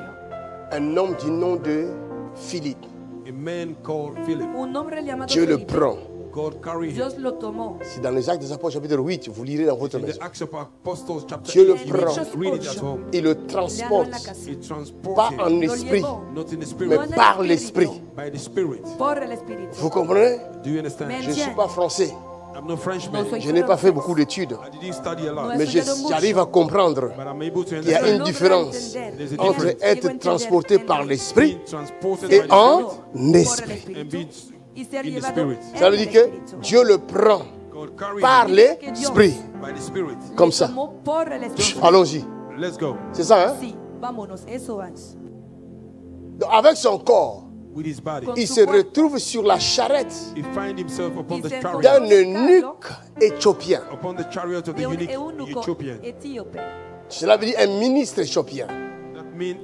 Un homme du nom de Philippe. A man called Philip. Un hombre llamado Dieu le Felipe. prend. God carried him. Dios lo tomó. C'est dans les Actes des Apôtres chapitre 8, vous lirez dans votre In the maison. Acts of Apostles chapter Dieu le 8, prend. read it at home. Il le Léalo en transporte, la casa. It transports pas him, en Lo esprit, llevó not in the mais spirit, en el par espíritu. l'esprit. by the spirit. Por el Espíritu. Vous comprenez? Do you understand? Men- Je ne suis pas français. I'm no Frenchman. No soy- Je n'ai pas fait beaucoup d'études. I didn't study a lot, No Mais j'arrive à comprendre but I'm able to qu'il y a understand une différence There's a entre difference. être transporté par l'esprit being transported et by the en spirit esprit. and being y ser in the llevado spirit. en Ça veut el dire que Espíritu. Dieu le prend God carried par him l'esprit. by the spirit. Comme Le ça. tomó por el Espíritu. Allons-y. Let's go. C'est ça, hein? Sí, vámonos, eso es. Donc, avec son corps, With his body, Con il su se cuerpo. retrouve sur la charrette he find himself upon Y the se chariot, d'un eunuque éthiopien. upon the chariot of the De un unique eunuco Ethiopian. etíope. Cela veut dire un ministre éthiopien. That means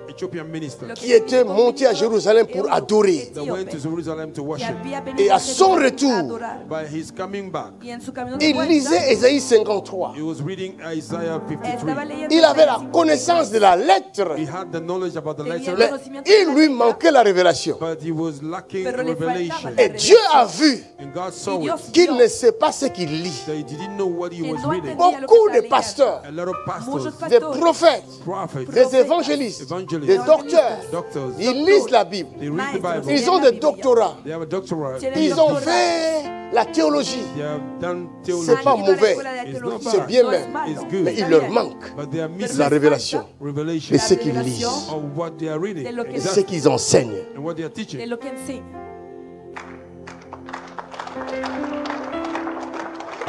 Ethiopian minister qui était monté à Jérusalem pour adorer. that went to Jerusalem to worship. Et à son retour, By his coming back, il lisait Ésaïe 53. he was reading Isaiah 53. Il avait la connaissance de la lettre, He had the knowledge about the letter, mais il lui manquait la révélation. but he was lacking revelation. Et Dieu a vu And God saw it. qu'il ne sait pas ce qu'il lit. That he didn't know what he was reading. Beaucoup de pasteurs, A lot of pastors, des prophètes, prophets, des évangélistes, des docteurs, doctors, ils lisent la Bible. they read the Bible. Ils ont des doctorats. They have a doctorate. Ils ont fait la théologie. They have done C'est pas theology. mauvais, It's not c'est bad. bien même. It's good. Mais il leur manque But they are missing la révélation revelation de ce qu'ils lisent of what they are reading et ce qu'ils enseignent. and what they are teaching. de lo que enseña.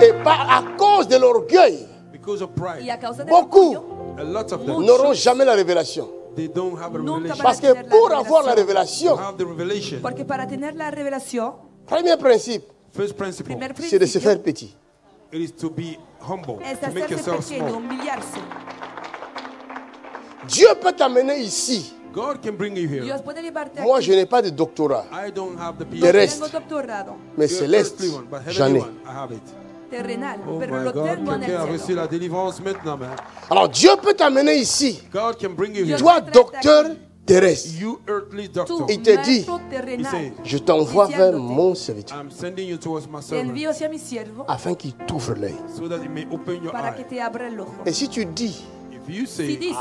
Et à cause de l'orgueil, Because of pride, Y a causa de beaucoup a lot of them, n'auront jamais la révélation. they don't have a Nunca revelation. Parce que pour avoir la To révélation, have the revelation, Porque para tener la revelación, premier principe, first principle, primer c'est de se principio faire petit. it is to be humble, es to make hacerse yourself pequeño, small. humillarse. Dieu peut t'amener ici. God can bring you here. Dios puede llevarte Moi, aquí. je n'ai pas de doctorat. I don't have the De PhD, reste, Tengo doctorado mais the céleste, earthly one, but j'en heavenly ai. one, I have it. terrenal, Oh pero my lo God, tengo en quelqu'un a el reçu cielo. la délivrance maintenant, man. Alors Dieu peut t'amener ici. God can bring you here. Toi, docteur terrestre, You earthly Tú, doctor. Il te dit, maestro terrenal, He said, je t'envoie vers mon serviteur I'm sending you towards my te servant envío hacia mi siervo afin qu'il t'ouvre l'œil. so that he may open your para que eye. te abra el ojo. Et si tu dis, If you Si say, dices,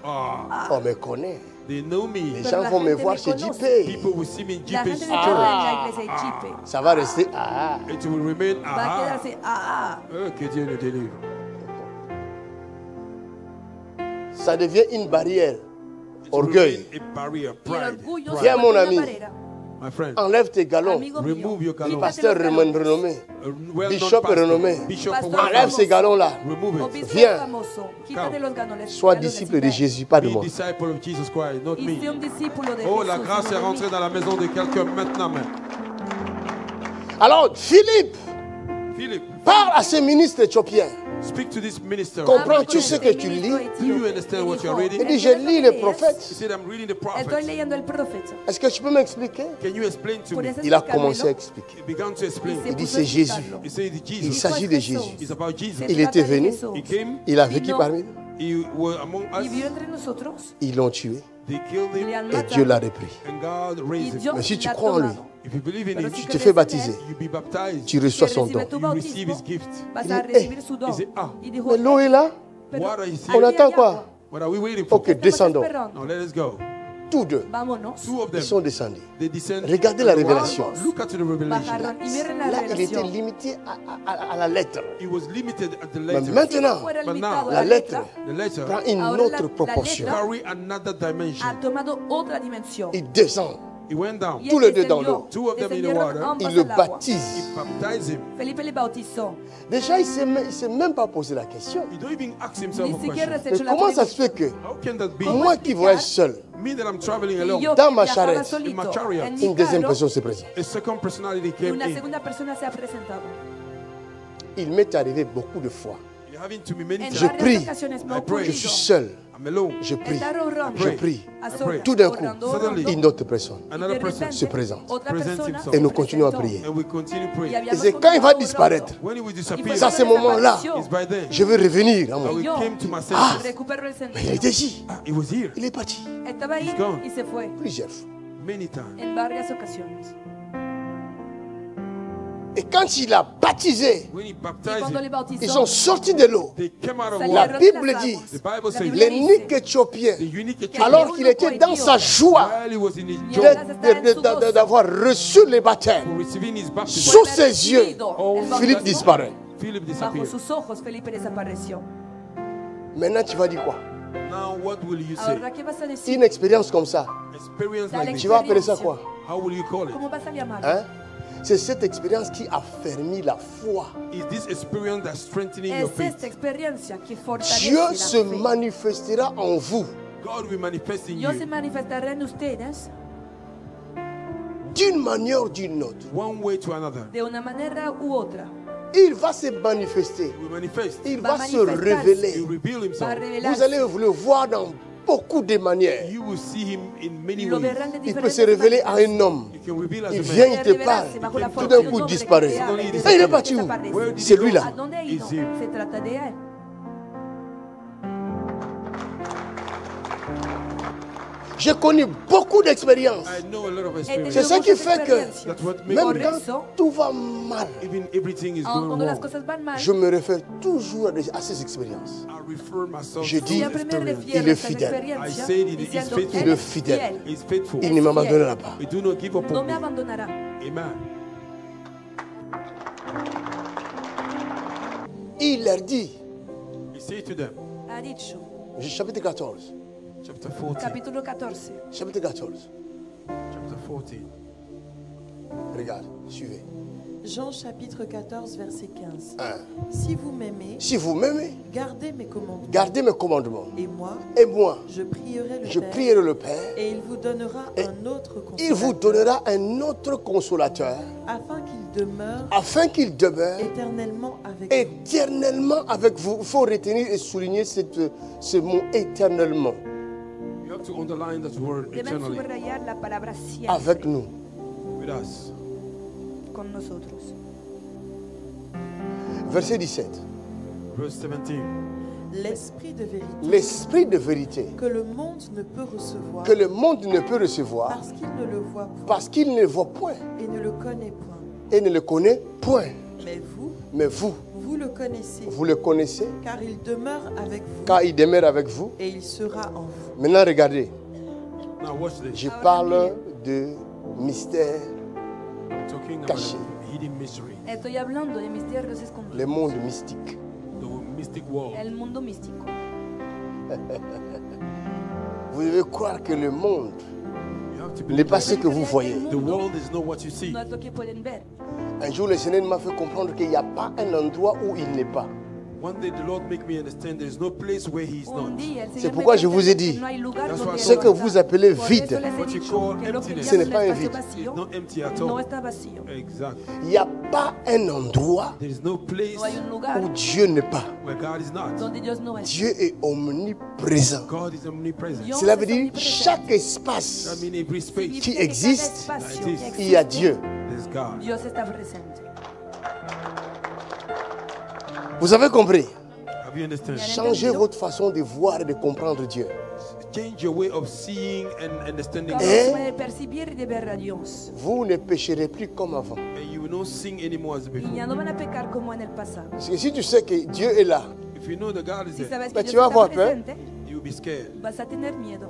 on me connaît, they know les me, Pero gens la vont me gente voir me chez conoce. JP. people will see me in la Jeep's gente me conoce en la iglesia de Chipe. Ça va rester, It will remain, Va a ah, quedarse, que Dieu le délivre. ça devient une barrière. It will Orgueil. remain a barrier, Y el pride. orgullo pride. se Viens, mon vuelve ami. una barrera. My friend, Enlève tes galons. Amigo mío, remove your galons. quítate Pasteur los galones. renommé. A well-known Bishop pastor, renommé. Bishop Pastor well-known, Enlève ces galons-là. remove Obispo it. Viens. famoso, quítate los galones. Sois galones disciple de ven. Jésus, pas de Be moi. disciple of Jesus Christ, not Y sé me. un discípulo de Oh, la Jesús, grâce no est de rentrée mí. dans la maison de quelqu'un maintenant, man. Alors, Philippe Philip, parle à ce ministre éthiopien. speak to this minister. Comprends-tu ce que tu lis? Do you understand what you are reading? Il dit, je lis les prophètes. He said, I'm reading the Estoy prophets. leyendo el profeta. Est-ce que tu peux m'expliquer? Can you explain to me? ¿Puedes Il a explicármelo? commencé à expliquer. He began to explain. Y se Il dit, puso c'est a Jésus. explicarlo. He said, Il Jesus. s'agit de Jesús. Jésus. It's about Jesus. Il était venu. He came. Il a vécu Vino. parmi nous. He was among us. Y vivió entre nosotros. Ils l'ont tué. They killed Le him. han Et Dieu matado. l'a repris. And God Y raised him. Dios Mais si tu la ha crois en lui, tomado. If you believe in Pero him, si tu te crees fais en él, baptiser. you be baptized. Tu reçois que son recibe don. tu You receive bautismo, his gift. vas Il a dit, recibir su don. He said, ah, Y dijo, Mais l'eau est là. pero what are you On saying? attend quoi? What are we waiting for? Ok, estamos descendons. esperando. Now let us go. Tous deux, Vámonos. Two of them, ils sont descendus. they descend. Regardez la révélation. Look at the revelation. Bajaron y miren la Là, il était revelación. limité à la lettre. It was limited at the Mais letter. maintenant, Fuera But limitado now, a la lettre The letter prend une Ahora autre la proportion. letra- carry another dimension. ha tomado otra dimensión. Il descend. He went down. Y tous él les deux dans descendió. l'eau. Two of them in the Descendieron water. ambos Il le al agua. He baptise. baptized him. Felipe le bautizó. Déjà, il ne s'est même pas posé la question. He don't even ask himself Ni a siquiera question. se Mais echó la comment ça se pregunta. fait que How can that be? moi qui voyage seul, Me that I'm traveling Y alone. yo Dans que ma viajaba charrette, solito, in my chariot, en mi une deuxième carro, personne se présente. A second personality y came una in. segunda persona se ha presentado. Il m'est arrivé beaucoup de fois. It happened to me many En Je times. prie. varias ocasiones me ha I pray. Je suis ocurrido seul. I'm alone. Je prie. estar orando, Je prie. a solas, Tout d'un coup, orando, suddenly, orando, une autre personne. y Another de person repente, se présente. otra Presents persona himself. Et nous se continuons à presentó. prier. And we continue Y praying. Et habíamos c'est quand il va continuado disparaître, When he will orando. Y disappear, c'est à ce moment-là, it's by then. je vais revenir. à mon- I yo came to my senses. recupero el Mais il sentido. était ici. Ah, he was here Il est parti. Estaba ahí He's gone. y se fue Plusieurs fois. many times. en varias ocasiones. Et quand il a baptisé, When he Y baptized cuando le him, bautizó, ils sont sortis de l'eau. they came out of salieron La water. de Bible las dit, aguas. The Bible La says, Biblia l'unique dice éthiopien, the unique que alors qu'il était dans sa joie while he was in his Y joy él d'avoir reçu les baptêmes, for receiving his baptism, sous ses yeux, el Philippe bautismo, disparaît. Philip bajo disappeared. sus ojos Felipe desapareció. Maintenant, tu vas dire quoi? Now, what will you say? Ahora, ¿qué vas a decir? Une expérience comme ça, Experience Dale like tu this. vas appeler ça quoi? How will you call it? ¿Cómo vas a llamarlo? Hein? C'est cette expérience qui a fermé la foi. Is this experience that's strengthening your Es faith? esta experiencia que fortalece Dieu la se fe. manifestera en vous God will manifest in Dios se you manifestará en ustedes d'une manière ou d'une autre. one way to another. de una manera u otra. Il va se manifester. He will manifest. Il Va va se manifestarse. He révéler. will reveal Va a himself. Vous revelarse. allez le voir dans beaucoup de manières. You will see him in many Lo ways. verrán de Il peut diferentes se révéler à maneras. un homme. He can reveal as Il a vient, man. il te parle. Tout d'un coup, il disparaît. Et il est parti où? C'est lui là. ¿A dónde ha ido? Is him. Se trata de él. J'ai connu beaucoup d'expériences. I know a lot of He experience. C'est tenido ça qui muchas fait que experiencias. That's what même makes Por quand eso, tout va mal, even everything is aun going cuando las wrong. cosas van mal, je me réfère toujours à ces expériences. I refer myself Je to dis, that siempre me experience. refiero Il a est esta fidèle. experiencia I said it is diciendo, faithful. Il est fidèle. fiel. He's faithful. Il ne m'abandonnera pas. We do not give up No on me me. abandonará. Amen. Il leur dit, He said to them, Ha dicho, chapitre 14, chapter 14. capítulo 14, chapitre 14, Chapter 14. regarde, suivez. Jean chapitre 14, verset 15. 1. Si vous m'aimez, Si vous m'aimez, gardez mes commandements. gardez mes commandements. Et moi, Et moi, je prierai le je Père, prierai le Père. et il vous donnera Et un autre Il vous consolateur, donnera un autre consolateur afin qu'il demeure afin qu'il demeure éternellement avec vous. éternellement avec vous. Il faut retenir et souligner ce mot éternellement You have to underline that word deben eternally subrayar la palabra siempre avec nous. with us. con nosotros. Verset 17. Verse 17. L'esprit de vérité L'esprit de vérité que le monde ne peut recevoir que le monde ne peut recevoir parce qu'il ne le voit point parce qu'il ne voit point et ne le connaît point. et ne le connaît point. Mais vous, Mais vous, vous le connaissez, vous le connaissez car il demeure avec vous car il demeure avec vous. et il sera en vous. Maintenant, regardez, Now watch this. je parle de mystère, I'm talking about caché. a hidden mystery. Estoy hablando de misterios escondidos. le monde mystique. The mystic world. El mundo místico. Vous devez croire que le monde You have to n'est believe pas that ce que vous voyez. the world is not what you see. No es lo que pueden ver. Un jour, le Seigneur m'a fait comprendre qu'il n'y a pas un endroit où il n'est pas. One day the Lord make me understand there is no place where He is Un not. día el C'est Señor me pourquoi je dice vous ai que dit, no hay lugar That's donde why ce Él que no vous está. appelez Por vide, eso les he what you dicho call que lo que emptiness, ce n'est llaman pas un espacio vide. It's vacío not empty at no all. está vacío. Exactly. il n'y a pas un endroit There is no place No hay un lugar où Dieu n'est pas. where God is not. donde Dios no es. Dieu est omniprésent. God is omnipresent. Dios Cela es veut dire omnipresente. chaque That espace means every space Significa que cada existe, espacio that is. que il y a existe, Dieu. there's God. Dios está presente. Vous avez compris? Have you understand? Changez votre façon de voir et de comprendre Dieu. Change your way of seeing and understanding Cada God. forma de percibir y de ver a Dios. Vous ne pécherez plus comme avant. And you will not sing anymore as Y before. ya no van a pecar como en el pasado. Parce que si tu sais que Dieu est là, If you know that God is Si there, sabes Mais que tu Dios vas está avoir peur. presente, you will be scared. vas a tener miedo.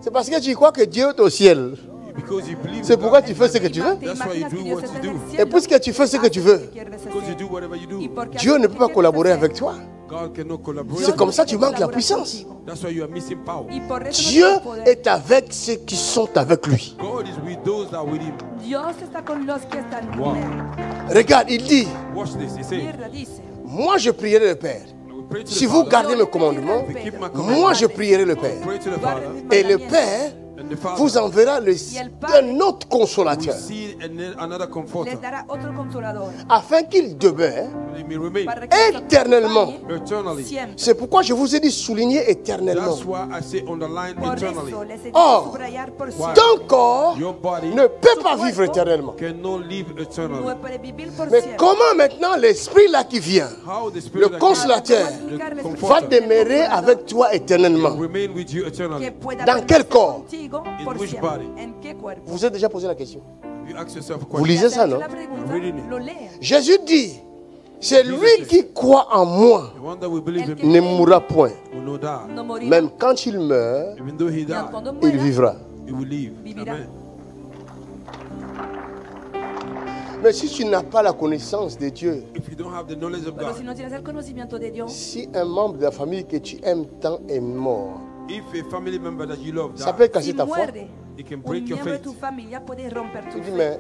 c'est parce que tu crois que Dieu est au ciel. Because you believe C'est that pourquoi God tu is fais ce there. que tu veux. Te That's why you imaginas do que Dios what está you en el do. cielo, Et puisque tu fais ce que tu veux, haces lo que quieres Because you hacer. do whatever you Y do. porque Dieu haces ne lo peut que pas quieres collaborer hacer, avec toi. God cannot collaborate. Dios C'est comme no ça puede que tu manques la colaborar puissance. contigo. That's why you are missing power. Y por eso no Dieu tienes poder. est avec ceux qui sont avec lui. God is with those that are with Him. Dios está con los que están Wow. con él. Regarde, il dit, Watch this. He said, Mira, dice, moi je prierai le Père. we pray to Si the vous Father. gardez mes commandements, We keep my moi commandments. je prierai le Père. Pray to the guarda Father. mis Et le mandamientos. Père And the Father vous enverra un autre will consolateur, see another comforter. Les dará otro consolador afin qu'il demeure He may remain para que nos éternellement. acompañe eternally. siempre. C'est pourquoi je vous ai dit souligner éternellement. That's why I say underline Por eternally. eso les he dicho Oh. subrayar por Why? siempre. Ton corps Your body ne peut pas vivre éternellement. cannot live eternally. No puede vivir por Mais siempre. comment maintenant l'esprit là qui vient, How the Spirit le consolateur, va demeurer avec toi éternellement? remain with you Que eternally. pueda Dans quel permanecer corps? contigo In por which siempre. body? ¿En qué cuerpo? Vous vous êtes déjà posé la question? You ask yourself a Vous question. lisez ça, Te non? hace la pregunta, Reading it. lo leen. Jésus dit, c'est lui qui croit en moi The one that will believe El in ne me mourra point. will not die. No morirá. Même quand il meurt, Even though he Y died, cuando il muera, vivra. he will live. Vivirá. Amen. Mais si tu n'as pas la connaissance de Dieu, If you don't have the knowledge of Pero si God, no tienes el conocimiento de Dios, si un membre de la famille que tu aimes tant est mort, if a family member that you love ça peut dies, casser si ta foi. muere, it can un break your miembro de faith. tu familia puede romper tu Tu dis, fe. mais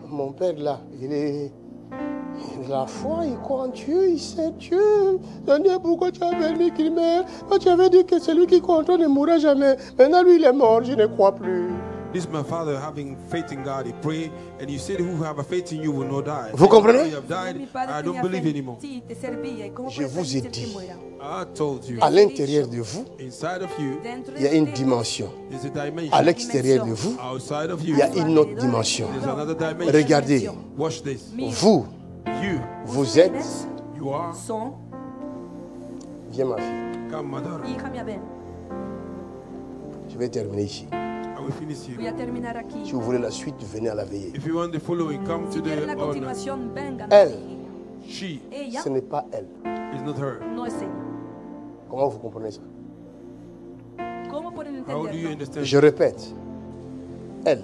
mon père là, il a la foi, il croit en Dieu, il sait Dieu. Seigneur, pourquoi tu as permis qu'il meure? Quand tu avais dit que celui qui croit en toi ne mourra jamais. Maintenant, lui, il est mort, je ne crois plus. This is my father having faith in God. He prayed, and you said, "Who have a faith in you will not die." Vous comprenez? You have died. Mi padre I don't tenía believe fe anymore. en ti, te servía. ¿Y cómo Je puedes vous ai permitir que dit. muera? I told you. À l'intérieur de vous, Inside of you, Dentro il y a de une ti dimension. there's a dimension. À l'extérieur de vous, Outside of il you, y a une autre dimension. there's another dimension. Regardez, Watch this. vous, You, vous êtes... you are. Son Viens ma fille, Come, my daughter. hija mía, ven. je vais terminer ici. I will finish Voy here. a terminar aquí. Si vous voulez la suite, venez à la veillée. If you want the following, come Si to quieren la the honor. continuación, vengan. Elle. She Ella Ce n'est pas elle. is not her. no es ella. Comment vous comprenez ça? ¿Cómo pueden How do you entenderlo? understand? Je répète, elle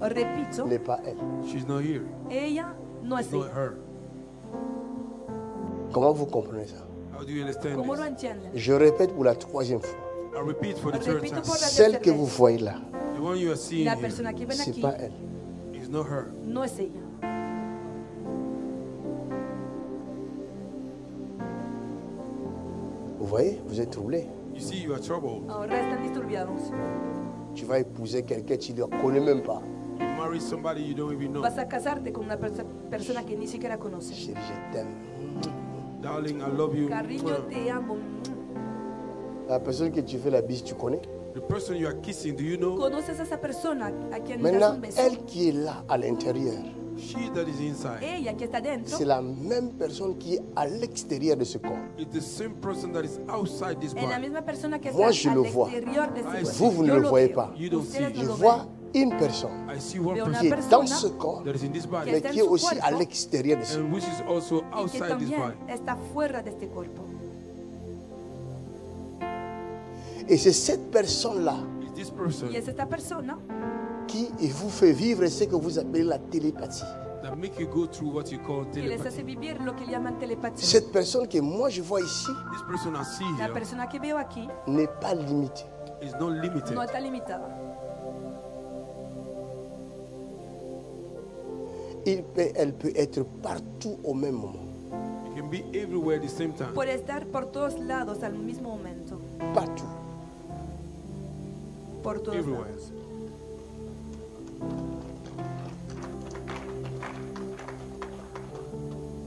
Repito, n'est pas elle. She's not here. ella no es It's not ella. her. Comment vous comprenez ça? How do you understand ¿Cómo lo this? entienden? Je répète pour la troisième fois. I repeat for the third Repito time. por la Celle que tercera vous vez. voyez là, The one you are seeing La here persona que ven c'est aquí pas elle. is not her. no es ella. Vous voyez, vous êtes troublé. You see, you are troubled. Ahora están disturbiados. Tu vas épouser quelqu'un, tu ne le connais même pas. You marry somebody you don't even know. Vas a casarte con una persona que ni siquiera conoces. Chérie, je t'aime. Darling, I love you. Cariño, te amo. La personne que tu fais la bise, tu connais? The person you are kissing, do you know? ¿Conoces a esa persona a quien das Maintenant, un beso? elle qui est là à l'intérieur, She that is inside. Ella que está dentro c'est la même personne qui est à l'extérieur de ce corps. It's the same person that is outside this es la body. misma persona que Moi, está je al le vois. exterior de Vous, ese vous cuerpo. ne Yo le lo voyez veo. pas. You don't Ustedes see. no Je lo vois ven. une personne I see one Veo una qui person est dans persona ce corps, that is in this body mais está en qui est su aussi à cuerpo. l'extérieur de ce corps. and which is also y que outside this también body. está fuera de este cuerpo. Et c'est cette personne-là It's this person Y es esta persona qui vous fait vivre ce que vous appelez la télépathie. that make you go through what you call que les telepathy. hace vivir lo que llaman telepatía. Cette personne que moi je vois ici This person I see La here persona que veo aquí n'est pas limitée. is not limited. no está limitada. Elle peut être partout au même moment. It can be everywhere at the same time. Puede estar por todos lados al mismo momento. Partout. Por todos Everywhere. lados.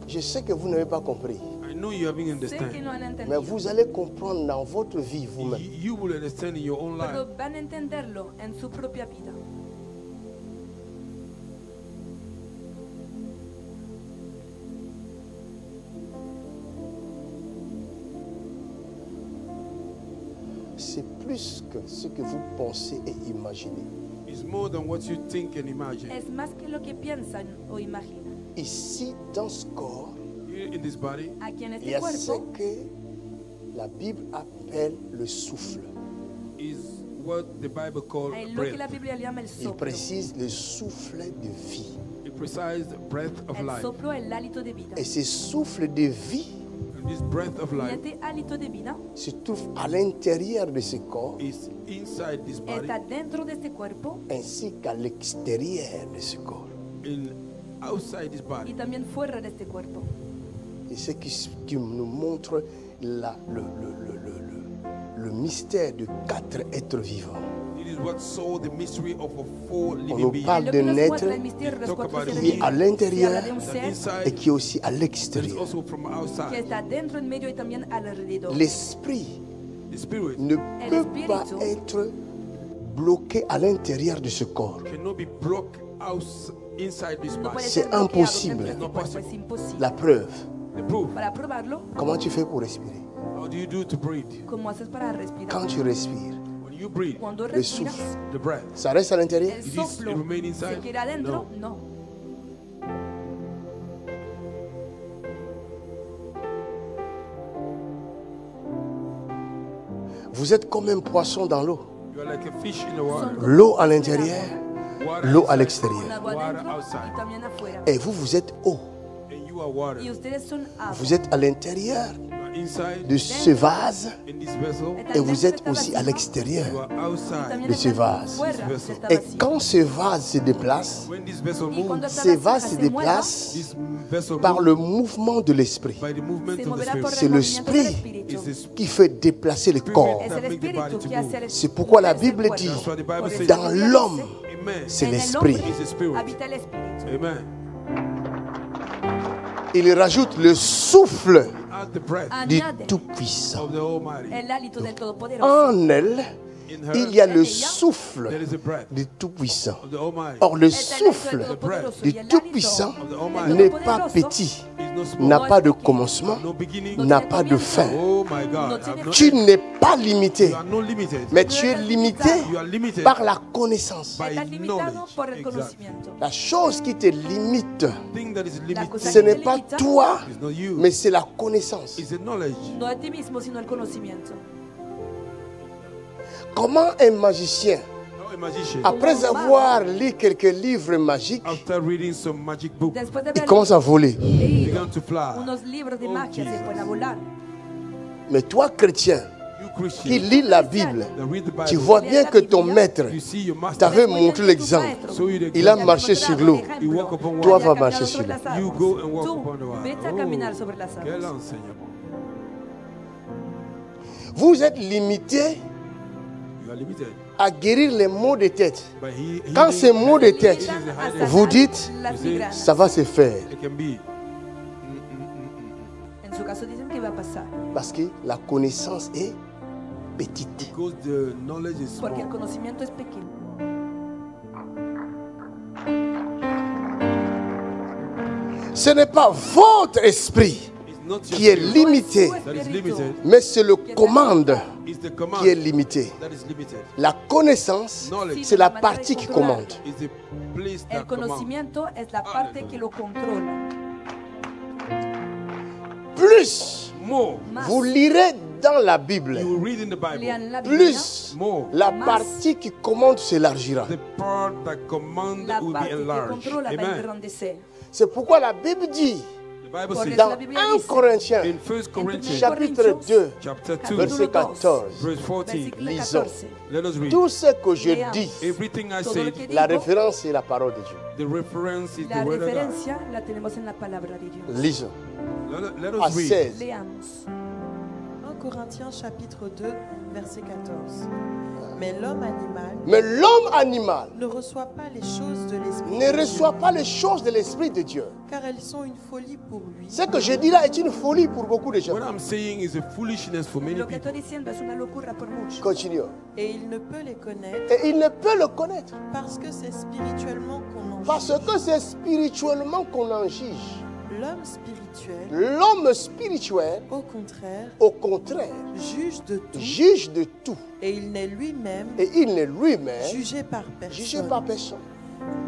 Je sais que vous n'avez pas compris, I know you haven't Sé que understand. no han mais entendido, vous allez comprendre dans votre vie vous-même. You will understand in your own life. pero van a entenderlo en su propia vida. C'est plus que ce que vous pensez et imaginez. It's more than what you think and imagine. Es más que lo que piensan o imaginan. Ici, dans ce corps, Here in this body, Aquí en il y este a ce cuerpo que la Bible appelle le souffle. is what the Bible calls hay lo que la breath. Biblia llama el Il soplo. précise le souffle de vie. A precise breath of El life. soplo, el hálito de vida. Et ce souffle de vie And this breath of Y life este hálito de vida se trouve à l'intérieur de ce corps is inside this body está dentro de este cuerpo ainsi qu'à l'extérieur de ce corps. and outside this y body. también fuera de este cuerpo. Et c'est qui nous montre le mystère de 4 êtres vivants. It is what saw the mystery of a four On living nous beings. parle Lo que d'un nos être muestra el misterio de los talk cuatro about seres qui est vivos. à l'intérieur Se habla de un That ser et inside qui est aussi à that is l'extérieur. also from que outside. está dentro, en medio y también alrededor. L'esprit The spirit ne peut espíritu pas être bloqué à l'intérieur de ce corps. cannot be broke out inside this No body. puede C'est ser bloqueado imposible. dentro de este No cuerpo, possible. es imposible. La preuve, The proof. Para probarlo, comment tu fais pour respirer? How do you do to breathe? ¿cómo haces para respirar? Quand tu respires, When you breathe, Cuando le respiras, souffle, the breath. ça reste à l'intérieur? el It is soplo remain inside? se queda adentro, no. Vous êtes comme un poisson dans l'eau. You are like a fish in the water. L'eau à l'intérieur, Water l'eau à inside, l'extérieur. Un agua Water adentro outside. y también afuera. Et vous, vous êtes eau. And you are water. Y ustedes son agua. Vous êtes à l'intérieur You are inside de ce vase in this vessel. et vous êtes aussi à You l'extérieur. are outside. También de ce están vase. fuera de This esta Et vasija. quand ce vase se déplace, When this vessel Y cuando moves, esta ce vasija vase se se mueva, déplace this vessel par moves le mouvement de l'esprit by the movement se of the moverá por spirit. C'est el le movimiento del esprit. espíritu. It's the spirit. qui fait déplacer le corps. Es el espíritu que hace el C'est pourquoi la moverse el Bible cuerpo. dit, That's why the Bible Por says eso dans Biblia l'homme, dice, in Amen. c'est En el l'esprit. hombre It's the spirit. habita el espíritu. Amen. Il rajoute le souffle Add the breath du Añade Tout-Puissant. of the Almighty. el hálito del Todopoderoso. En elle, In her, il y a le ella, souffle there is a breath du Tout-Puissant. of the Almighty. Or, le Es el hálito souffle del Todopoderoso du y el Tout-Puissant hálito of the del Almighty n'est pas Todopoderoso petit, is not small. n'a pas de commencement, No beginning. n'a pas de fin. Oh my God. tiene Have no Tu end. n'es pas limité, You are not limited. mais tu es limité You are limited par la connaissance. by Estás limitado knowledge. por el Exactly. conocimiento. La chose qui te limite, Thing that is La limited cosa ce que n'est te pas limita toi, is not you. mais c'est la connaissance. It's the knowledge. no es ti mismo, sino el conocimiento. Comment un magicien, How a magician, après avoir lu quelques livres magiques, after reading some magic book, Después de il haber commence à voler. leído began to fly. unos libros de Oh, magia, se Jesus. pone a volar. Mais toi, chrétien, You qui Christian, lis la Bible, that read the Bible, tu vois bien que ton maître you see your master. t'avait montré l'exemple. So you the Il a example. marché sur l'eau. You walk upon Toi, water. va marcher sur l'eau. You go and walk Tú upon the water. vete a caminar sobre las Quel aguas. enseignement. Vous êtes limité You are limited. à guérir les maux de tête. But Quand ces maux de tête, Limitan a sanar vous dites, las migrañas. ça va se faire. it can be. En su caso dicen que va a pasar, Parce que la connaissance est petite. Because the knowledge is porque el small. conocimiento es pequeño. Ce n'est pas votre esprit It's not your qui est spirit limité, that is limited. mais c'est le commande It's the command qui est limité. that is limited. La connaissance, Knowledge c'est la partie qui commande. is the place El that commands. conocimiento es la parte que lo controla. Plus More, Más vous lirez dans la Bible, you will read in the Bible. lean la Biblia, plus More, la Más. partie qui commande s'élargira. the part that command la will be parte que enlarged. controla va a Amen. engrandecer. C'est pourquoi la Bible dit The Bible Porque says dans la Biblia 1 dice, Corinthiens, in 1 Corinthians chapitre 2, chapter 2, verset 14, verse 14, versículo Lisons. 14. let us read. tout ce que je Leamos. dis, Everything I Todo said, lo que la digo, référence est la parole de Dieu. the reference is la the word of God. referencia la tenemos en la palabra de Dios. Lisons. Let À us read. 16. Leamos. 1 Corinthiens chapitre 2, verset 14. Mais l'homme animal Mais l'homme animal ne reçoit pas les choses de l'esprit, ne reçoit pas les choses de l'Esprit de Dieu. car elles sont une folie pour lui. Ce que je dis là est une folie pour beaucoup de gens. What I'm saying is a foolishness for many Lo que people. estoy diciendo es una locura por muchos. Continuons. Et il ne peut les connaître Et il ne peut le connaître parce que c'est spirituellement qu'on en parce juge. que c'est spirituellement qu'on en juge. L'homme spirituel, L'homme spirituel, au contraire, au contraire, juge de tout juge de tout. et il n'est lui-même Et il n'est lui-même jugé par jugé personne. par personne.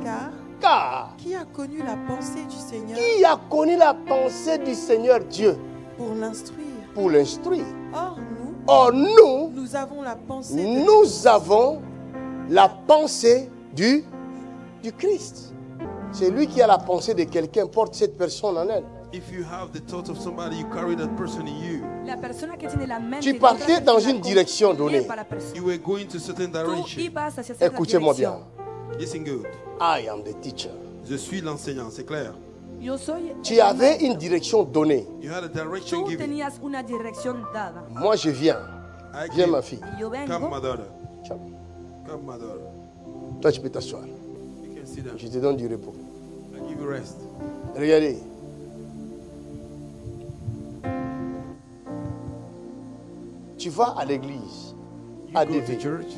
Car Car qui a connu la pensée du Seigneur qui a connu la pensée du Seigneur Dieu pour l'instruire? pour l'instruire? Or, Or, nous avons la pensée de nous avons la pensée du Christ. C'est lui qui a la pensée de quelqu'un, porte cette personne en elle. If you have the thought of somebody, you carry that person in you. La persona que tiene la mente Tu de otra partais dans persona une direction donnée. lleva a la persona. You were going to a certain Tú direction. ibas hacia cierta Écoutez-moi bien. dirección. Listen good. I am the teacher. Je suis l'enseignant, c'est clair. Yo soy Tu avais une direction donnée. You had a direction Tú given. tenías una dirección dada. Moi, je viens. I Viens, came. ma fille. Y yo Come, vengo, my daughter. Ciao. Come, my daughter. Toi, tu peux t'asseoir. You can sit down. Je te donne du repos. I give you rest. Regardez. Tu vas à l'église. You go to ADV. church.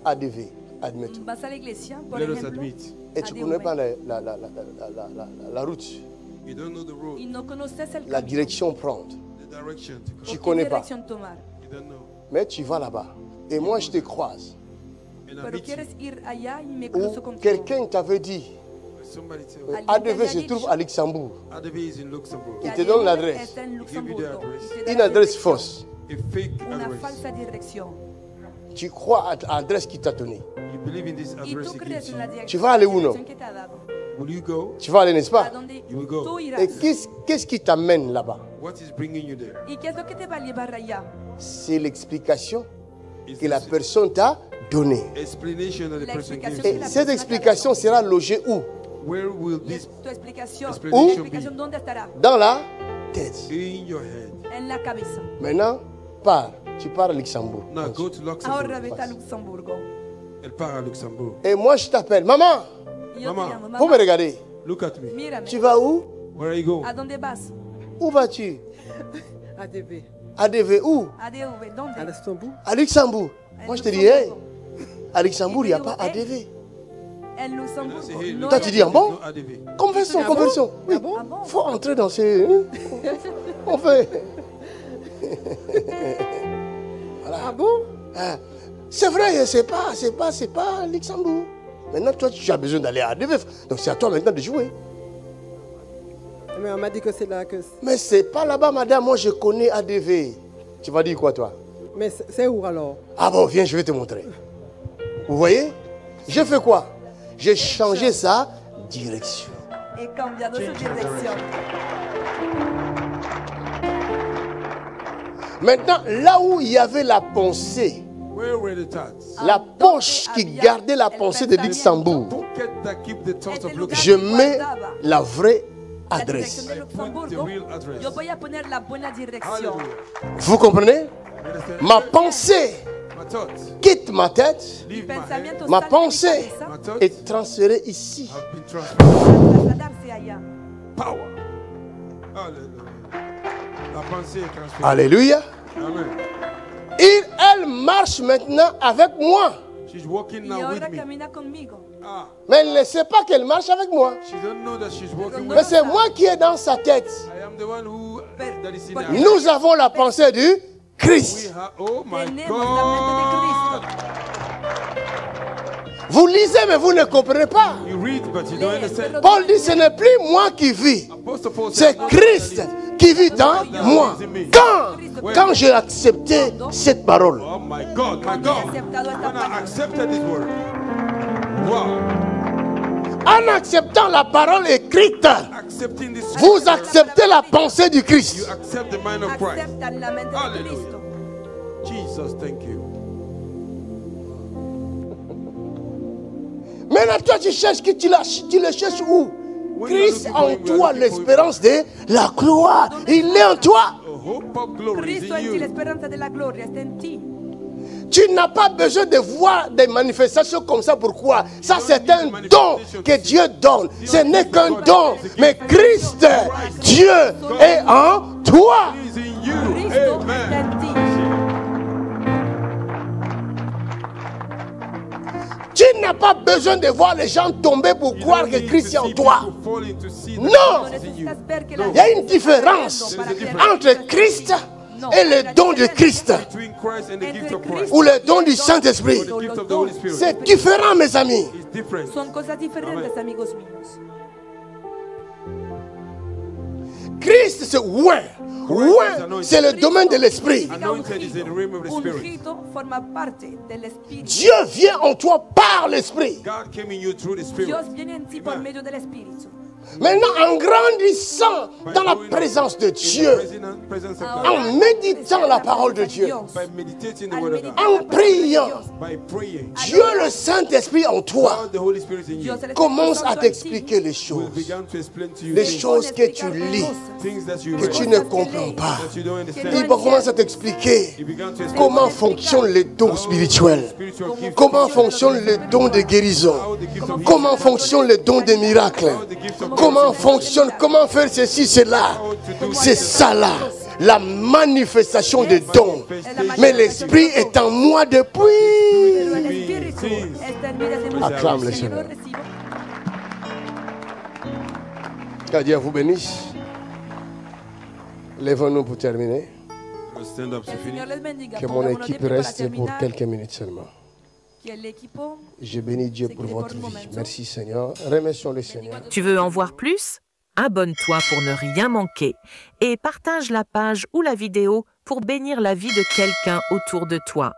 ADV. Admettons. vas a la iglesia, por Let us ejemplo, admit. Et tu ne ADV, connais pas la route, You don't know the road, y no conoces el la camino. direction prendre. the direction to go. Tu ¿Qué connais pas. dirección tomar? You don't know. Mais tu vas là-bas. Et moi, je te croise. And I Pero meet you. quieres ir allá y me Ou cruzo contigo. quelqu'un t'avait dit, Somebody tell Alguien ADV te se había trouve dicho à Luxembourg. ADV is in Luxembourg. que Il te donne ADV l'adresse. está en Give you the Luxemburgo, address. y te da Une la adresse dirección. fausse. A fake Una address. falsa dirección. Tu crois à l'adresse qu'il t'a donnée. You believe in this Y address tú he crees gives en you. la dirección, Tu vas aller où, non? que te ha dado. Will you go? Tu vas aller, n'est-ce ¿A pas? dónde You will go. tú irás? Et qu'est-ce qui t'amène là-bas? What is bringing you there? ¿Y qué es lo que te va a llevar allá? C'est l'explication Is que la this personne t'a donnée. explanation that the La person gives explicación Et you? cette explication sera logée où? Where will Y this tu explicación. Explanation ¿Tu explicación dónde estará? Dans la tête. in your head? En la cabeza. Maintenant, pars. Tu pars à Luxembourg. Now go to Ahora Luxembourg. vete a Luxemburgo. Elle part à Luxembourg. Et moi, je t'appelle. Maman, Io ti Mamma. chiamo, faut me mamma, regarder. Look at me. mirami. Tu vas où? Where are you going? ¿A dónde vas? Où vas-tu? ADV. ADV, où? ADV, ¿dónde? À l'Istanbul. À Luxembourg. Moi, je te dis, hey, à Luxembourg, il n'y a pas ADV. En Luxemburgo. C'est here. No Toi, hay tu dis, ah bon? No ADV. Conversion, Ah bon? conversion. Oui. Ah bon? Ah bon? Faut entrer dans ce... hein? On fait... Ah bon? Ah, c'est vrai, c'est pas Luxembourg. Maintenant, toi, tu as besoin d'aller à ADV. Donc, c'est à toi maintenant de jouer. Mais on m'a dit que c'est là que... Mais c'est pas là-bas, madame. Moi, je connais ADV. Tu vas dire quoi, toi? Mais c'est où alors? Ah bon, viens, je vais te montrer. Vous voyez? J'ai fait quoi? J'ai changé sa direction. He cambiado su dirección. Maintenant, là où il y avait la pensée, Where were the thoughts? la poche qui gardait la pensée de Luxembourg, Pocket that keep the thoughts of Luxembourg. je mets la vraie La adresse. dirección de Luxemburgo. real address. Yo voy a poner la buena dirección. Hallelujah. Vous comprenez? You understand? Ma pensée My thoughts. quitte ma tête, Leave my head. Pensamientos ma salen de mi pensée My cabeza thoughts est transférée ici. have been transferred. para trasladarse allá. Power. Hallelujah. La pensée est transférée. Alléluia. Amen. Elle marche maintenant avec moi. She's walking Y now with ahora me. camina conmigo. Ah, Mais elle ne sait pas qu'elle marche avec moi. she don't know that she's walking Mais with me. c'est moi qui est dans sa tête. I am the one who that is in Porque her. Nous avons la pensée du We Christ. have, oh my Tenemos la mente de God. Cristo. Vous lisez, mais vous ne comprenez pas. You read, but you don't understand. Paul dit, ce n'est plus moi qui vis. Apostle Paul C'est said, "Not Christ I live." qui vit dans moi. Quand j'ai accepté cette parole, Oh my God, my God. When I accepted this word. Wow. en acceptant la parole écrite, Accepting this vous acceptez la pensée du you Christ. accept the mind of Christ. Aceptan la mente de Hallelujah. Cristo. Jesus, thank you. Maintenant, toi, tu cherches qui tu le cherches où? Christ en toi, l'espérance de la gloire. Il est en toi. The hope of glory is Cristo in en ti, la you. esperanza de la gloria está en ti. Tu n'as pas besoin de voir des manifestations comme ça. Pourquoi? Ça, c'est un don que Dieu donne. Ce n'est qu'un don. Mais Christ, Dieu, est en toi. He is in you. Cristo está Amen. en ti. Tu n'as pas besoin de voir les gens tomber pour You croire don't que need Christ est to en see toi. people falling to see that Non. Christ is in you. necesitas ver que la Il y a une différence entre Christ et le don de Christ. Between Christ and the gift of Christ. Ou le don du Saint-Esprit. Or the gift of the Holy Spirit. C'est différent, mes amis. It's different. Son cosas diferentes, amigos míos. Christ, c'est ouin. Ouin, c'est le domaine de l'esprit. Anointed is in the realm of the Spirit. Ungido forma parte del Espíritu. Dieu vient en toi par l'esprit. God came in you through the Spirit. Dios viene en ti por Amen. medio del Espíritu. Maintenant, en grandissant dans la présence de Dieu, Presence of Ahora, God. en méditant la parole de Dieu, Dios, By meditating the al word of meditar God. en la palabra de priant, Dios, By praying. Dieu, le Saint-Esprit en toi, God, the Holy Spirit in you. Dios, el Espíritu commence à Santo en ti, t'expliquer les Will choses. begin to explain to you Les things choses que tu lis, things that you que read, tu ne comprends pas. that you don't understand. Il commence à t'expliquer He began to explain comment fonctionnent les dons spirituels. spiritual gifts, Comment fonctionnent les dons de guérison? how the gift of Comment fonctionnent les dons des miracles? Comment fonctionne, comment faire ceci, cela? C'est ça là, la manifestation des dons. Mais l'Esprit est en moi pero depuis. el Espíritu está en mí desde muy Acclame le pequeño. Yo lo Seigneur. recibo. Que Dieu vous bénisse. Lèvons-nous pour terminer. Let's stand up, Que el c'est fini. Señor les bendiga. Que mon Pongámonos de équipe pie para reste pour terminar. quelques minutes seulement. Que el equipo Je bénis Dieu pour votre vie. Merci Seigneur. Remercions le Seigneur. Tu veux en voir plus? Abonne-toi pour ne rien manquer et partage la page ou la vidéo pour bénir la vie de quelqu'un autour de toi.